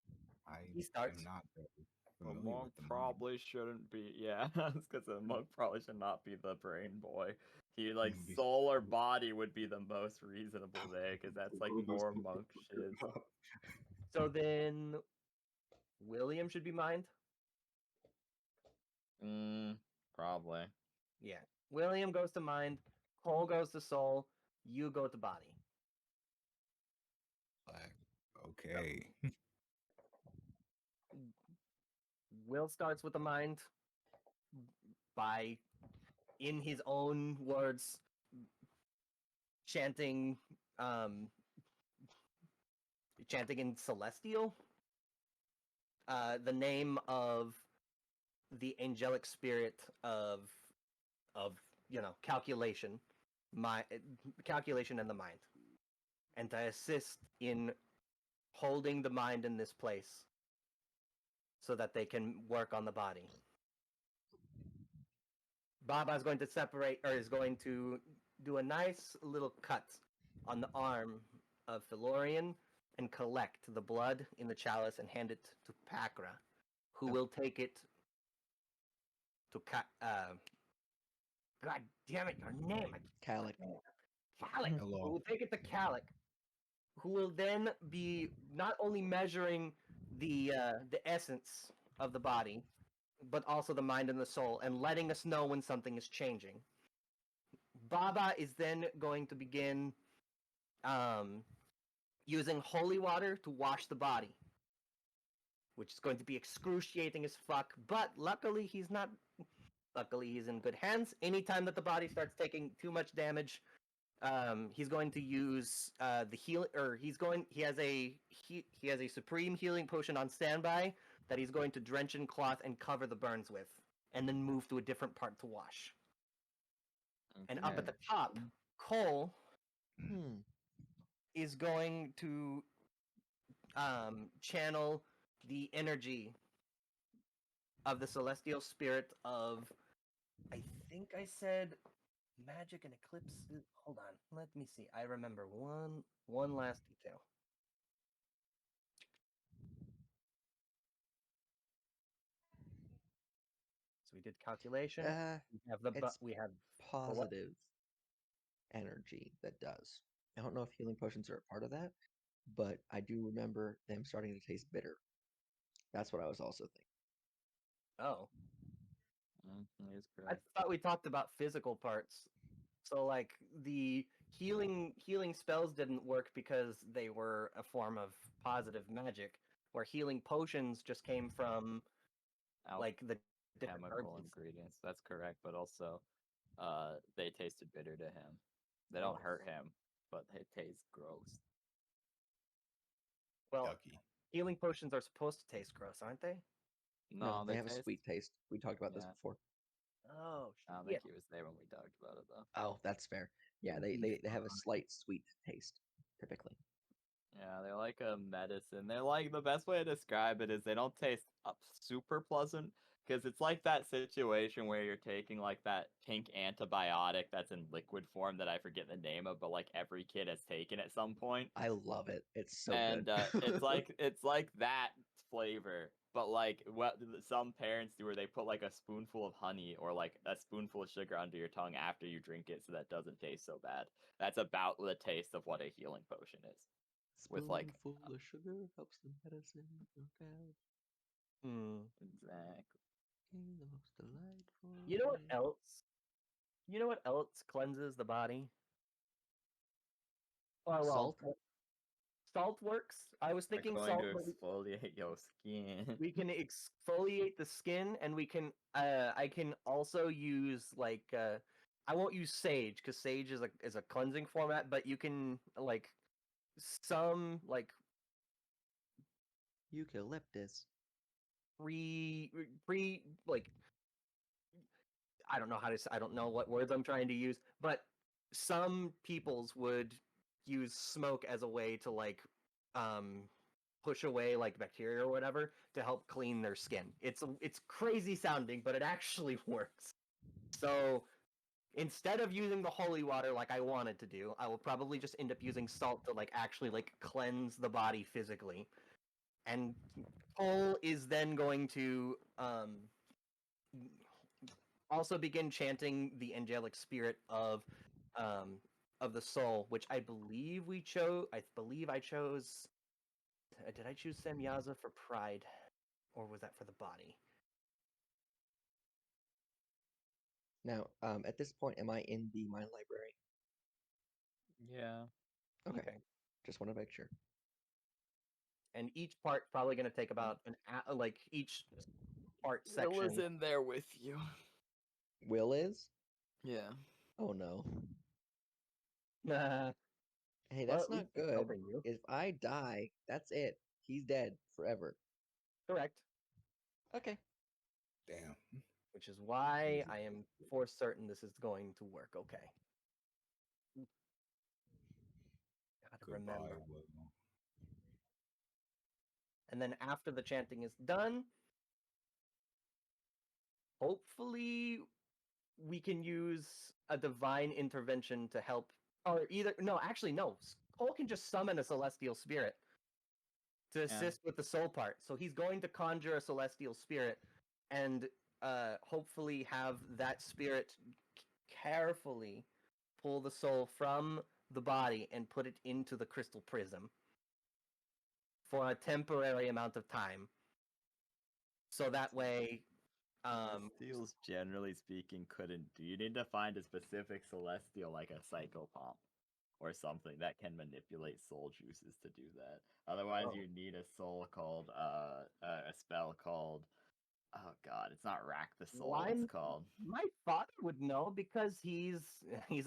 Yes. I He starts. am not very A familiar monk with the probably shouldn't be, yeah, because a monk probably should not be the brain boy. He, like, Be- soul or body would be the most reasonable there, because that's, like, more monk shit. So then, William should be mind. Probably. Yeah. William goes to mind. Cole goes to soul. You go to body. Like, okay. Will starts with the mind by, in his own words, chanting in Celestial, the name of the angelic spirit of calculation, calculation and the mind, and to assist in holding the mind in this place so that they can work on the body. Baba is going to is going to do a nice little cut on the arm of Felorian and collect the blood in the chalice and hand it to Pakra, who will take it to God damn it, your name! Calic. Calic, Hello. who will take it to Calic, who will then be not only measuring the essence of the body, but also the mind and the soul, and letting us know when something is changing. Baba is then going to begin using holy water to wash the body, which is going to be excruciating as fuck, but luckily he's not. Luckily he's in good hands. Anytime that the body starts taking too much damage, he's going to use the heal, or he has a supreme healing potion on standby, that he's going to drench in cloth and cover the burns with, and then move to a different part to wash. And up at the top, Cole Hmm. is going to channel the energy of the celestial spirit of, I think I said magic and eclipse. Hold on, let me see. I remember one last detail. So we did calculation. We have It's we have positive energy that does. I don't know if healing potions are a part of that, but I do remember them starting to taste bitter. That's what I was also thinking. Oh, He is I correct. thought we talked about physical parts. So like the healing spells didn't work because they were a form of positive magic, where healing potions just came from like the different Chemical herbs. ingredients. That's correct, but also, they tasted bitter to him. They don't Oh. hurt him, but they taste gross. Well, Yucky. healing potions are supposed to taste gross, aren't they? No, they have taste... a sweet taste. We talked about this Yeah. before. Oh, I don't yeah. think he was there when we talked about it though. Oh, that's fair. Yeah, they have a slight sweet taste, typically. Yeah, they're like a medicine. They're like, the best way to describe it is they don't taste super pleasant, because it's like that situation where you're taking like that pink antibiotic that's in liquid form that I forget the name of, but like every kid has taken at some point. I love it. It's so And good. it's like that flavor, but like what some parents do, where they put like a spoonful of honey or like a spoonful of sugar under your tongue after you drink it, so that doesn't taste so bad. That's about the taste of what a healing potion is. With like Spoonful of sugar helps the medicine work out. Exactly. In the most delightful You know what way. else? You know what else cleanses the body? Oh well, Salt? salt works. I was Like thinking going salt, to but exfoliate your skin. we can exfoliate the skin, and we can. I can also use like. I won't use sage because sage is a cleansing format, but you can like some like Eucalyptus. pre like I don't know how to I don't know what words I'm trying to use, but some peoples would use smoke as a way to like um push away like bacteria or whatever to help clean their skin. It's crazy sounding, but it actually works. So instead of using the holy water like I wanted to do, I will probably just end up using salt to like actually like cleanse the body physically. And Cole is then going to also begin chanting the angelic spirit of the soul, which I believe we chose. I believe I chose. Did I choose Semyaza for pride, or was that for the body? Now, at this point, am I in the mine library? Yeah. Okay. Just want to make sure. And each part probably going to take about like each part Will is section. in there with you. Will is? Yeah. Oh no. Nah. Hey, Well, that's at least not he's good. helping you. If I die, that's it. He's dead forever. Correct. Okay. Damn. Which is why I am for certain this is going to work. Okay. Gotta Goodbye, remember. Will. And then after the chanting is done, hopefully we can use a divine intervention to help, or either no, actually no, Cole can just summon a celestial spirit to assist with the soul part. So he's going to conjure a celestial spirit and hopefully have that spirit carefully pull the soul from the body and put it into the crystal prism for a temporary amount of time. So that way, Celestials, generally speaking, couldn't do. You need to find a specific celestial, like a psychopomp or something, that can manipulate soul juices to do that. Otherwise, Oh. you need a soul called a spell called. Oh God, it's not rack the soul. It's called. My father would know because he's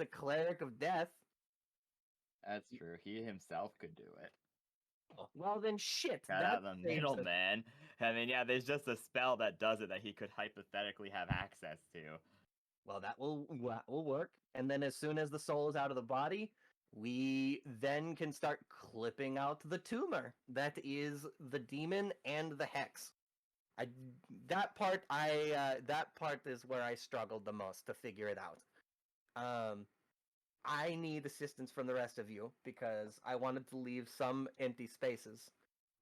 a cleric of death. That's true. He himself could do it. Well, then shit. Got That out the saves middle, us. man. I mean, yeah, there's just a spell that does it that he could hypothetically have access to. Well, that will work. And then as soon as the soul is out of the body, we then can start clipping out the tumor. That is the demon and the hex. That part is where I struggled the most to figure it out. I need assistance from the rest of you because I wanted to leave some empty spaces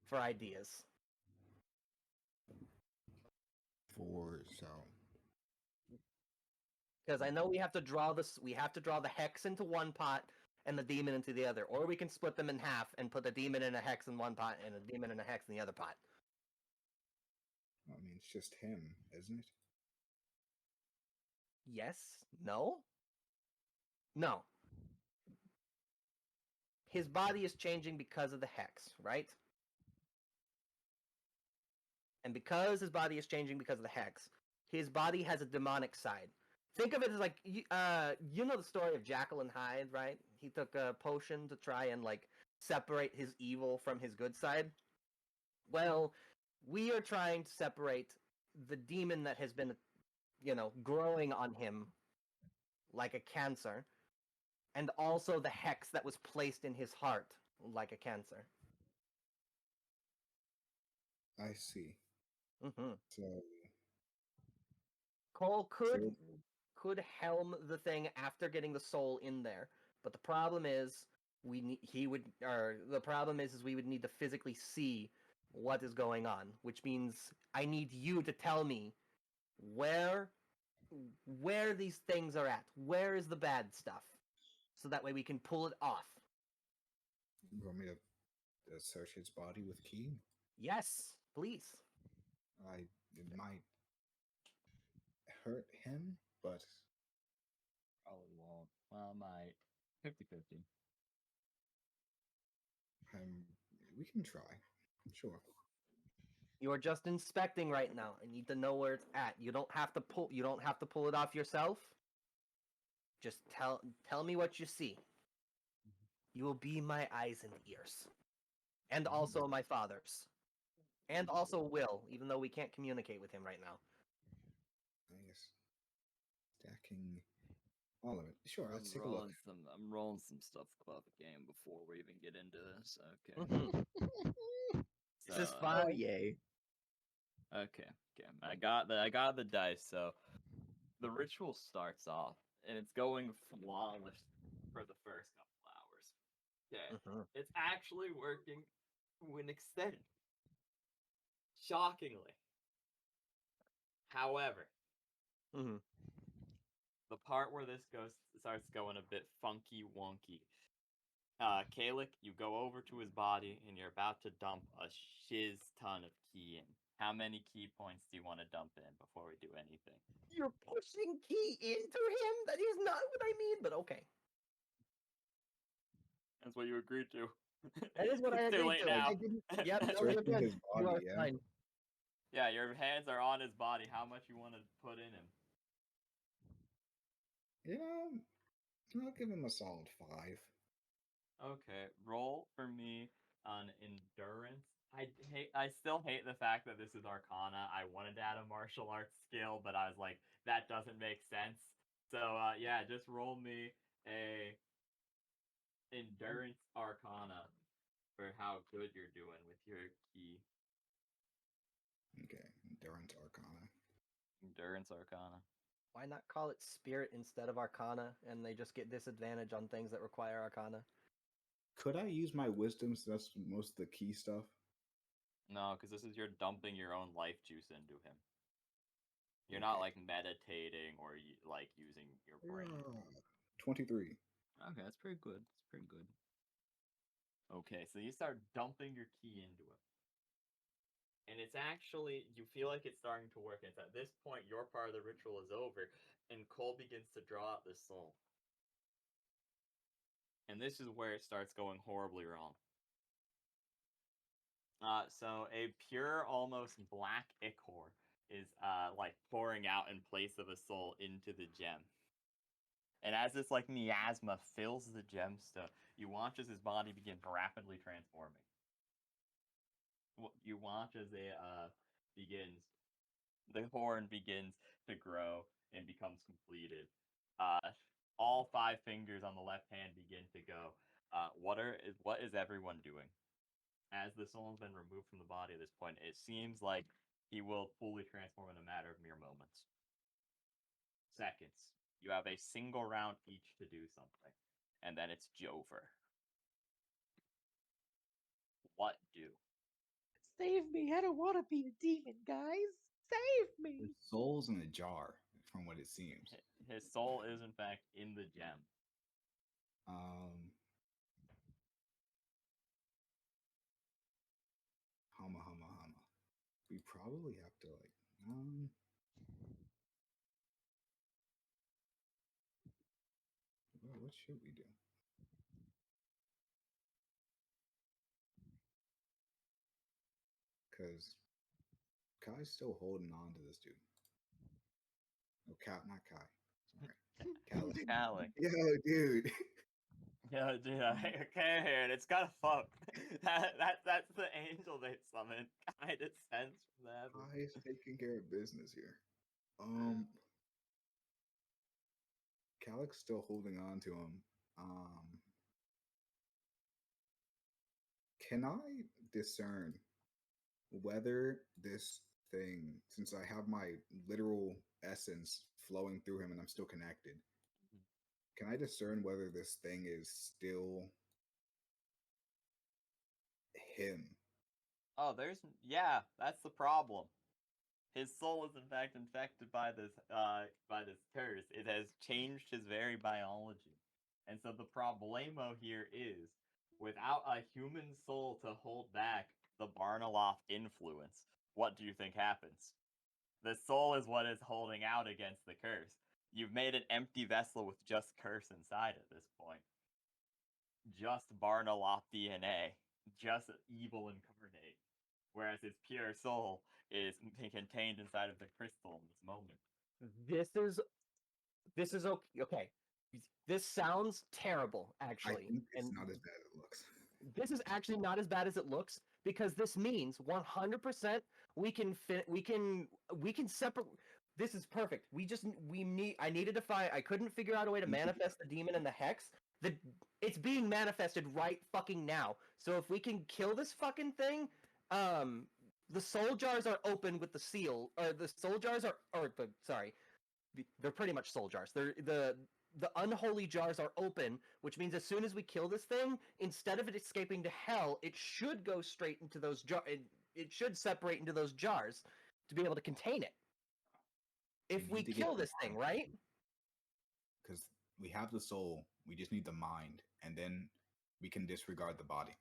for ideas. Because I know we have to draw the hex into one pot and the demon into the other, or we can split them in half and put the demon and a hex in one pot and a demon and a hex in the other pot. I mean, it's just him, isn't it? Yes? No? No. His body is changing because of the hex, right? And because his body is changing because of the hex, his body has a demonic side. Think of it as like you know the story of Jekyll and Hyde, right? He took a potion to try and like separate his evil from his good side. Well, we are trying to separate the demon that has been, growing on him like a cancer, and also the hex that was placed in his heart like a cancer. I see. Mm-hmm. So, Cole so could helm the thing after getting the soul in there, but the problem is we would need to physically see what is going on, which means I need you to tell me where these things are at. Where is the bad stuff? So that way we can pull it off. you want me to search his body with key? Yes, please. It might hurt him, but Probably won't. Well, might. 50-50. we can try. Sure. You are just inspecting right now. I need to know where it's at. You don't have to pull it off yourself. Just tell me what you see. You will be my eyes and ears. And also my father's. And also Will, even though we can't communicate with him right now. I guess stacking all of it. Sure, let's take a look. I'm rolling some stuff about the game before we even get into this. Okay. Mhm. This is So, fun. Oh yay! Okay. I got the dice. So the ritual starts off, and it's going flawless for the first couple hours. Okay. Mhm. It's actually working to an extent. Shockingly. However, Mhm. the part where this starts going a bit funky wonky. Kalik, you go over to his body and you're about to dump a shiz ton of key in. How many key points do you want to dump in before we do anything? You're pushing key into him? That is not what I mean, but okay. That's what you agreed to. That is what I It's too agreed late to. now. I didn't. Yep, no, you're Searching good. his You are body, yeah. fine. Yeah, your hands are on his body. How much you want to put in him? You know, I'll give him a solid 5. Okay, roll for me on endurance. I still hate the fact that this is Arcana. I wanted to add a martial arts skill, but I was like, that doesn't make sense. So yeah, just roll me a endurance Arcana for how good you're doing with your key. Okay, endurance arcana. Endurance Arcana. Why not call it Spirit instead of Arcana, and they just get disadvantage on things that require Arcana? Could I use my wisdom so that's most of the key stuff? No, because this is you're dumping your own life juice into him. You're not Okay. like meditating or like using your brain. 23. Okay, that's pretty good. That's pretty good. Okay, so you start dumping your key into him. And it's actually, you feel like it's starting to work. It's at this point, your part of the ritual is over, and Cole begins to draw out the soul. And this is where it starts going horribly wrong. So a pure, almost black ichor is like pouring out in place of a soul into the gem. And as this like miasma fills the gemstone, you watch as his body begin rapidly transforming. you watch as it begins. The horn begins to grow and becomes completed. All 5 fingers on the left hand begin to go. What is everyone doing? As the soul has been removed from the body at this point, it seems like he will fully transform in a matter of mere moments. Seconds. You have a single round each to do something, and then it's Jover. What do? Save me! I don't want to be a demon, guys. Save me! The soul's in a jar, from what it seems. His soul is in fact in the gem. Hama. We probably have to well, what should we do? Because Kai's still holding on to this dude. No, not Kai. Sorry. Callie. Callie. Yo, dude. Yeah, dude. Okay, and it's kind of fucked. That's the angel they summoned. Kind of sense from that. Kai is taking care of business here. Calic's still holding on to him. Can I discern whether this thing, since I have my literal essence flowing through him and I'm still connected, can I discern whether this thing is still him? Oh, that's the problem. His soul is in fact infected by this curse. It has changed his very biology. And so the problemo here is, without a human soul to hold back the Barnaloth influence, what do you think happens? The soul is what is holding out against the curse. You've made an empty vessel with just curse inside at this point. Just Barnaloth DNA. Just evil incarnate. Whereas his pure soul is contained inside of the crystal in this moment. This is okay. This sounds terrible, actually. I think it's not as bad as it looks. This is actually not as bad as it looks, because this means 100% we can separate. This is perfect. I needed to find. I couldn't figure out a way to manifest the demon and the hex. It's being manifested right fucking now. So if we can kill this fucking thing, the soul jars are open with the seal, or the soul jars are, sorry, they're pretty much soul jars. The unholy jars are open, which means as soon as we kill this thing, instead of it escaping to hell, it should go straight into those jars. It should separate into those jars to be able to contain it. If we kill this thing, right? Because we have the soul, we just need the mind, and then we can disregard the body.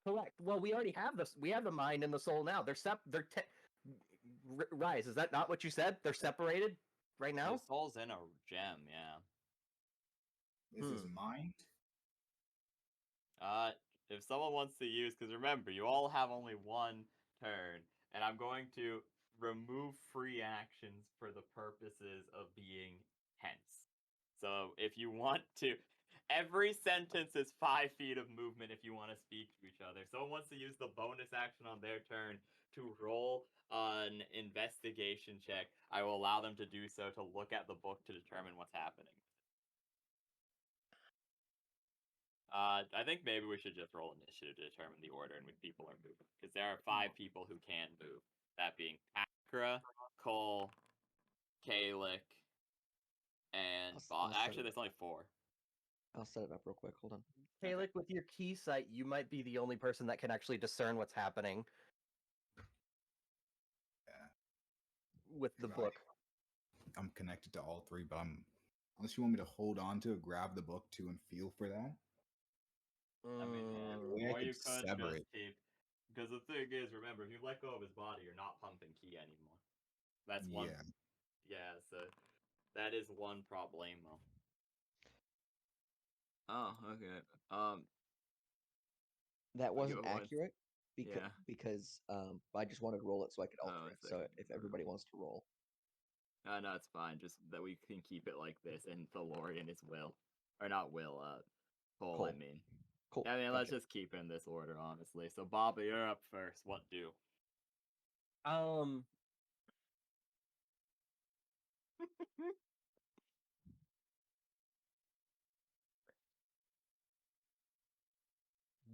Correct. Well, we already have this. We have the mind and the soul now. Rise, is that not what you said? They're separated right now? The soul's in a gem, yeah. This is mind? If someone wants to use, because remember, you all have only one turn, and I'm going to remove free actions for the purposes of being tense. So if you want to, every sentence is 5 feet of movement if you want to speak to each other. Someone wants to use the bonus action on their turn to roll an investigation check. I will allow them to do so to look at the book to determine what's happening. I think maybe we should just roll initiative to determine the order in which people are moving. Because there are 5 people who can move. That being Akra, Cole, Kalik, and actually there's only 4. I'll set it up real quick. Hold on. Kalik, with your key sight, you might be the only person that can actually discern what's happening. Yeah. With the book. I'm connected to all 3, but unless you want me to hold on to it, grab the book too, and feel for that. I mean, or you could just keep. Because the thing is, remember, if you let go of his body, you're not pumping key anymore. That's one. Yeah, so that is one problemo. Oh, okay. That wasn't accurate because I just wanted to roll it so I could alter it. So if everybody wants to roll. No, it's fine. Just that we can keep it like this, and Thalorian is Will. Or not Will, Cole, I mean. Cool. I mean, let's gotcha. just keep in this order, honestly. So, Baba, you're up first. What do?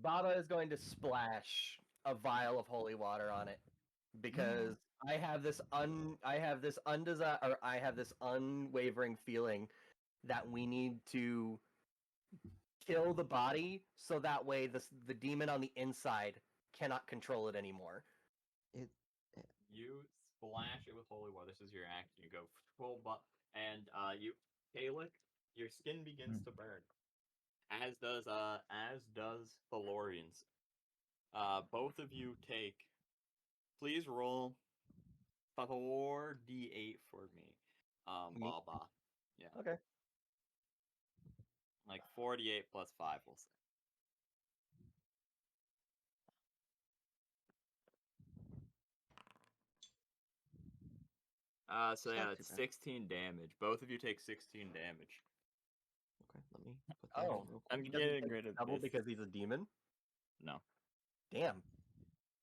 Baba is going to splash a vial of holy water on it because I have this unwavering feeling that we need to kill the body so that way the demon on the inside cannot control it anymore. It, You splash it with holy water. This is your action. You go full and you, Kalik, your skin begins to burn. As does Thalorian's. Both of you take. Please roll 4d8 for me. Baba. Yeah. Okay. Like 48 plus 5, we'll say. So It's not yeah, too it's bad. 16 damage. Both of you take 16 damage. Okay, let me put that in real quick. I'm Does he getting take rid of double this. because he's a demon? No. Damn.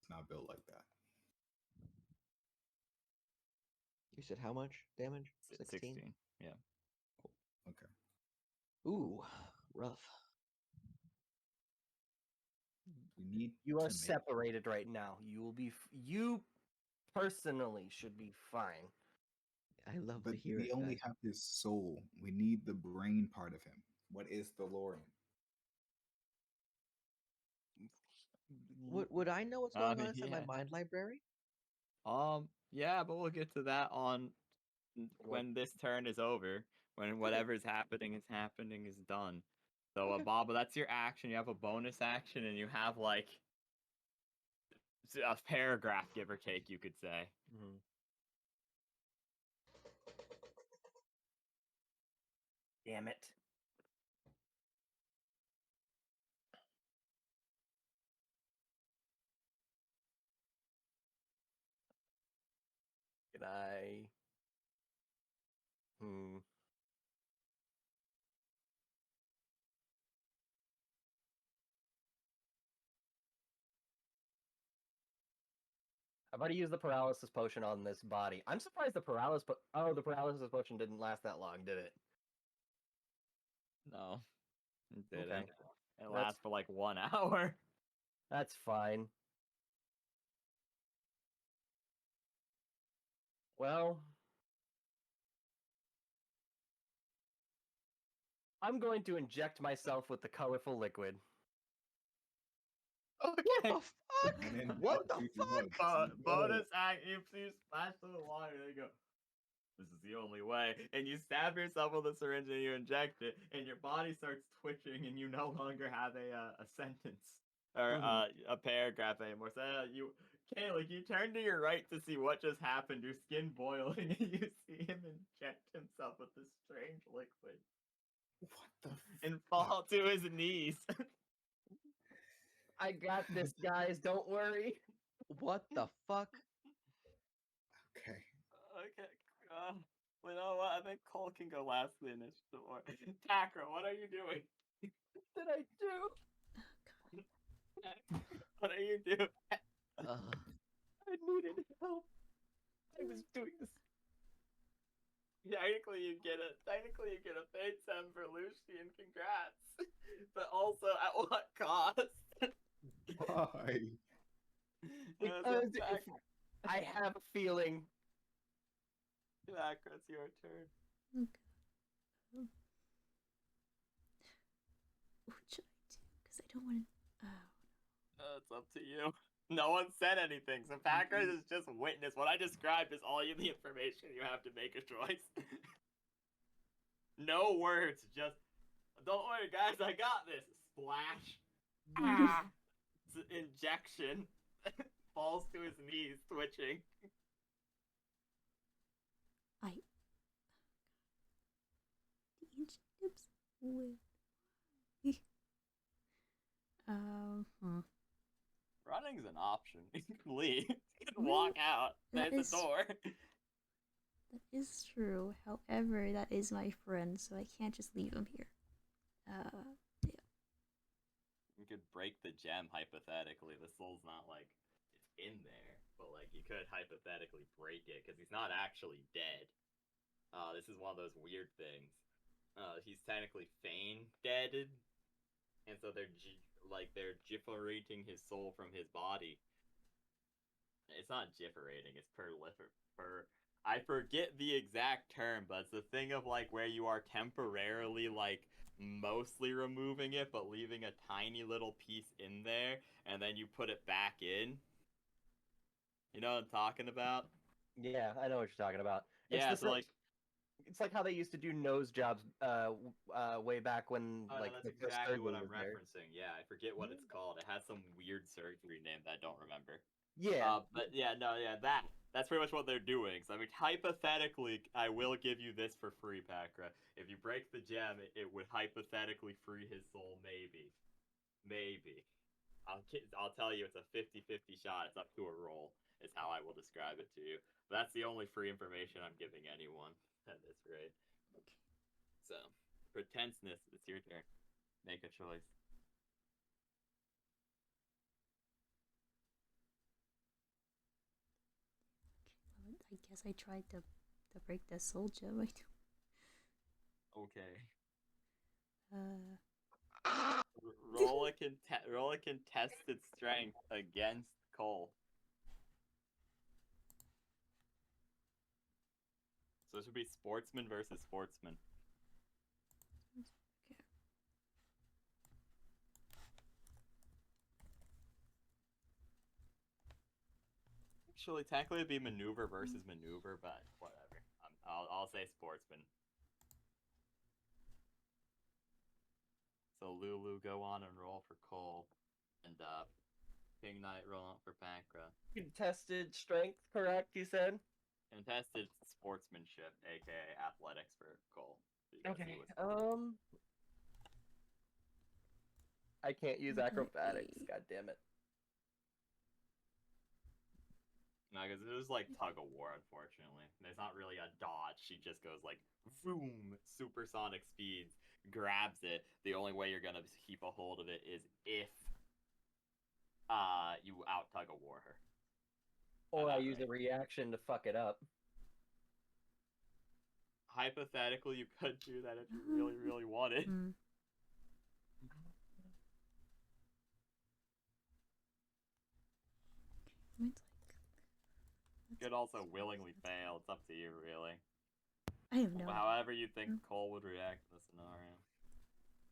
It's not built like that. You said how much damage? 16. Yeah. Okay. Ooh, rough. We need You are to make separated right now. You personally should be fine. I love but to hear we it, only guys. have his soul. We need the brain part of him. What is the Lorian? Would I know what's going on inside my Yeah. mind library? Yeah, but we'll get to that on when this turn is over. When whatever's happening is done. So, Okay. Baba, that's your action. You have a bonus action, and you have like a paragraph, give or take, you could say. Mhm. Damn it. Can I? I've already used the paralysis potion on this body. I'm surprised the paralysis potion didn't last that long, did it? No, it Okay. didn't. It That's- lasts for like 1 hour. That's fine. Well, I'm going to inject myself with the colorful liquid. Okay. What the fuck? And then What the two fuck? mugs. Bonus act, you splash the water, there you go. This is the only way. And you stab yourself with a syringe and you inject it, and your body starts twitching, and you no longer have a sentence or a paragraph anymore. So Kayla, you turn to your right to see what just happened. Your skin boiling, and you see him inject himself with this strange liquid What the and fall to his knees. I got this, guys. Don't worry. What the fuck? Okay. Okay. You know what? I think Cole can go last in the initiative order. Takra, what are you doing? What did I do? What are you doing? I needed help. I was doing this. Technically, you get a fate stem for Lucian. Congrats, but also at what cost? Why? Because I have a feeling. Takra, it's your turn. Okay. What should I do? Because I don't want to. Oh. It's up to you. No one said anything, so Packer is just witness. What I described is all the information you have to make a choice. No words, just don't worry, guys. I got this. Splash. Injection. Falls to his knees, twitching. The injectives with. Running's an option. You can leave. You can walk out. That There's is- a door. That is true. However, that is my friend, so I can't just leave him here. Yeah. You could break the gem hypothetically. The soul's not like it's in there, but like you could hypothetically break it because he's not actually dead. This is one of those weird things. He's technically feign deaded, and so they're they're jifferating his soul from his body. It's not jifferating, it's per. I forget the exact term, but it's the thing of like where you are temporarily like mostly removing it, but leaving a tiny little piece in there, and then you put it back in. You know what I'm talking about? Yeah, I know what you're talking about. Yeah, it's so like. it's like how they used to do nose jobs way back when Oh, like no, that's the first exactly what surgery I'm was there. referencing. Yeah, I forget what it's called. It has some weird surgery name that I don't remember. Yeah. But yeah, no, yeah, that's pretty much what they're doing. So I mean, hypothetically, I will give you this for free, Pakra. If you break the gem, it would hypothetically free his soul, maybe. I'll tell you, it's a 50-50 shot. It's up to a roll. Is how I will describe it to you. But that's the only free information I'm giving anyone at this rate. So, for tenseness, it's your turn. Make a choice. Well, I guess I tried to break the soul gem. I Okay. don't. Roll a contested strength against Cole. So this would be sportsman versus sportsman. Okay. Actually, technically it'd be maneuver versus maneuver, but whatever. I'll say sportsman. So Lulu, go on and roll for Cole, and King Knight roll on for Pankra. Contested strength, correct? You said. Contested sportsmanship, aka athletics for Cole. Okay. I can't use acrobatics. God damn it. No, because it was like tug of war, unfortunately. There's not really a dodge. She just goes like, boom, supersonic speeds, grabs it. The only way you're gonna keep a hold of it is if you out tug of war her. Or I use a reaction to fuck it up. Hypothetically, you could do that if you really, really wanted. You could also willingly fail. It's up to you, really. I have no. However you think Cole would react in the scenario.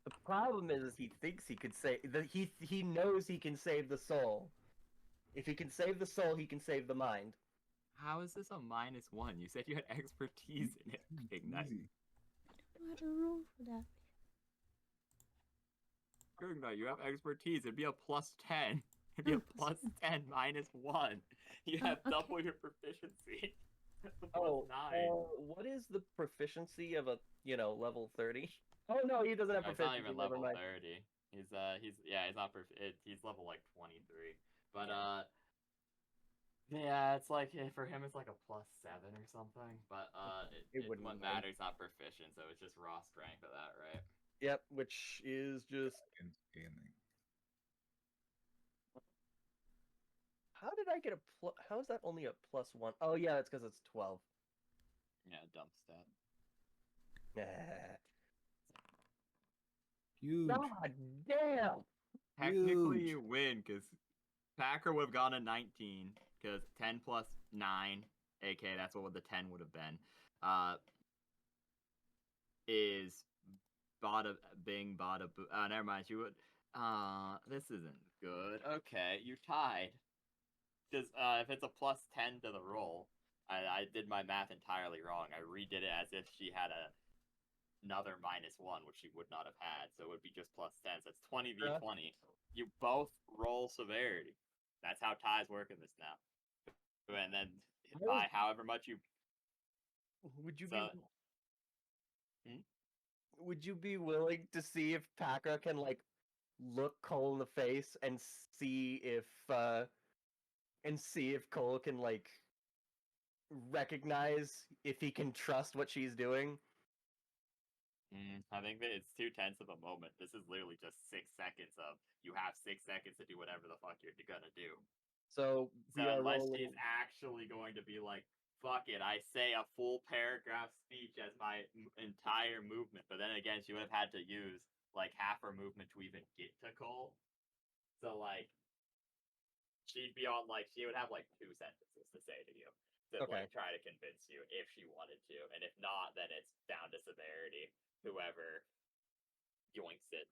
The problem is he thinks he could save. He knows he can save the soul. If he can save the soul, he can save the mind. How is this a -1? You said you had expertise in it, Big Knight. Easy. I don't know how to roll for that. Big Knight, you have expertise. It'd be a +10. It'd be a +10 -1. You have double your proficiency. Oh, +9. what is the proficiency of a level 30? Oh no, he doesn't have No, it's proficiency. not even level 30. He's not he's level like 23. But yeah, it's like for him it's like a +7 or something. But what matters not proficient, so it's just raw strength of that, right? Yep, which is just Scaling. How did I get a how is that only a +1? Oh yeah, that's because it's 12. Yeah, dump stat. Huge. God damn! Technically, Huge. you win because Packer would have gone a 19 because 10 plus 9, aka that's what the 10 would have been, is bada bing bada boo. Never mind. You would. This isn't good. Okay, you tied. Because if it's a +10 to the roll, I did my math entirely wrong. I redid it as if she had another -1, which she would not have had. So it would be just +10. So it's 20v20. You both roll severity. That's how ties work in this now. And then by however much you. Would you be? Would you be willing to see if Packer can like look Cole in the face and see if Cole can like recognize if he can trust what she's doing? I think that it's 2/10 of a moment. This is literally just 6 seconds of you have 6 seconds to do whatever the fuck you're gonna do. So we So are unless rolling. she's actually going to be like, fuck it, I say a full paragraph speech as my entire movement, but then again, she would have had to use like half her movement to even get to Cole. So like, she'd be on like she would have like 2 sentences to say to you to Okay. like try to convince you if she wanted to, and if not, then it's down to severity. Whoever yoinks it,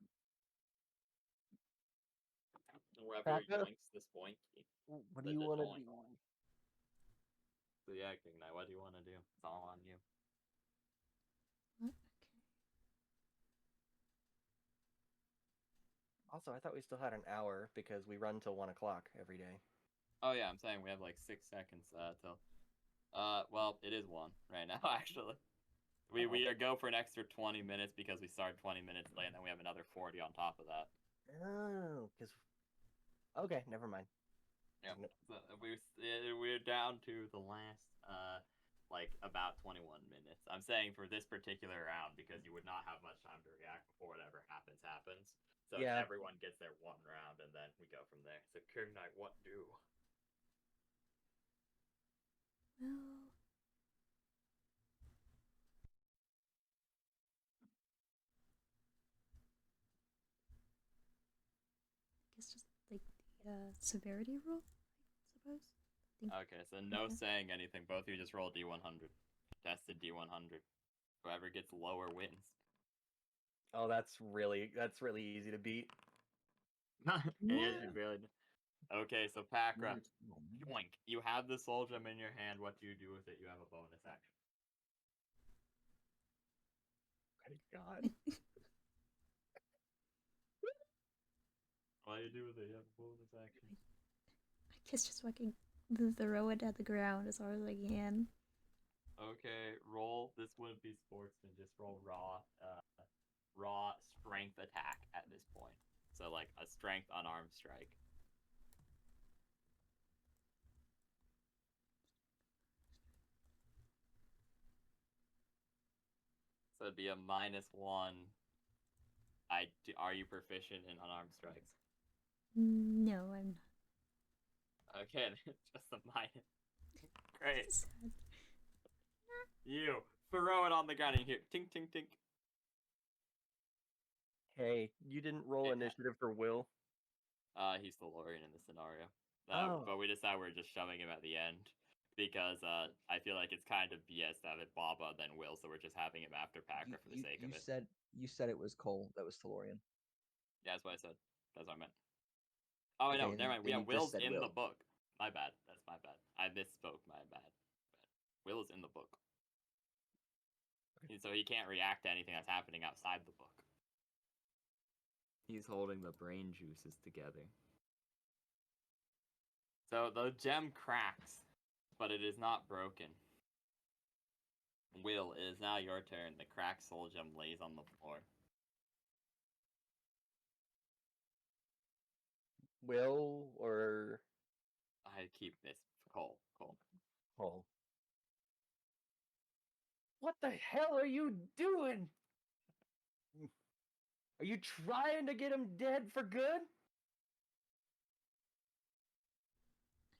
whoever Packer? yoinks this pointy. What do you want to do? So yeah, King Knight, what do you want to do? It's all on you. What? Also, I thought we still had an hour because we run till 1 o'clock every day. Oh yeah, I'm saying we have like 6 seconds till. Well, it is 1 right now actually. We are go for an extra 20 minutes because we started 20 minutes late, and then we have another 40 on top of that. Oh, because. Okay, never mind. Yeah, so we're down to the last like about 21 minutes. I'm saying for this particular round because you would not have much time to react before whatever happens. So Yeah. everyone gets their 1 round, and then we go from there. So King Knight, what do? Well, I guess just like the severity rule, I suppose. Okay, so no Okay. saying anything. Both of you just roll D100. Tested D100. Whoever gets lower wins. Oh, that's really easy to beat. Okay, so Pakra, yoink. You have the soul gem in your hand. What do you do with it? You have a bonus action. My God. What do you do with it? You have a bonus action. I guess just fucking throw it at the ground as hard as I can. Okay, roll. This wouldn't be sportsman. Just roll raw strength attack at this point. So like a strength unarmed strike. So it'd be a -1. Are you proficient in unarmed strikes? No, I'm not. Okay, just a minus. Great. Sad. You throw it on the ground and you hear tink tink tink. Hey, you didn't roll Yeah. initiative for Will. He's the Lorian in the scenario. Oh. But we decided we're just shoving him at the end because I feel like it's kind of BS to have it Baba then Will, so we're just having him after Packer for the sake of it. You said it was Cole that was Thalorian. Yeah, that's what I said. That's what I meant. Oh, Okay, no, never mind. then Yeah, you just Will's said in Will. the book. My bad. That's my bad. I misspoke. My bad. Will is in the book. So he can't react to anything that's happening outside the book. He's holding the brain juices together. So the gem cracks, but it is not broken. Will, it is now your turn. The cracked soul gem lays on the floor. Will or I keep this. Cole. Cole? What the hell are you doing? Are you trying to get him dead for good?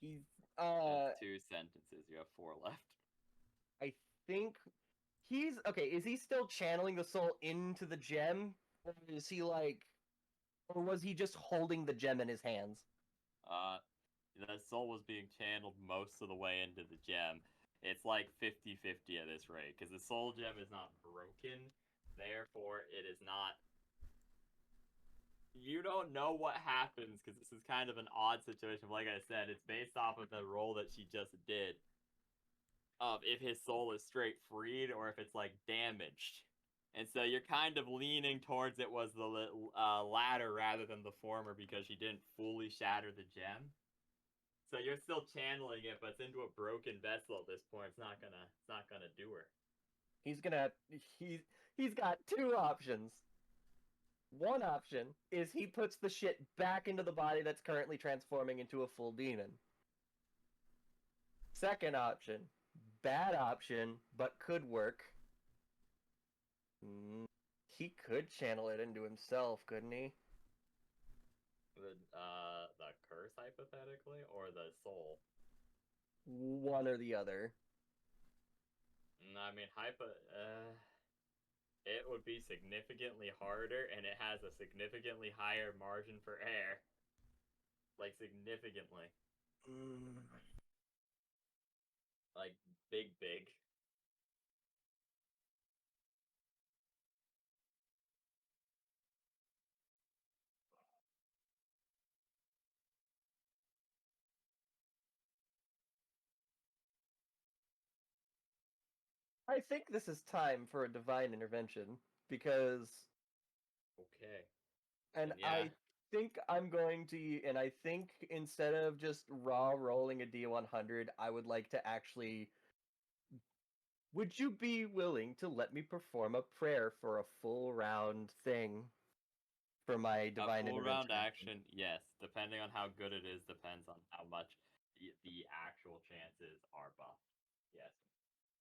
He's That's 2 sentences. You have 4 left. I think he's okay. Is he still channeling the soul into the gem, or is he like, or was he just holding the gem in his hands? The soul was being channeled most of the way into the gem. It's like 50-50 at this rate, because the soul gem is not broken, therefore it is not... You don't know what happens, because this is kind of an odd situation. Like I said, it's based off of the roll that she just did. Of if his soul is straight freed, or if it's, like, damaged. And so you're kind of leaning towards it was the latter rather than the former, because she didn't fully shatter the gem. So you're still channeling it, but it's into a broken vessel at this point. It's not gonna do her. He's got 2 options. One option is he puts the shit back into the body that's currently transforming into a full demon. Second option, bad option, but could work. he could channel it into himself, couldn't he? The curse hypothetically, or the soul? One or the other. I mean, it would be significantly harder, and it has a significantly higher margin for error. Like, significantly. Like, big. I think this is time for a divine intervention because, Okay. and Yeah. I think I'm going to, and I think instead of just raw rolling a D100, I would like to actually. Would you be willing to let me perform a prayer for a full round thing for my divine A full intervention? round action, yes. Depending on how good it is, depends on how much the actual chances are buffed. Yes.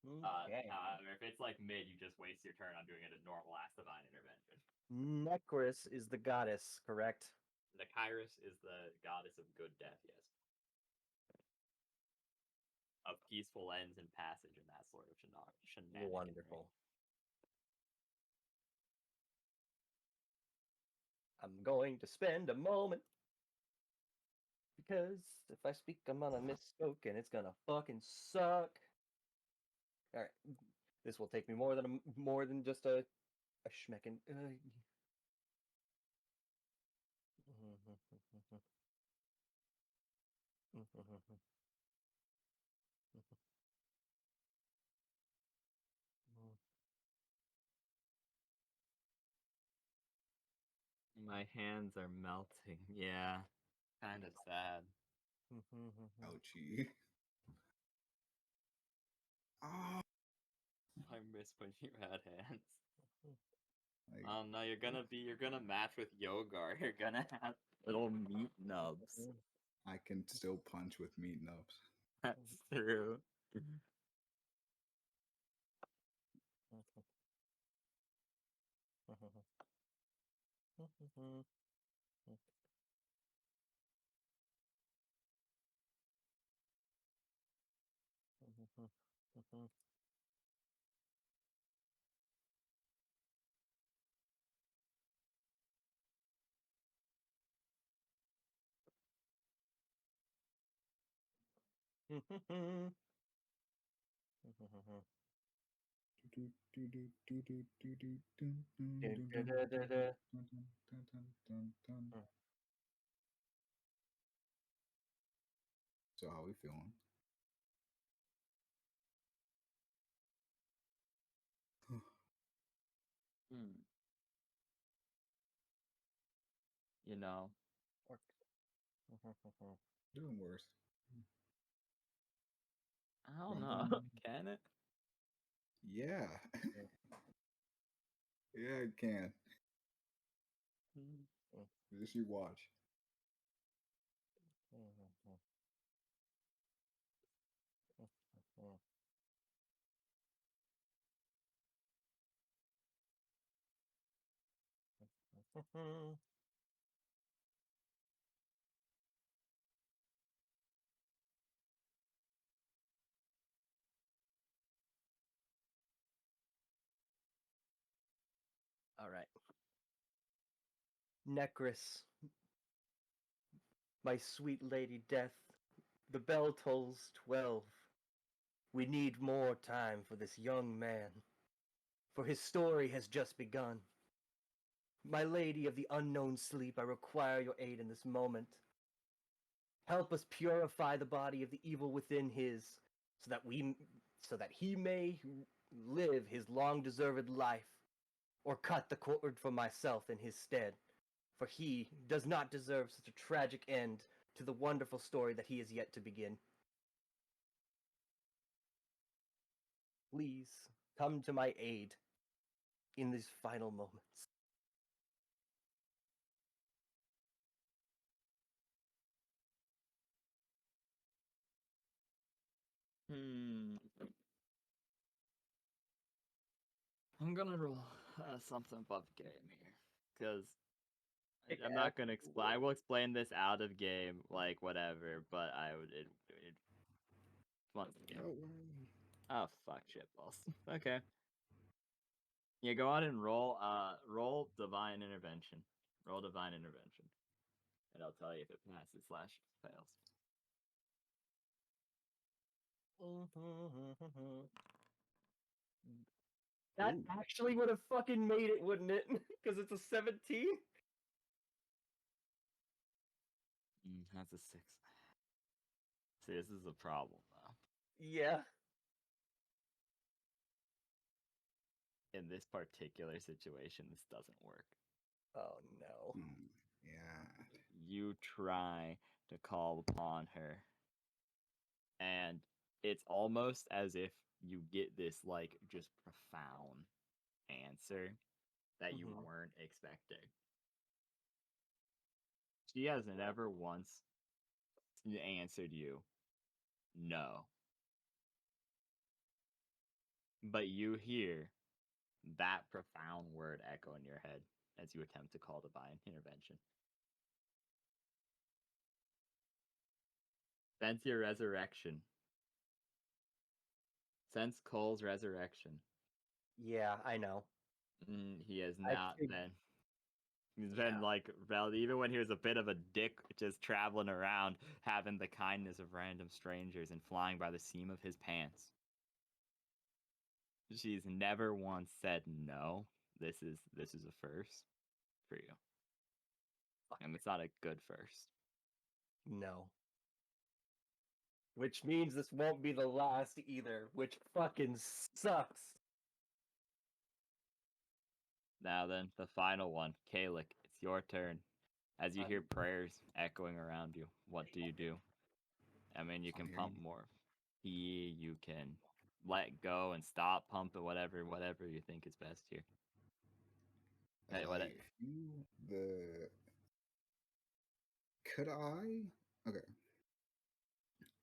Okay. However, if it's like mid, you just waste your turn on doing it a normal ass divine intervention. Necris is the goddess, correct? The Kairos is the goddess of good death, yes. Of peaceful ends and passage and that sort of shenaniganry. Wonderful. I'm going to spend a moment because if I speak, I'm gonna misspoke and it's gonna fucking suck. All right, this will take me more than just a schmeckin. My hands are melting. Yeah. Kind of sad. Ouchie. Oh, I miss when you had hands. like, Oh no, you're gonna match with Yogar. You're gonna have little meat nubs. I can still punch with meat nubs. That's true. So how we feeling? Hmm. You know, Doing worse. I don't know. Something. Can it? Yeah. Yeah, it can. Just you watch. All right. Necris, my sweet lady Death, the bell tolls 12. We need more time for this young man, for his story has just begun. My lady of the unknown sleep, I require your aid in this moment. Help us purify the body of the evil within his, so that he may live his long-deserved life, or cut the cord for myself in his stead, for he does not deserve such a tragic end to the wonderful story that he is yet to begin. Please come to my aid in these final moments. Hmm. I'm gonna roll. something above game here, because Kick I'm ass. not gonna explain. I will explain this out of game, like whatever. But I would it once again. Oh fuck, shit balls. Okay. Yeah, go on and roll divine intervention. Roll divine intervention, and I'll tell you if it passes slash fails. That Ooh. actually would have fucking made it, wouldn't it? Because it's a 17. That's a 6. See, this is a problem though. Yeah. In this particular situation, this doesn't work. Oh no. Yeah. You try to call upon her, and it's almost as if you get this like just profound answer that you Mhm. weren't expecting. She has never once answered you no, but you hear that profound word echo in your head as you attempt to call divine intervention. Sense your resurrection. Sense Cole's resurrection. Yeah, I know. He has I not fig- been. He's Yeah. been like, even when he was a bit of a dick, just traveling around, having the kindness of random strangers and flying by the seam of his pants. She's never once said no. This is a first for you, and it's not a good first. No. Which means this won't be the last either, which fucking sucks. Now then, the final one, Kalik, it's your turn. As you hear prayers echoing around you, what do you do? I mean, you can I'm pump hearing- more. You can let go and stop pumping, whatever you think is best here. Hey, what? I feel the. Could I? Okay.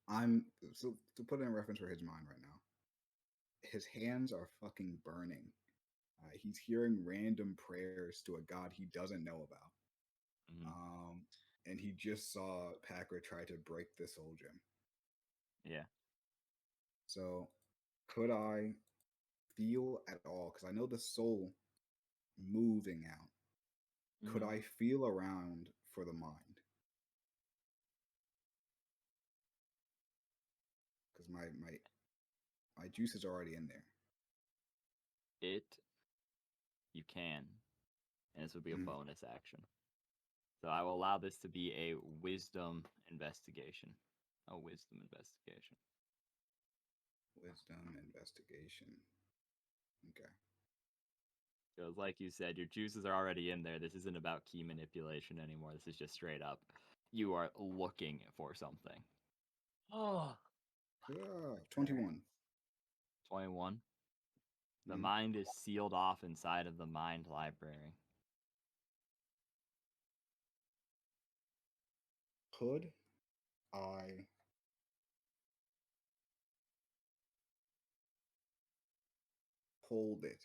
I'm so to put it in reference for his mind right now. His hands are fucking burning. He's hearing random prayers to a god he doesn't know about. Mhm. And he just saw Packer try to break the soul gem. Yeah. So, could I feel at all? Because I know the soul moving out. Could Mhm. I feel around for the mind? Because my juice is already in there. You can, and this would be a Mhm. bonus action. So I will allow this to be a wisdom investigation. A wisdom investigation. Wisdom investigation. Okay. Because, like you said, your juices are already in there. This isn't about key manipulation anymore. This is just straight up. You are looking for something. Oh. 21. 21. The Mhm. mind is sealed off inside of the mind library. Could I hold it?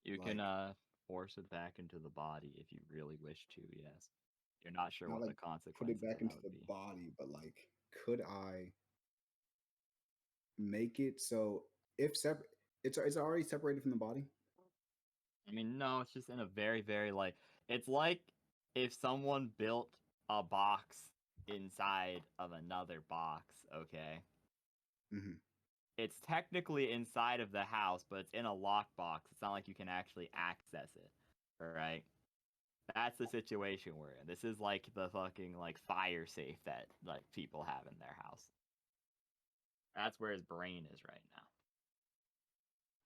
You Like, can force it back into the body if you really wish to, yes. You're not sure not what like the put it consequences back of that into would the be. body, but like, could I make it so if separate, it's already separated from the body? I mean, no, it's just in a very, very like it's like if someone built a box inside of another box, okay? Mm-hmm. It's technically inside of the house, but it's in a lockbox. It's not like you can actually access it. Right? That's the situation we're in. This is like the fucking like fire safe that like people have in their house. That's where his brain is right now.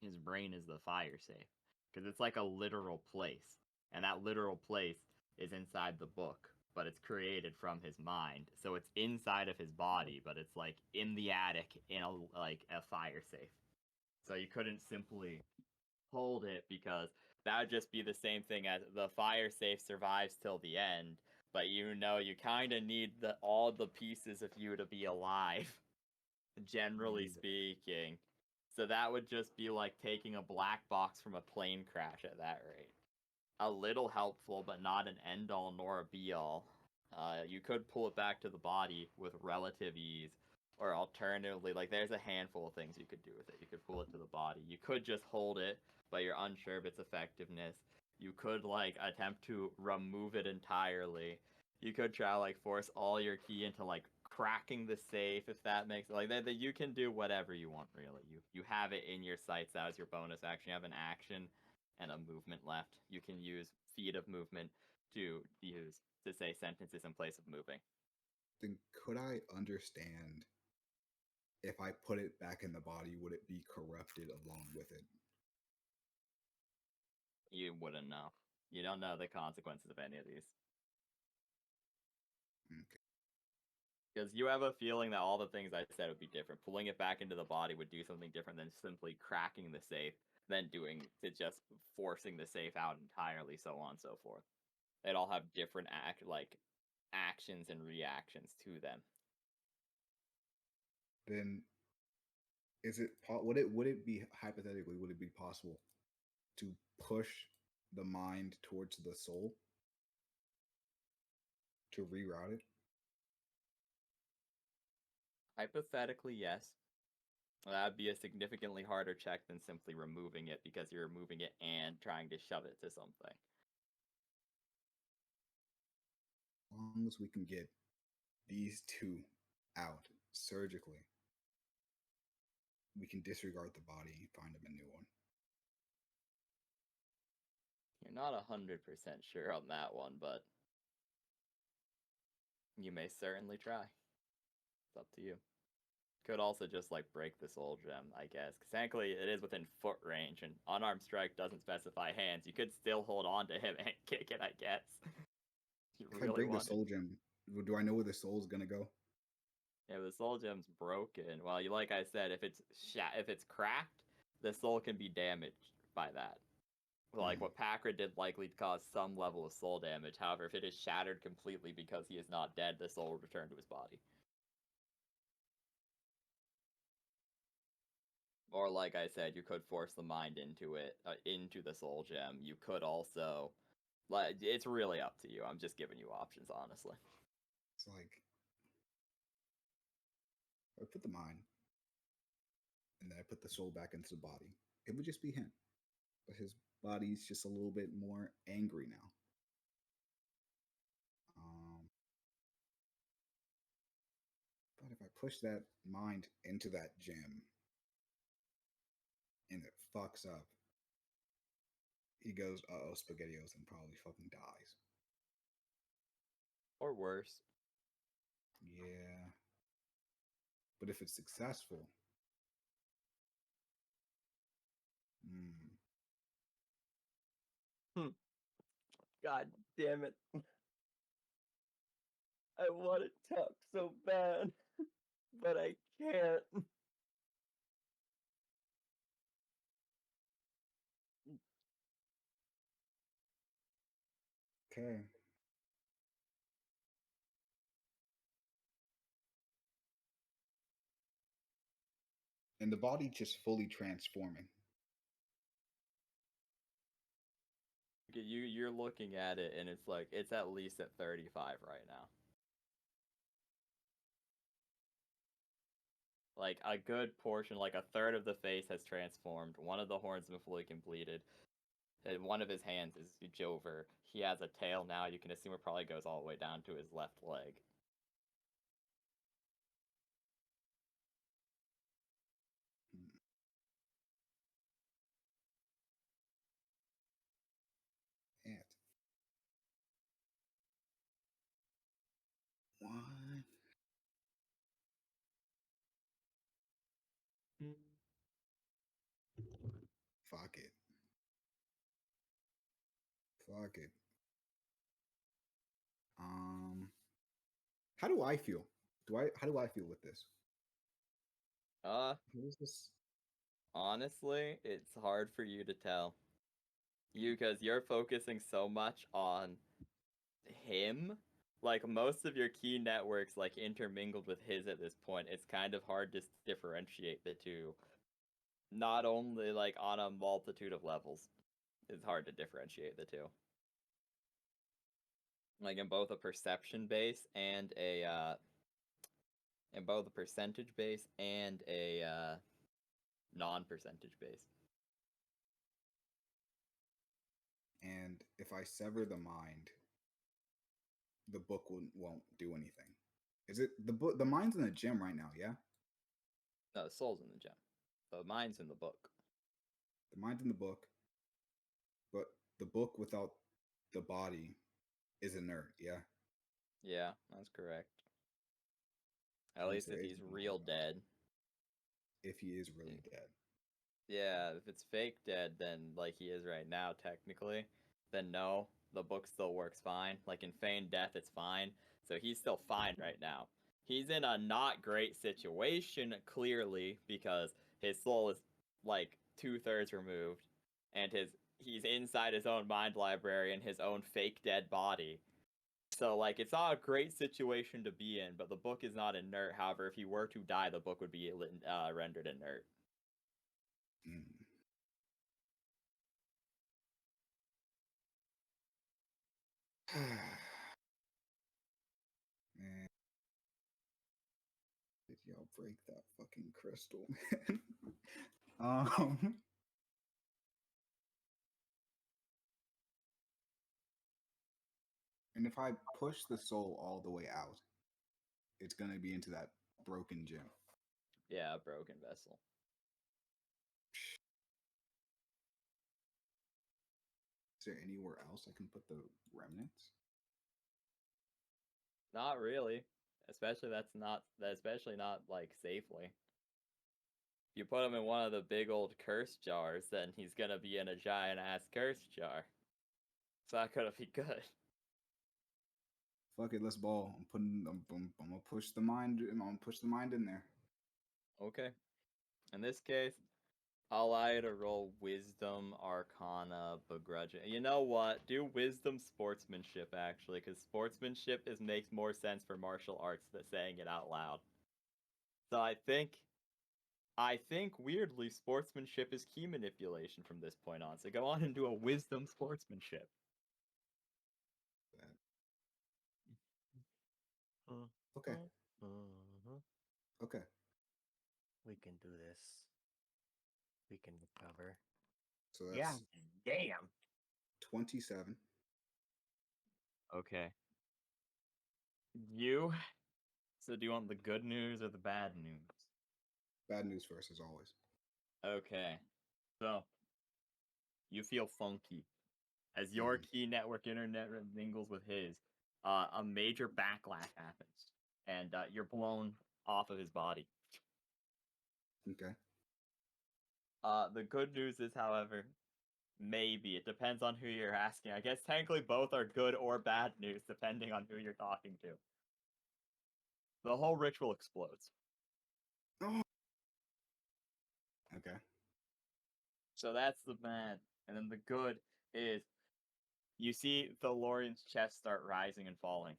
His brain is the fire safe because it's like a literal place, and that literal place is inside the book, but it's created from his mind. So it's inside of his body, but it's like in the attic in a fire safe. So you couldn't simply hold it because that would just be the same thing as the fire safe survives till the end, but you kind of need all the pieces of you to be alive, generally Need speaking. So that would just be like taking a black box from a plane crash at that rate. A little helpful, but not an end all nor a be all. You could pull it back to the body with relative ease, or alternatively, like there's a handful of things you could do with it. You could pull it to the body. You could just hold it, but you're unsure of its effectiveness. You could like attempt to remove it entirely. You could try like force all your ki into like cracking the safe, if that makes like that. You can do whatever you want, really. You have it in your sights. That was your bonus action. You have an action and a movement left. You can use feet of movement to use to say sentences in place of moving. Then could I understand if I put it back in the body, would it be corrupted along with it? You wouldn't know. You don't know the consequences of any of these. Okay. Because you have a feeling that all the things I said would be different. Pulling it back into the body would do something different than simply cracking the safe, then doing to just forcing the safe out entirely, so on and so forth. They'd all have different actions and reactions to them. Then is it would it be hypothetically would it be possible to push the mind towards the soul to reroute it? Hypothetically, yes. That'd be a significantly harder check than simply removing it, because you're removing it and trying to shove it to something. As long as we can get these two out surgically, we can disregard the body and find them a new one. You're not 100% sure on that one, but you may certainly try. It's up to you. Could also just like break the soul gem, I guess. Because thankfully it is within foot range, and unarmed strike doesn't specify hands. You could still hold on to him and kick it, I guess. You If I really break the want soul gem, do I know where the soul's gonna go? Yeah, the soul gem's broken. Well, like I said, if it's cracked, the soul can be damaged by that. Like what Packard did likely cause some level of soul damage. However, if it is shattered completely because he is not dead, the soul will return to his body. Or like I said, you could force the mind into it, into the soul gem. You could also, like, it's really up to you. I'm just giving you options, honestly. It's like I put the mind and then I put the soul back into the body. It would just be him. But his body's just a little bit more angry now. But if I push that mind into that gem and it fucks up, he goes, uh-oh, SpaghettiOs, and probably fucking dies. Or worse. Yeah. But if it's successful, God damn it. I want to talk so bad, but I can't. okay. And the body just fully transforming. You're looking at it and it's like it's at least at 35 right now. Like a good portion, like a third of the face has transformed. One of the horns has been fully completed. And one of his hands is Jover. He has a tail now. You can assume it probably goes all the way down to his left leg. It. What? Fuck it. Fuck it. How do I feel? How do I feel with this? What is this? Honestly, it's hard for you to tell. Because you're focusing so much on him. Like most of your key networks like intermingled with his at this point. It's kind of hard to differentiate the two. not only like on a multitude of levels. It's hard to differentiate the two. Like in both a perception base and a in both a percentage base and a non-percentage base. And if I sever the mind, the book won't do anything. Is it the book? The mind's in the gym right now, yeah? No, the soul's in the gem. The mind's in the book. The mind's in the book, but the book without the body is inert, yeah? Yeah, that's correct. At Means least there if is he's no real God. dead. If he is really dead. Yeah, if it's fake dead, then like he is right now, technically, then no, the book still works fine. Like in feigned death, it's fine. So he's still fine right now. He's in a not great situation, clearly, because his soul is like 2/3 removed, and he's inside his own mind library and his own fake dead body. So like it's not a great situation to be in, but the book is not inert. However, if he were to die, the book would be rendered inert. Mm. Man, did y'all break that fucking crystal, man? um, and if I push the soul all the way out, it's gonna be into that broken gem. Yeah, a broken vessel. Is there anywhere else I can put the remnants? Not really. Especially not like safely. You put him in one of the big old curse jars, then he's gonna be in a giant ass curse jar. It's not gonna be good. Fuck it, let's ball. I'm gonna push the mind. I'm gonna push the mind in there. Okay. In this case, I'll allow you to roll wisdom, arcana, begrudging. You know what? Do wisdom sportsmanship actually, because sportsmanship makes more sense for martial arts than saying it out loud. So I think weirdly sportsmanship is key manipulation from this point on. So go on and do a wisdom sportsmanship. Okay. Okay. We can do this. We can recover. So that's Yeah. Damn. 27. Okay. So do you want the good news or the bad news? Bad news first, as always. Okay. So you feel funky. As your key network internet mingles with his, a major backlash happens. And you're blown off of his body. Okay. The good news is, however, maybe. It depends on who you're asking. I guess technically both are good or bad news, depending on who you're talking to. The whole ritual explodes. Oh. Okay. So that's the bad. And then the good is you see the Lorian's chest start rising and falling.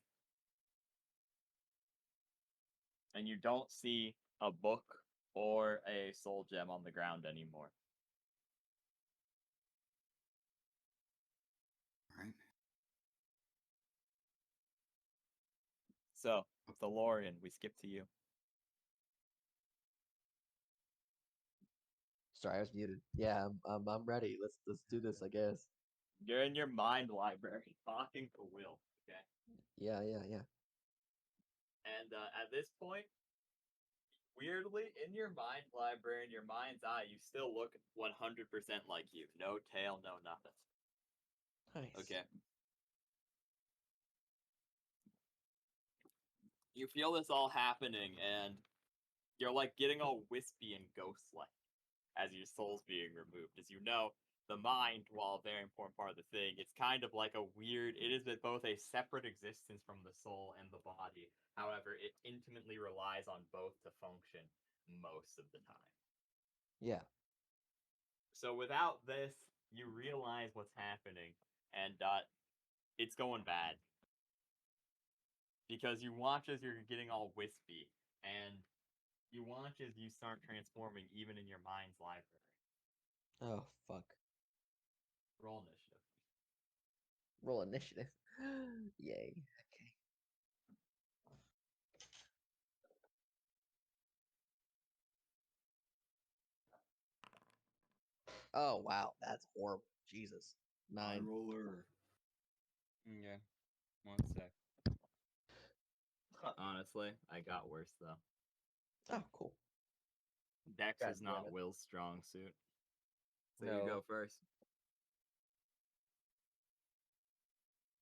And you don't see a book or a soul gem on the ground anymore. All right. So, the Lorian, we skip to you. Sorry, I was muted. Yeah, I'm ready. Let's do this, I guess. You're in your mind library talking to Will. Okay. Yeah. And at this point, weirdly, in your mind library, in your mind's eye, you still look 100% like you. No tail, no nothing. Nice. Okay. You feel this all happening, and you're like getting all wispy and ghost-like as your soul's being removed. As you know, the mind, while a very important part of the thing, it's kind of like a weird. It is both a separate existence from the soul and the body. However, it intimately relies on both to function most of the time. Yeah. So without this, you realize what's happening, and it's going bad. Because you watch as you're getting all wispy, and you watch as you start transforming even in your mind's library. Oh fuck. Roll initiative. Roll initiative. Yay. Okay. Oh wow, that's horrible. Jesus. High 9. roller. Yeah. 1 sec. Honestly, I got worse though. Oh, cool. Dex God is damn not it. Will's strong suit. So No. you go first.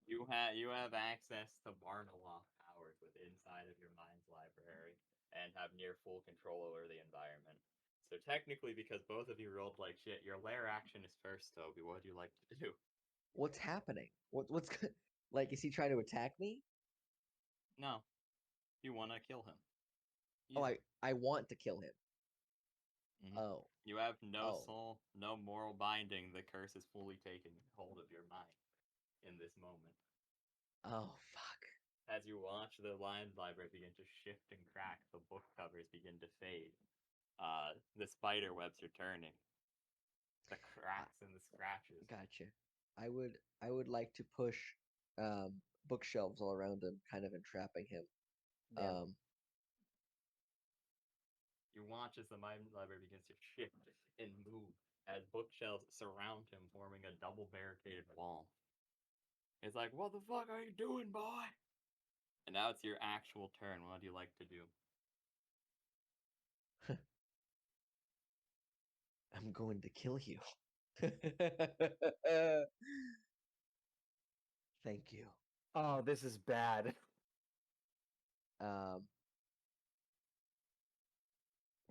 You have access to Barnalock powers with inside of your mind's library and have near full control over the environment. So technically, because both of you rolled like shit, your lair action is first, Toby. What would you like to do? What's happening? What's like? Is he trying to attack me? No, you want to kill him. Oh, Easy. I want to kill him. Mhm. Oh, You have no oh, soul, no moral binding. The curse is fully taking hold of your mind in this moment. oh, fuck. As you watch the lines library begin to shift and crack, the book covers begin to fade. The spider webs are turning. The I cracks and the scratches. gotcha. I would like to push bookshelves all around him, kind of entrapping him. Damn. You watch as the mind library begins to shift and move as bookshelves surround him, forming a double barricaded wall. It's like, what the fuck are you doing, boy? And now it's your actual turn. What do you like to do? I'm going to kill you. Thank you. Oh, this is bad. Um.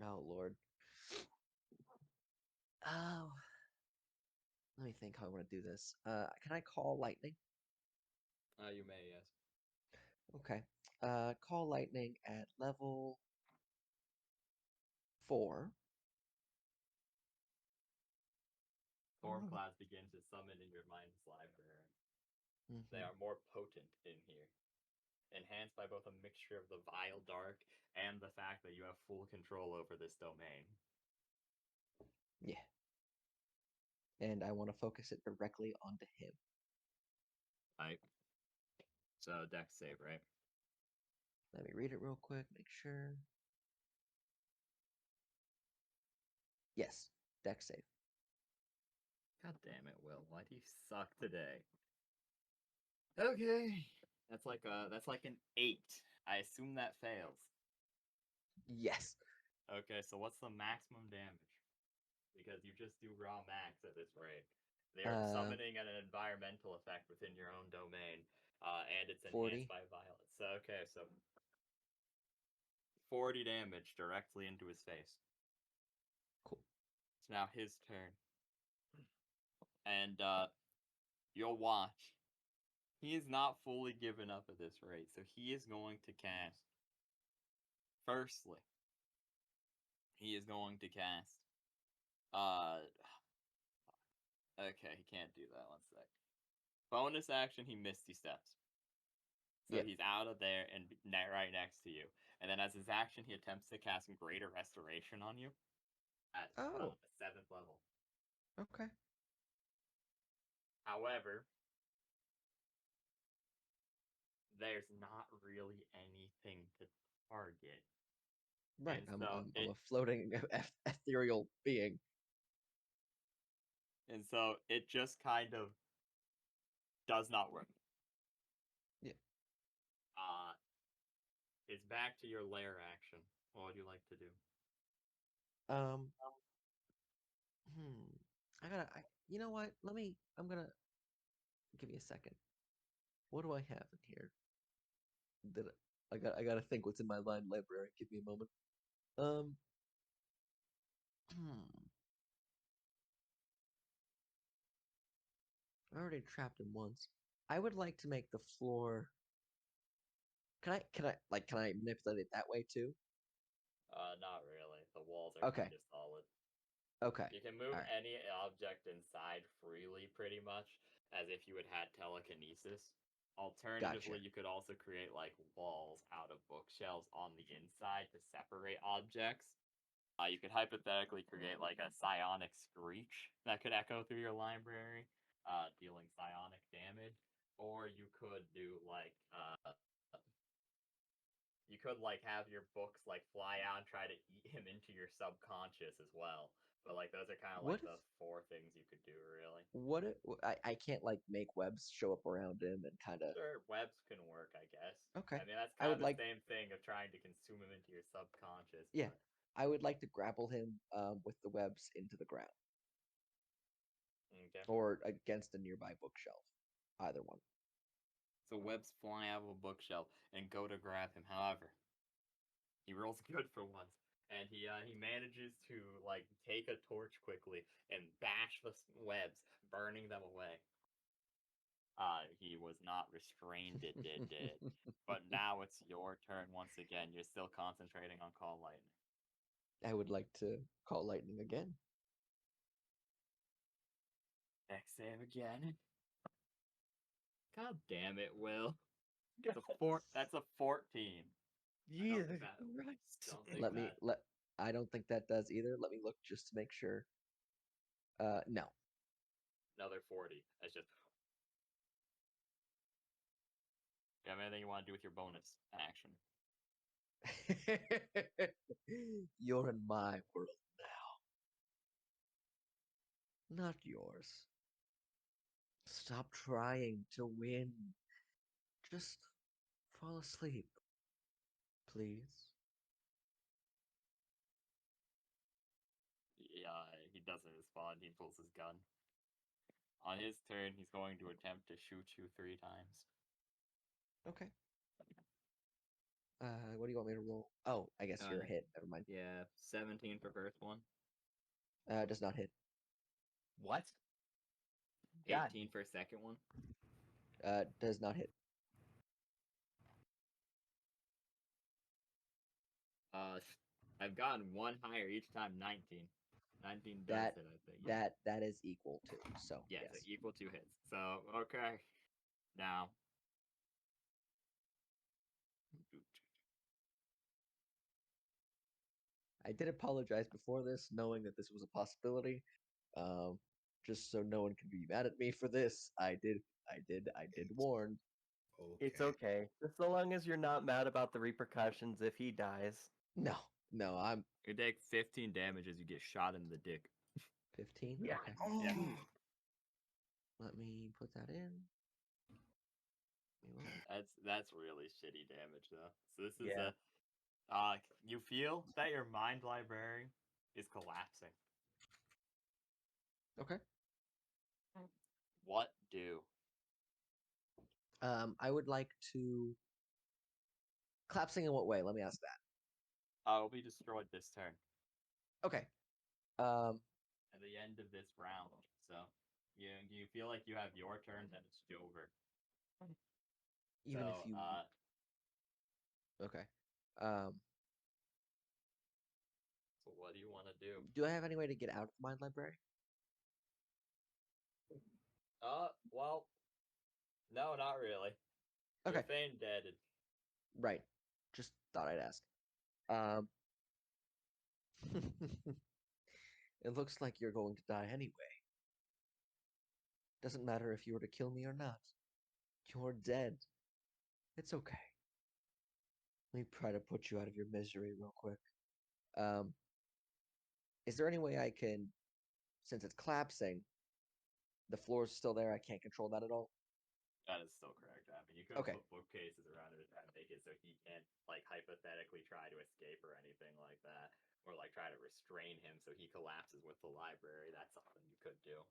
Oh Lord. Oh, let me think how I want to do this. Can I call lightning? You may, yes. Okay. Call lightning at level 4. Storm clouds begin to summon in your mind's library. They Mhm. are more potent in here, enhanced by both a mixture of the vile dark and the fact that you have full control over this domain. Yeah. And I want to focus it directly onto him. Right. So dex save, right? Let me read it real quick, make sure. Yes, dex save. God damn it, Will. Why do you suck today? Okay. That's like an 8. I assume that fails. Yes. Okay, so what's the maximum damage? Because you just do raw max at this rate. They're summoning an environmental effect within your own domain, and it's enhanced 40. by violence. So okay, so 40 damage directly into his face. Cool. It's now his turn. And you'll watch. He is not fully given up at this rate, so he is going to cast. Firstly, he is going to cast. Okay, he can't do that. 1 sec. Bonus action, he Misty Steps. So Yep. he's out of there and right next to you. And then as his action, he attempts to cast Greater Restoration on you at Oh, the 7th level. okay. However, there's not really anything to target. Right. And so I'm a floating ethereal being. it just kind of does not work. Yeah. It's back to your lair action. What would you like to do? Um. Hmm. You know what? I'm gonna give me a second. What do I have in here? That I gotta think what's in my line library. Give me a moment. Um. Hmm. I already trapped him once. I would like to make the floor. Can I manipulate it that way too? Not really. The walls are Okay. kind of solid. Okay. You can move All right. any object inside freely, pretty much, as if you had had telekinesis. Alternatively, Gotcha. you could also create like walls out of bookshelves on the inside to separate objects. You could hypothetically create like a psionic screech that could echo through your library, dealing psionic damage. Or you could do like you could like have your books like fly out and try to eat him into your subconscious as well. But like those are kind of like What the if 4 things you could do really. what if I can't like make webs show up around him and kind of Sure, webs can work, I guess. okay. I mean that's I kind would of the like same thing of trying to consume him into your subconscious, yeah. but I would like to grapple him with the webs into the ground okay. or against a nearby bookshelf. Either one. So webs fly out of a bookshelf and go to grab him. However, he rolls good for once, and he manages to like take a torch quickly and bash the webs, burning them away. He was not restrained. It did. But now it's your turn once again. You're still concentrating on call lightning. I would like to call lightning again. Next save again. God damn it, Will. That's a 14. Jesus that- Christ. don't think Let me that- let I don't think that does either. Let me look just to make sure. No. Another 40. That's just. You have anything you want to do with your bonus action? You're in my world now. Not yours. Stop trying to win. Just fall asleep. Please. Yeah, he doesn't respond. He pulls his gun. On his turn, he's going to attempt to shoot you 3 times. Okay. What do you want me to roll? Oh, I guess you're a hit. Never mind. Yeah, 17 for first one. Does not hit. What? God. 18 for second one. Does not hit. I've gotten one higher each time. 19. 19 does That it, I think. Yeah. that is equal to. So Yeah, yes. so equal 2 hits. So okay. Now. I did apologize before this, knowing that this was a possibility. Just so no one can be mad at me for this. I did warn. Okay. It's okay. Just so long as you're not mad about the repercussions if he dies. No, I'm You take 15 damage as you get shot in the dick. 15. Yeah. Okay. Yeah. Let me put that in. That's really shitty damage though. So this is Yeah. you feel that your mind library is collapsing. Okay. What do? I would like to. Collapsing in what way? Let me ask that. It'll be destroyed this turn. Okay. At the end of this round. So you feel like you have your turn, then it's over. Even so, if you. Okay. So what do you want to do? Do I have any way to get out of the mind library? Well, no, not really. Okay. You're feign dead. Right. Just thought I'd ask. It looks like you're going to die anyway. Doesn't matter if you were to kill me or not. You're dead. It's okay. Let me try to put you out of your misery real quick. Is there any way I can, since it's collapsing, the floor's still there, I can't control that at all? That is still correct. I mean, you could Okay. put bookcases around it and make it so he can't, like, hypothetically try to escape or anything like that. Or, like, try to restrain him so he collapses with the library. That's something you could do.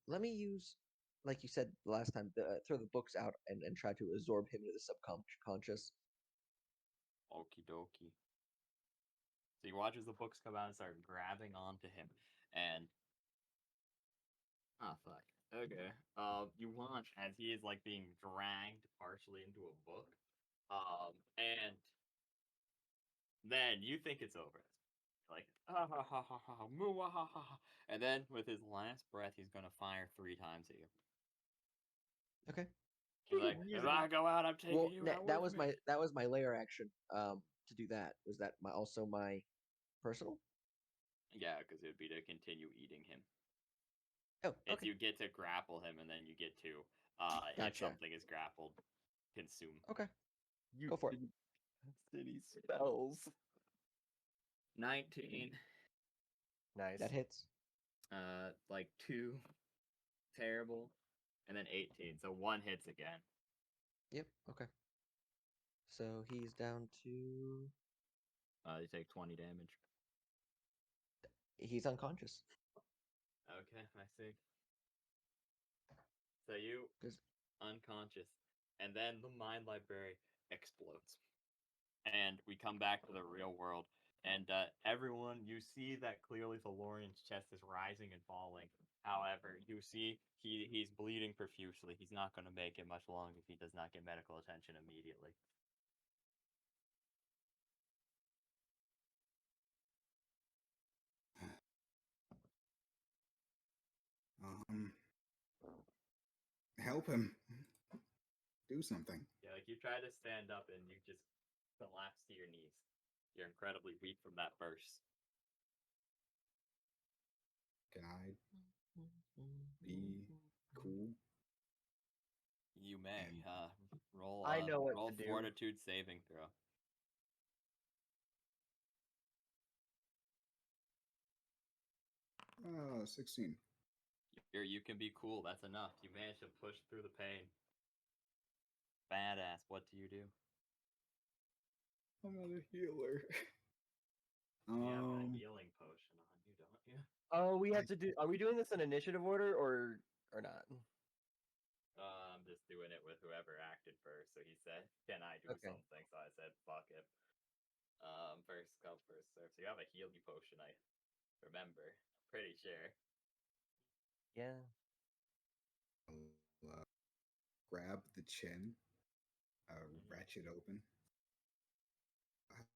Let me use, like you said the last time, throw the books out and try to absorb him into the subconscious. Okie dokie. So he watches the books come out and start grabbing onto him. And fuck. Okay. You watch as he is like being dragged partially into a book. And then you think it's over. Like ha ha ha ha ha moo ha ha ha. And then with his last breath, he's gonna fire 3 times at you. Okay. He's like, if I go out, I'm taking you out. That was my layer action. To do that was that also my personal? Yeah, because it would be to continue eating him. Oh, It's okay. you get to grapple him, and then you get to, if Gotcha. something is grappled, consume. Okay. You Go for it. city spells. 19. Nice. That hits. Like 2. Terrible. And then 18. So 1 hits again. Yep. Okay. So he's down to. You take 20 damage. He's unconscious. Okay, I see. So you Does unconscious, and then the mind library explodes, and we come back to the real world. And everyone, you see that clearly Valorian's chest is rising and falling. However, you see he's bleeding profusely. He's not going to make it much longer if he does not get medical attention immediately. Help him. Do something. Yeah, like you try to stand up and you just collapse to your knees. You're incredibly weak from that burst. Can I be cool? You may And roll I know what roll to do. fortitude saving throw. 16. You can be cool. That's enough. You managed to push through the pain. Badass. What do you do? I'm not a healer. You have a healing potion on you, don't you? Oh, we have I- to do. Are we doing this in initiative order or not? I'm just doing it with whoever acted first. So he said, "Can I do Okay. something?" So I said, "Fuck it." First come, first serve. So you have a healing potion. I remember. I'm pretty sure. Yeah. I'll grab the chin, Mhm. ratchet open.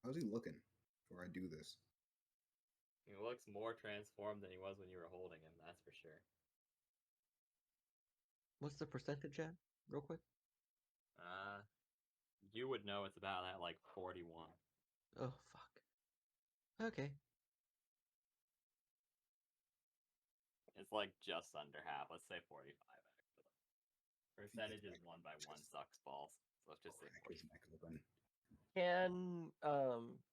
How's he looking before I do this? He looks more transformed than he was when you were holding him. That's for sure. what's the percentage at? Real quick. Uh, you would know it's about at like 41. Oh fuck. Okay. It's like just under half. Let's say 45 actually. Percentage is Like, 1 by 1 just sucks balls. So let's just say crack his 45. neck open.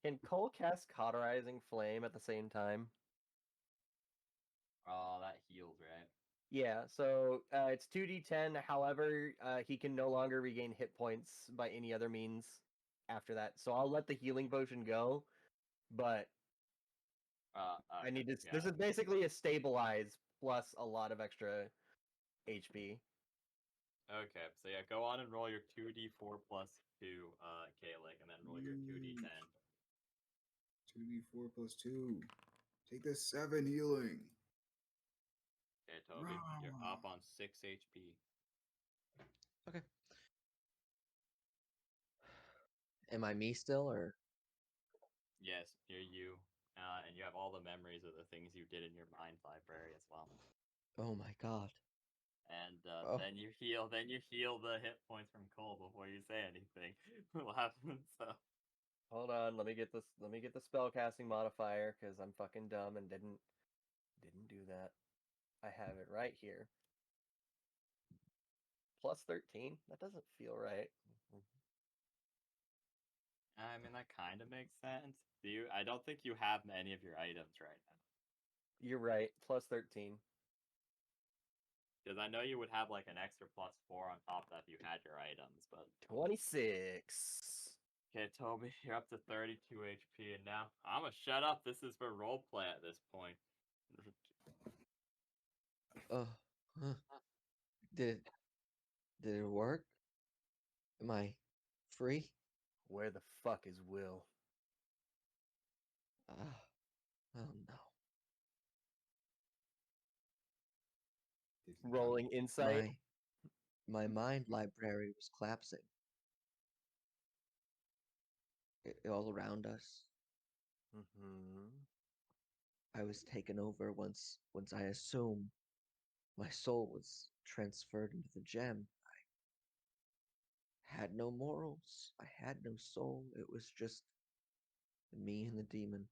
Can Cole cast cauterizing flame at the same time? Oh, that heals, right? Yeah, so it's 2d10. However, he can no longer regain hit points by any other means after that. So I'll let the healing potion go, but I need to. Yeah. This is basically a stabilize plus a lot of extra HP. Okay, so yeah, go on and roll your 2d4 plus 2, Kalik, and then roll your 2d10. 2d4 plus 2. Take this 7 healing. Okay, Toby, you're up on 6 HP. Okay. Am I me still, or? Yes, you're you. And you have all the memories of the things you did in your mind library as well. Oh my god. And Oh. then you heal the hit points from Cole before you say anything. Will happen, so Hold on, let me get this. Let me get the spellcasting modifier because I'm fucking dumb and didn't do that. I have it right here. Plus 13. That doesn't feel right. I mean that kinda makes sense. I don't think you have any of your items right now. You're right. Plus 13. Because I know you would have like an extra plus 4 on top of that if you had your items, but 26. okay, Toby, you're up to 32 HP, and now I'm gonna shut up. This is for roleplay at this point. Oh. Huh. Did it work? Am I free? Where the fuck is Will? Ah. Oh no. Did he come? Rolling insight. My mind library was collapsing. All around us. Mm-hmm. I was taken over once I assume my soul was transferred into the gem. I had no morals. I had no soul. It was just me and the demon.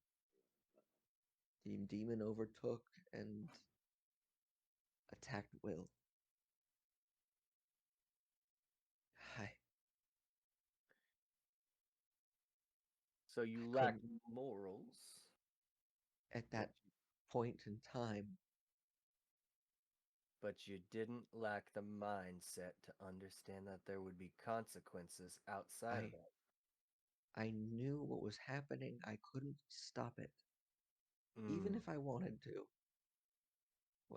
The demon overtook and attacked Will. I So you I lack couldn't morals. at that point in time. But you didn't lack the mindset to understand that there would be consequences outside of I it. I knew what was happening. I couldn't stop it, even Mm. if I wanted to.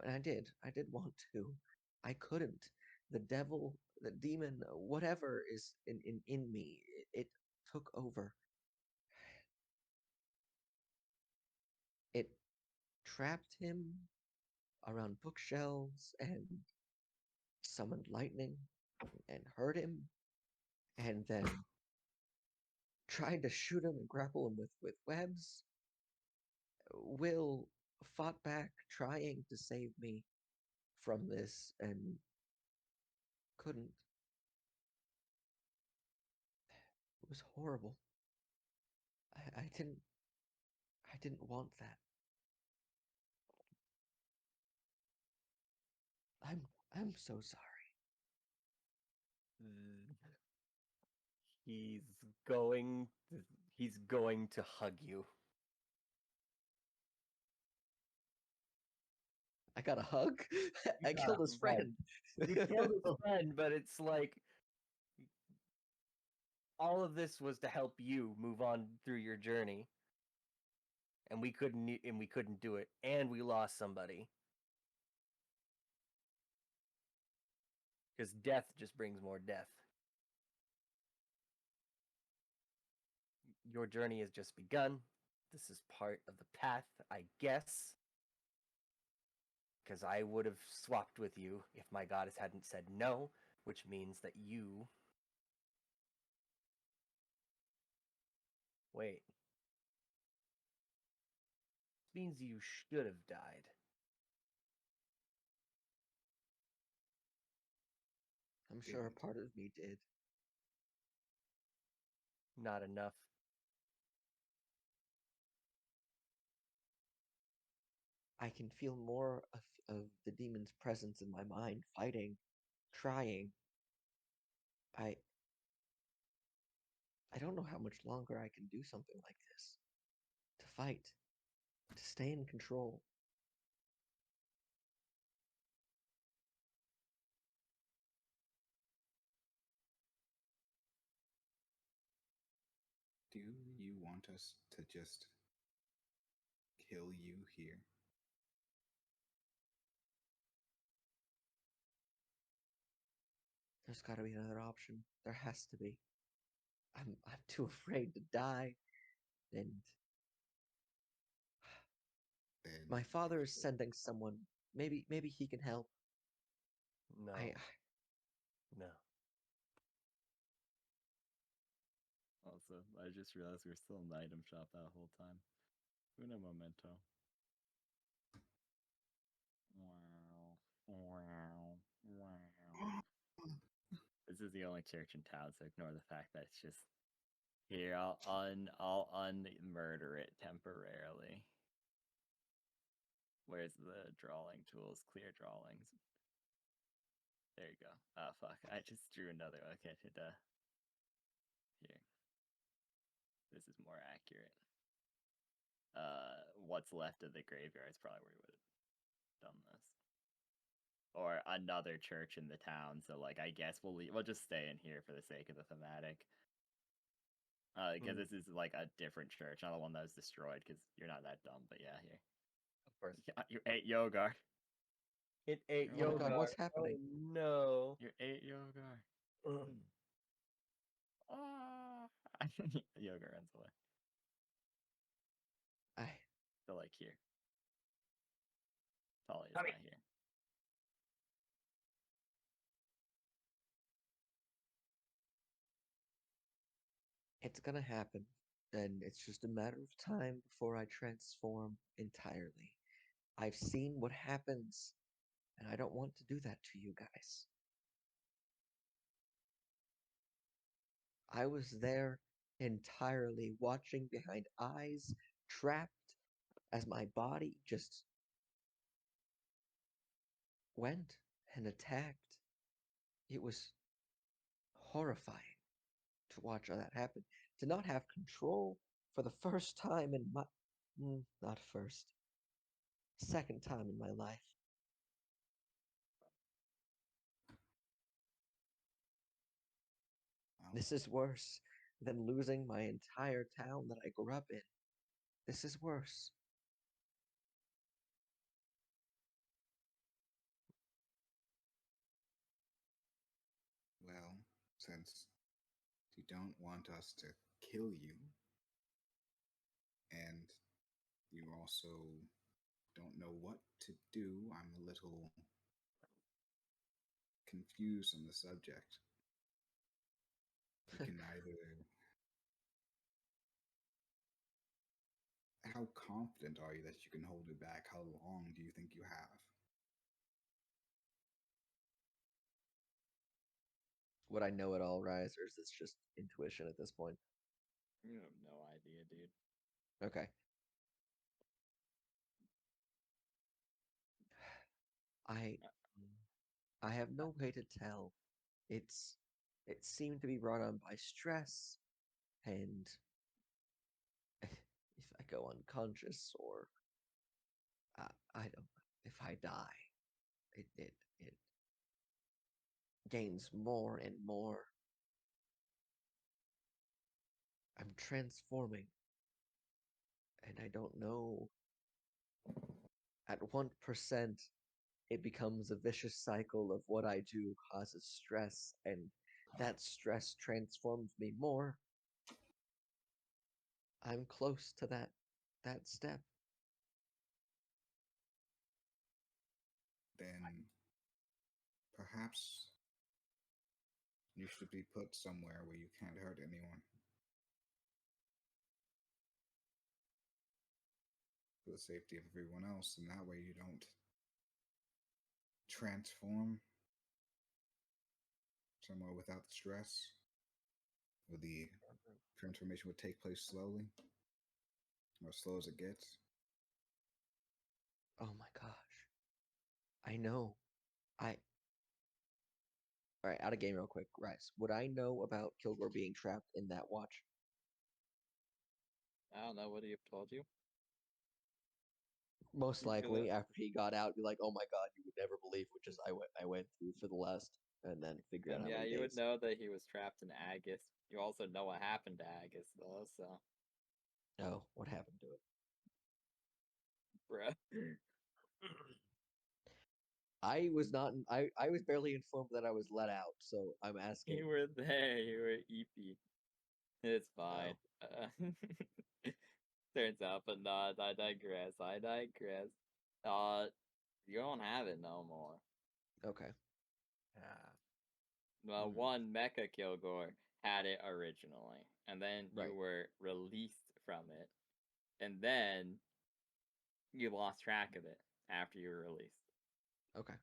And I did. I did want to. I couldn't. The devil, the demon, whatever is in me, it took over. It trapped him around bookshelves and summoned lightning and hurt him, and then tried to shoot him and grapple him with webs. Will fought back, trying to save me from this, and couldn't. It was horrible. I didn't want that. I'm so sorry. Mm. He's going. He's going to hug you. I got a hug. I got killed a his hug. friend. You killed his friend, but it's like all of this was to help you move on through your journey, and we couldn't do it, and we lost somebody because death just brings more death. Your journey has just begun. This is part of the path, I guess. Because I would have swapped with you if my goddess hadn't said no, which means that you. Wait. This means you should have died. I'm sure a Didn't. part of me did. Not enough. I can feel more of the demon's presence in my mind, fighting, trying. I I don't know how much longer I can do something like this. To fight, to stay in control. Do you want us to just kill you here? There's got to be another option. There has to be. I'm too afraid to die, and Then my father if is sending someone. Maybe he can help. No. I No. Also, I just realized we were still in the item shop that whole time. Uno momento. Wow. Wow. Wow. This is the only church in town, so ignore the fact that it's just here. I'll unmurder it temporarily. Where's the drawing tools? Clear drawings. There you go. Oh fuck! I just drew another. Okay, here. This is more accurate. What's left of the graveyard is probably where we would have done this. Or another church in the town. So like, I guess we'll just stay in here for the sake of the thematic. Because this is like a different church, not the one that was destroyed. Because you're not that dumb, but yeah, here. Of course. Yeah, you ate Yogar. It ate Oh my Yogar. God, what's Oh happening? no. You ate Yogar. Ah. Yoga runs away. I So like here. Talia is Tommy. not here. it's gonna happen, and it's just a matter of time before I transform entirely. I've seen what happens, and I don't want to do that to you guys. I was there entirely, watching behind eyes, trapped as my body just went and attacked. It was horrifying to watch all that happen. To not have control for the first time in my not first, second time in my life. This is worse than losing my entire town that I grew up in. This is worse. Well, since you don't want us to kill you, and you also don't know what to do, I'm a little confused on the subject. You can either. How confident are you that you can hold it back? How long do you think you have? Would I know it all, Rise, or is this just intuition at this point? You have no idea, dude. Okay. I I have no way to tell. It seemed to be brought on by stress, and if I go unconscious or I don't know, if I die, it gains more and more. I'm transforming, and I don't know. At 1%, it becomes a vicious cycle of what I do causes stress, and that stress transforms me more. I'm close to that step. Then perhaps you should be put somewhere where you can't hurt anyone. For the safety of everyone else, and that way you don't transform somewhere without the stress, where the transformation would take place slowly, or as slow as it gets. Oh my gosh. I know. I Alright, out of game real quick, Rice. Would I know about Kilgore being trapped in that watch? I don't know. What do you have told you? Most You feel likely, that? after he got out, be like, "Oh my god, you would never believe which is I went through for the last," and then figure out And how yeah, many you would days. know that he was trapped in Agus. You also know what happened to Agus, though. So, Oh, what happened to it? bruh, I was not. I was barely informed that I was let out, so I'm asking. you were there. You were EP. It's fine. Oh, Turns out, but not. I digress. I digress. Uh, you don't have it no more. okay. Well, Hmm. one Mecha Kilgore had it originally, and then you Right. were released from it, and then you lost track of it after you were released. Okay.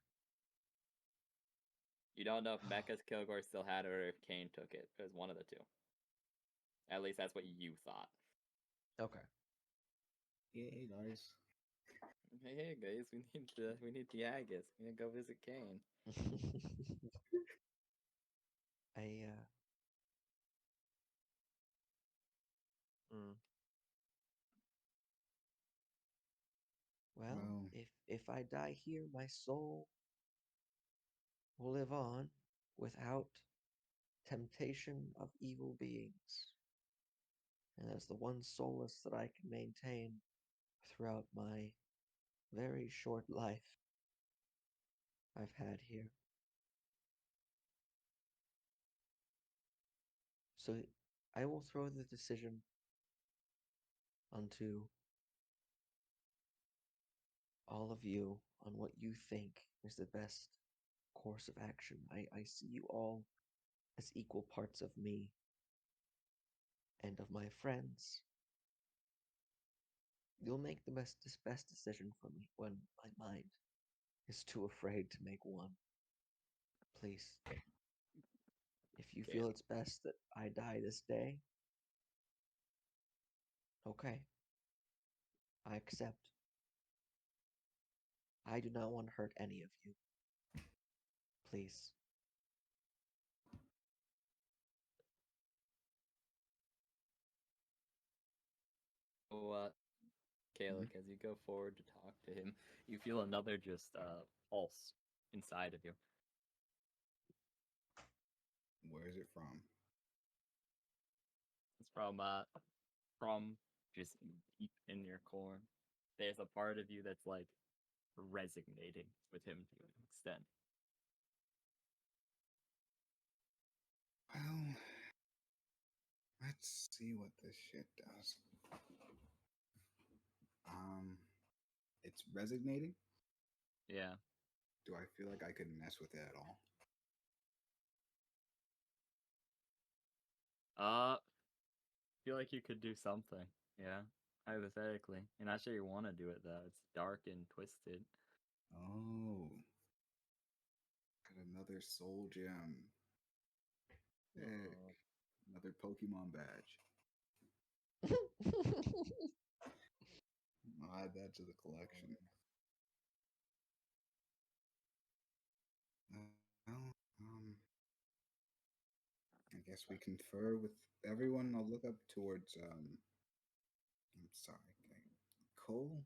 You don't know if Mecha's Kilgore still had it or if Kane took it. It was one of the two. At least that's what you thought. Okay. Yay, guys. Hey guys, we need the Agus. We need to go visit Kane. I mm. Well, Well, if I die here, my soul will live on without temptation of evil beings. And that's the one solace that I can maintain throughout my very short life I've had here. So I will throw the decision onto all of you on what you think is the best course of action. I see you all as equal parts of me and of my friends. You'll make the best decision for me when my mind is too afraid to make one. Please, if you feel Kane. it's best that I die this day, okay. I accept. I do not want to hurt any of you. Please. So, Kalik, as you go forward to talk to him, you feel another just pulse inside of you. Where is it from? It's from just deep in your core. There's a part of you that's like resonating with him to an extent. Well, let's see what this shit does. It's resonating. Yeah. Do I feel like I could mess with it at all? Feel like you could do something. Yeah. Hypothetically. You're not sure you want to do it though. It's dark and twisted. Oh, got another soul gem. Heck, Oh. another Pokemon badge. I'll add that to the collection. Well, I guess we confer with everyone. I'll look up towards I'm sorry, okay. Cole.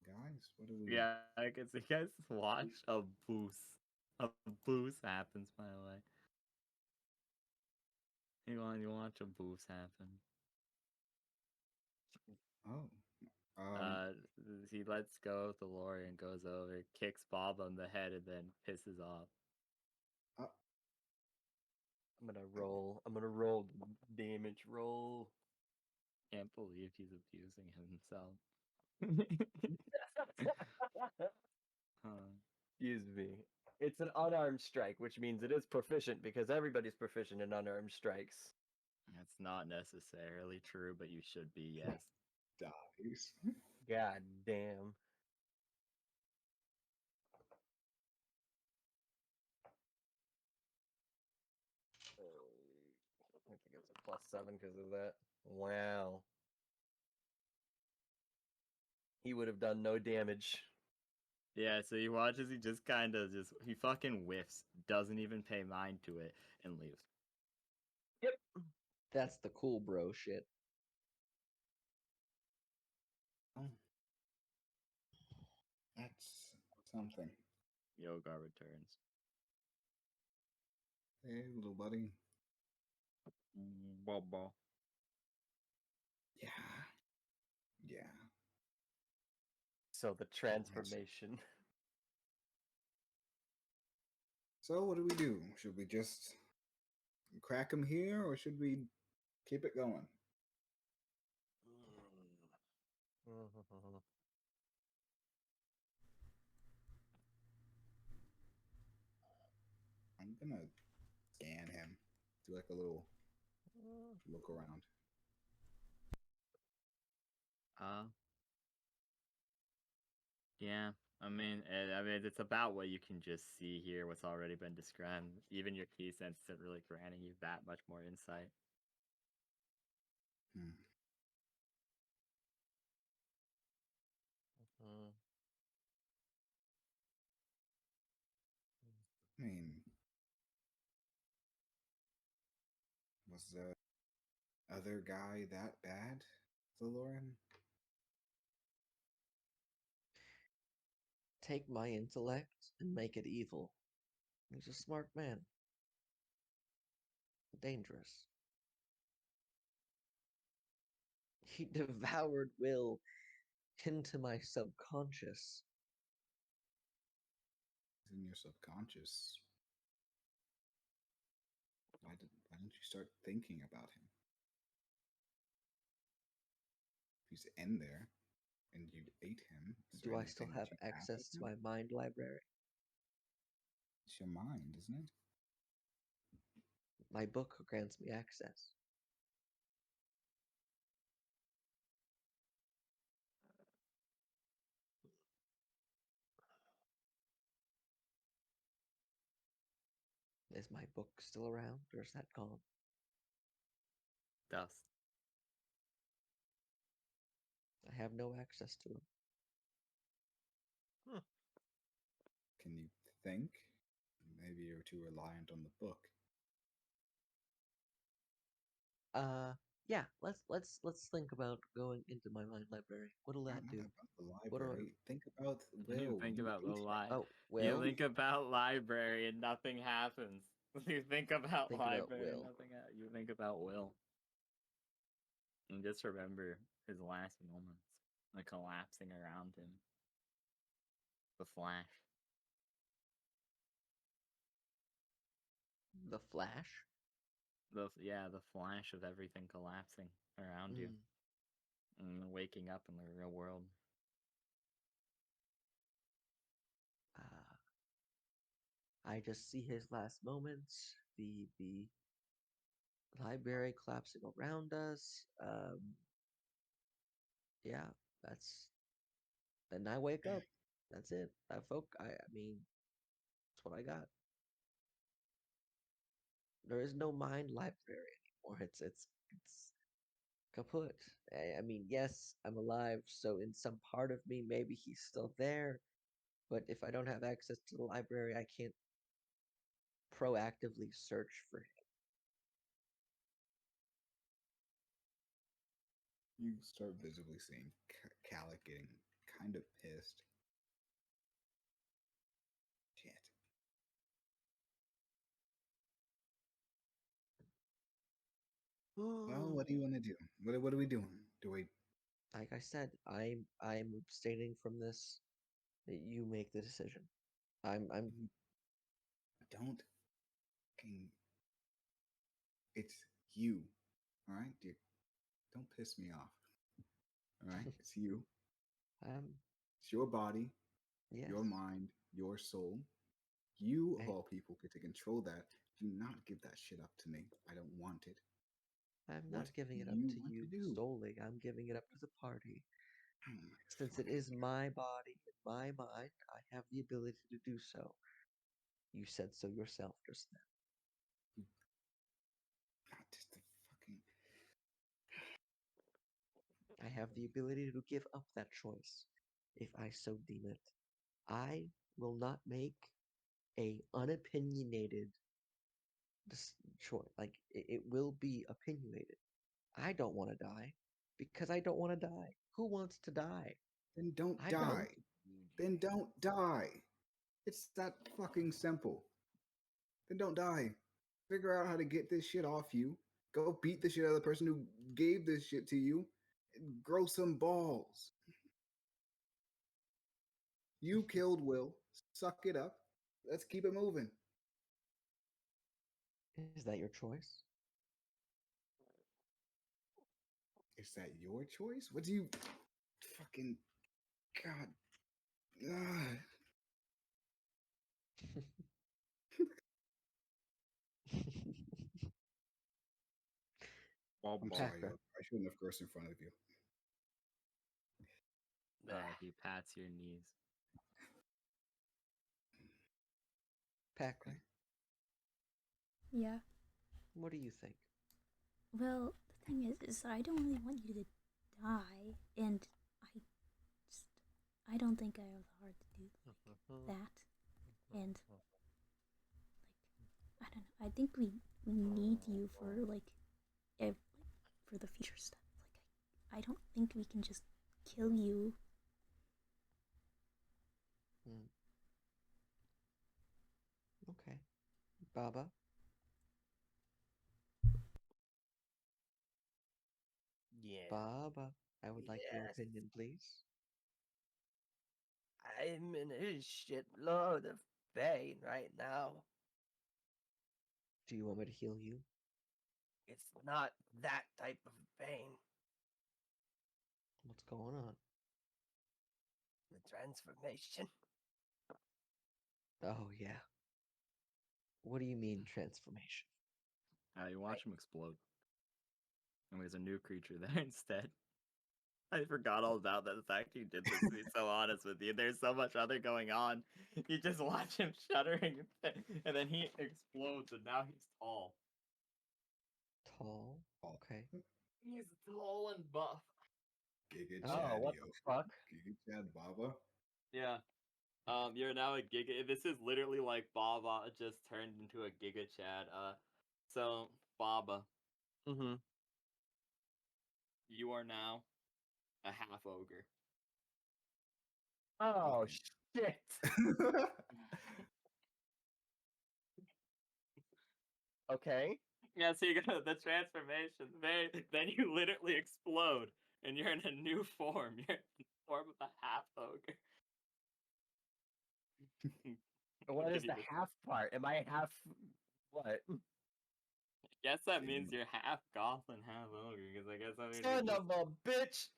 Guys, what do we Yeah, I can see you guys watch a boost. A boost happens, by the way. You watch a boost happen. Oh. Uh, he lets go of the lorry and goes over, kicks Bob on the head, and then pisses off. uh I'm gonna roll. I'm gonna roll damage roll. Can't believe he's abusing himself. Huh. Excuse me. It's an unarmed strike, which means it is proficient because everybody's proficient in unarmed strikes. That's not necessarily true, but you should be, yes. dies. God damn. I think it's a +7 because of that. Wow. He would have done no damage. Yeah, so he watches, he just kind of he fucking whiffs, doesn't even pay mind to it, and leaves. That's the cool bro shit. Oh, that's something. Yogar returns. Hey, little buddy. Bubba. Yeah. Yeah. So the transformation. So what do we do? Should we just crack him here, or should we keep it going? I'm gonna scan him. Do like a little look around. Yeah. I mean, it's about what you can just see here, what's already been described. Even your key sense isn't really granting you that much more insight. Hmm. I mean, was the other guy that bad, Valorian? Take my intellect and make it evil. He's a smart man. Dangerous. He devoured Will into my subconscious. It's in your subconscious. Why don't you start thinking about him? If he's in there and you ate him, is there Do I still anything have that you access to with him? my mind library? It's your mind, isn't it? My book grants me access. Is my book still around, or is that gone? Dust. I have no access to them. Can you think? Maybe you're too reliant on the book. Yeah. Let's think about going into my mind library. What'll Not that do? about the What do I- library. Think about You Will. think about the Oh, You Will. think about library and nothing happens. You think about Think about library and Will. nothing You think about Will. And just remember his last moments. The collapsing around him. The flash. The Flash. The flash of everything collapsing around you. Mm. And waking up in the real world. I just see his last moments. The library collapsing around us. Yeah, that's. Then I wake up. That's it. I mean, that's what I got. There is no mind library anymore. It's kaput. I mean, yes, I'm alive, so in some part of me, maybe he's still there. But if I don't have access to the library, I can't proactively search for him. You start visibly seeing Calic getting kind of pissed. Shit. Well, what do you want to do? What are we doing? Do we? Like I said, I'm abstaining from this. You make the decision. I'm Don't. Fucking. It's you. All right, dude. Don't piss me off. All right, it's you. I'm It's your body, yes. your mind, your soul. You of I, all people get to control that. Do not give that shit up to me. I don't want it. I'm What not giving do it up you to want you to do? solely. I'm giving it up to the party. Oh my Since it fucking is my body and my mind, I have the ability to do so. You said so yourself just then. not just the fucking. I have the ability to give up that choice if I so deem it. I will not make a unopinionated choice. Like it will be opinionated. I don't want to die because I don't want to die. Who wants to die? Then don't I die. don't. Then don't die. It's that fucking simple. Then don't die. Figure out how to get this shit off you. Go beat the shit out of the person who gave this shit to you. And grow some balls. You killed Will. Suck it up. Let's keep it moving. Is that your choice? Is that your choice? What do you fucking God? Ugh. I'm sorry, Packer. yo. I shouldn't have cursed in front of you. He pats your knees. Packer, Yeah. what do you think? Well, the thing is that I don't really want you to die, and I don't think I have the heart to do that. And I don't know. I think we need you for for the future stuff. I don't think we can just kill you. Okay. Baba? Yeah. Baba, I would like your Yes. opinion, please. I'm in a shitload of pain right now. Do you want me to heal you? It's not that type of pain. What's going on? The transformation. Oh, yeah. What do you mean, transformation? You watch him explode. And there's a new creature there instead. I forgot all about that. The fact you did this, to be so honest with you. There's so much other going on. You just watch him shuddering, and then he explodes, and now he's tall. Tall? Okay. He's tall and buff. Giga Oh. Chad, what yo. the fuck? Giga Chad Baba. Yeah. You're now a Giga. This is literally like Baba just turned into a Giga Chad. So Baba, Mm-hmm. you are now a half ogre. Oh, Okay. shit. Okay. Yeah, so you got the transformation. Then you literally explode, and you're in a new form. You're in the form of a half ogre. What is the Continue. half part? Am I half what? Guess that Can means you- you're half goth and half ogre. Because I guess that means Son you're of a bitch!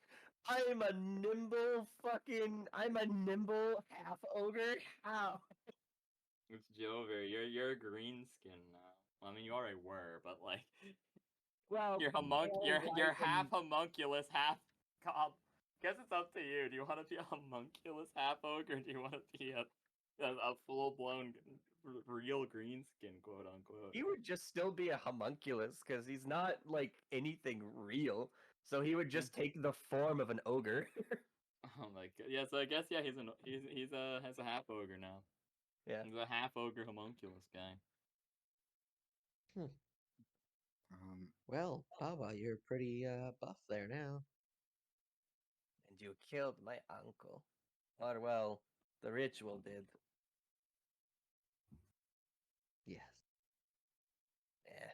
I'm a nimble half ogre. How? it's Jover. You're a green skin now. I mean, you already were, but like Well, you're pale, you're white, half and homunculus, half goth. Guess it's up to you. Do you want to be a homunculus half ogre? Or do you want to be a full blown real green skin, quote unquote? he would just still be a homunculus because he's not like anything real. So he would just take the form of an ogre. Oh my god. Yeah, so I guess yeah, he's a has a half ogre now. Yeah. He's a half ogre homunculus guy. Well, Baba, you're pretty buff there now. And you killed my uncle. Or well, the ritual did. Yes. Yeah.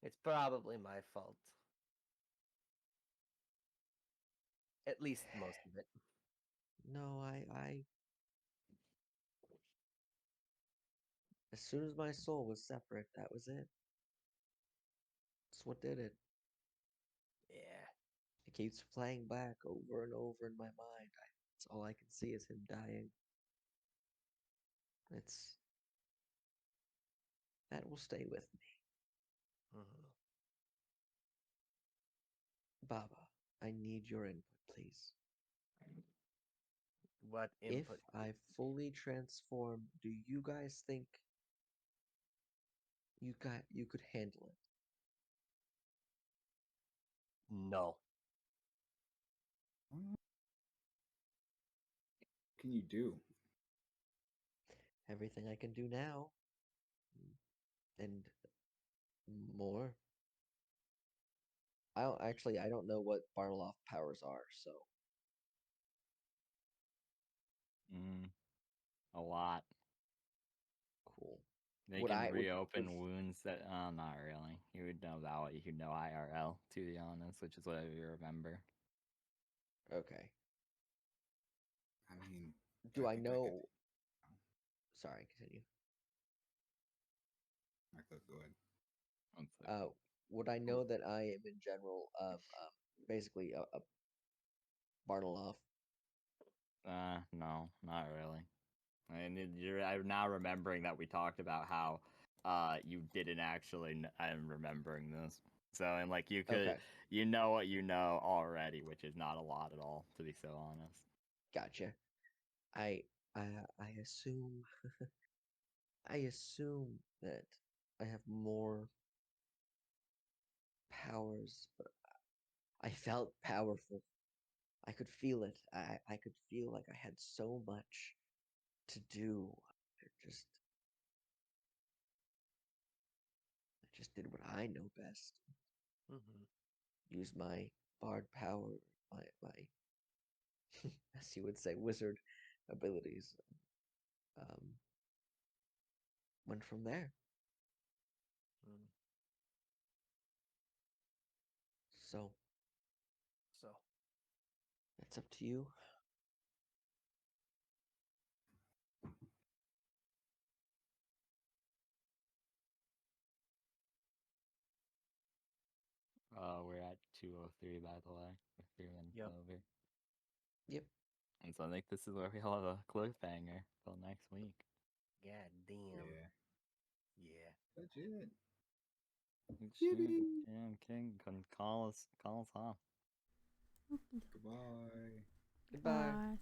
It's probably my fault. At least most of it. No, I. As soon as my soul was separate, that was it. That's what did it. Yeah. It keeps playing back over and over in my mind. That's all I can see is him dying. It's that will stay with me. Mhm. Baba, I need your input, please. What If input? I fully transform, do you guys think you could handle it? No. What can you do? Everything I can do now, and more. I don't know what Barloff powers are, so A lot. cool. They Would can I would reopen wounds that not really. You would know about what you know IRL, to be honest, which is what you remember. okay. I mean, Do I think I could. know? Sorry, continue. I could go ahead. One sec. Would I know that I am in general basically a Bartoloff? No, not really. I'm now remembering that we talked about how you didn't actually. I'm remembering this. So and like you could, Okay, you know what you know already, which is not a lot at all, to be so honest. gotcha. I I assume I assume that I have more powers, but I felt powerful. I could feel it. I could feel like I had so much to do. I just did what I know best. Mm-hmm. Use my bard power, my as you would say, wizard abilities. Um, Went from there. Mm. So So it's up to you. We're at 2:03 by the way. We're 3 minutes Yep. over. Yep. And so I think this is where we'll have a cliffhanger till next week. god damn. Yeah. Yeah. Legit. Yeah, King can call us off. Goodbye. Goodbye. Goodbye.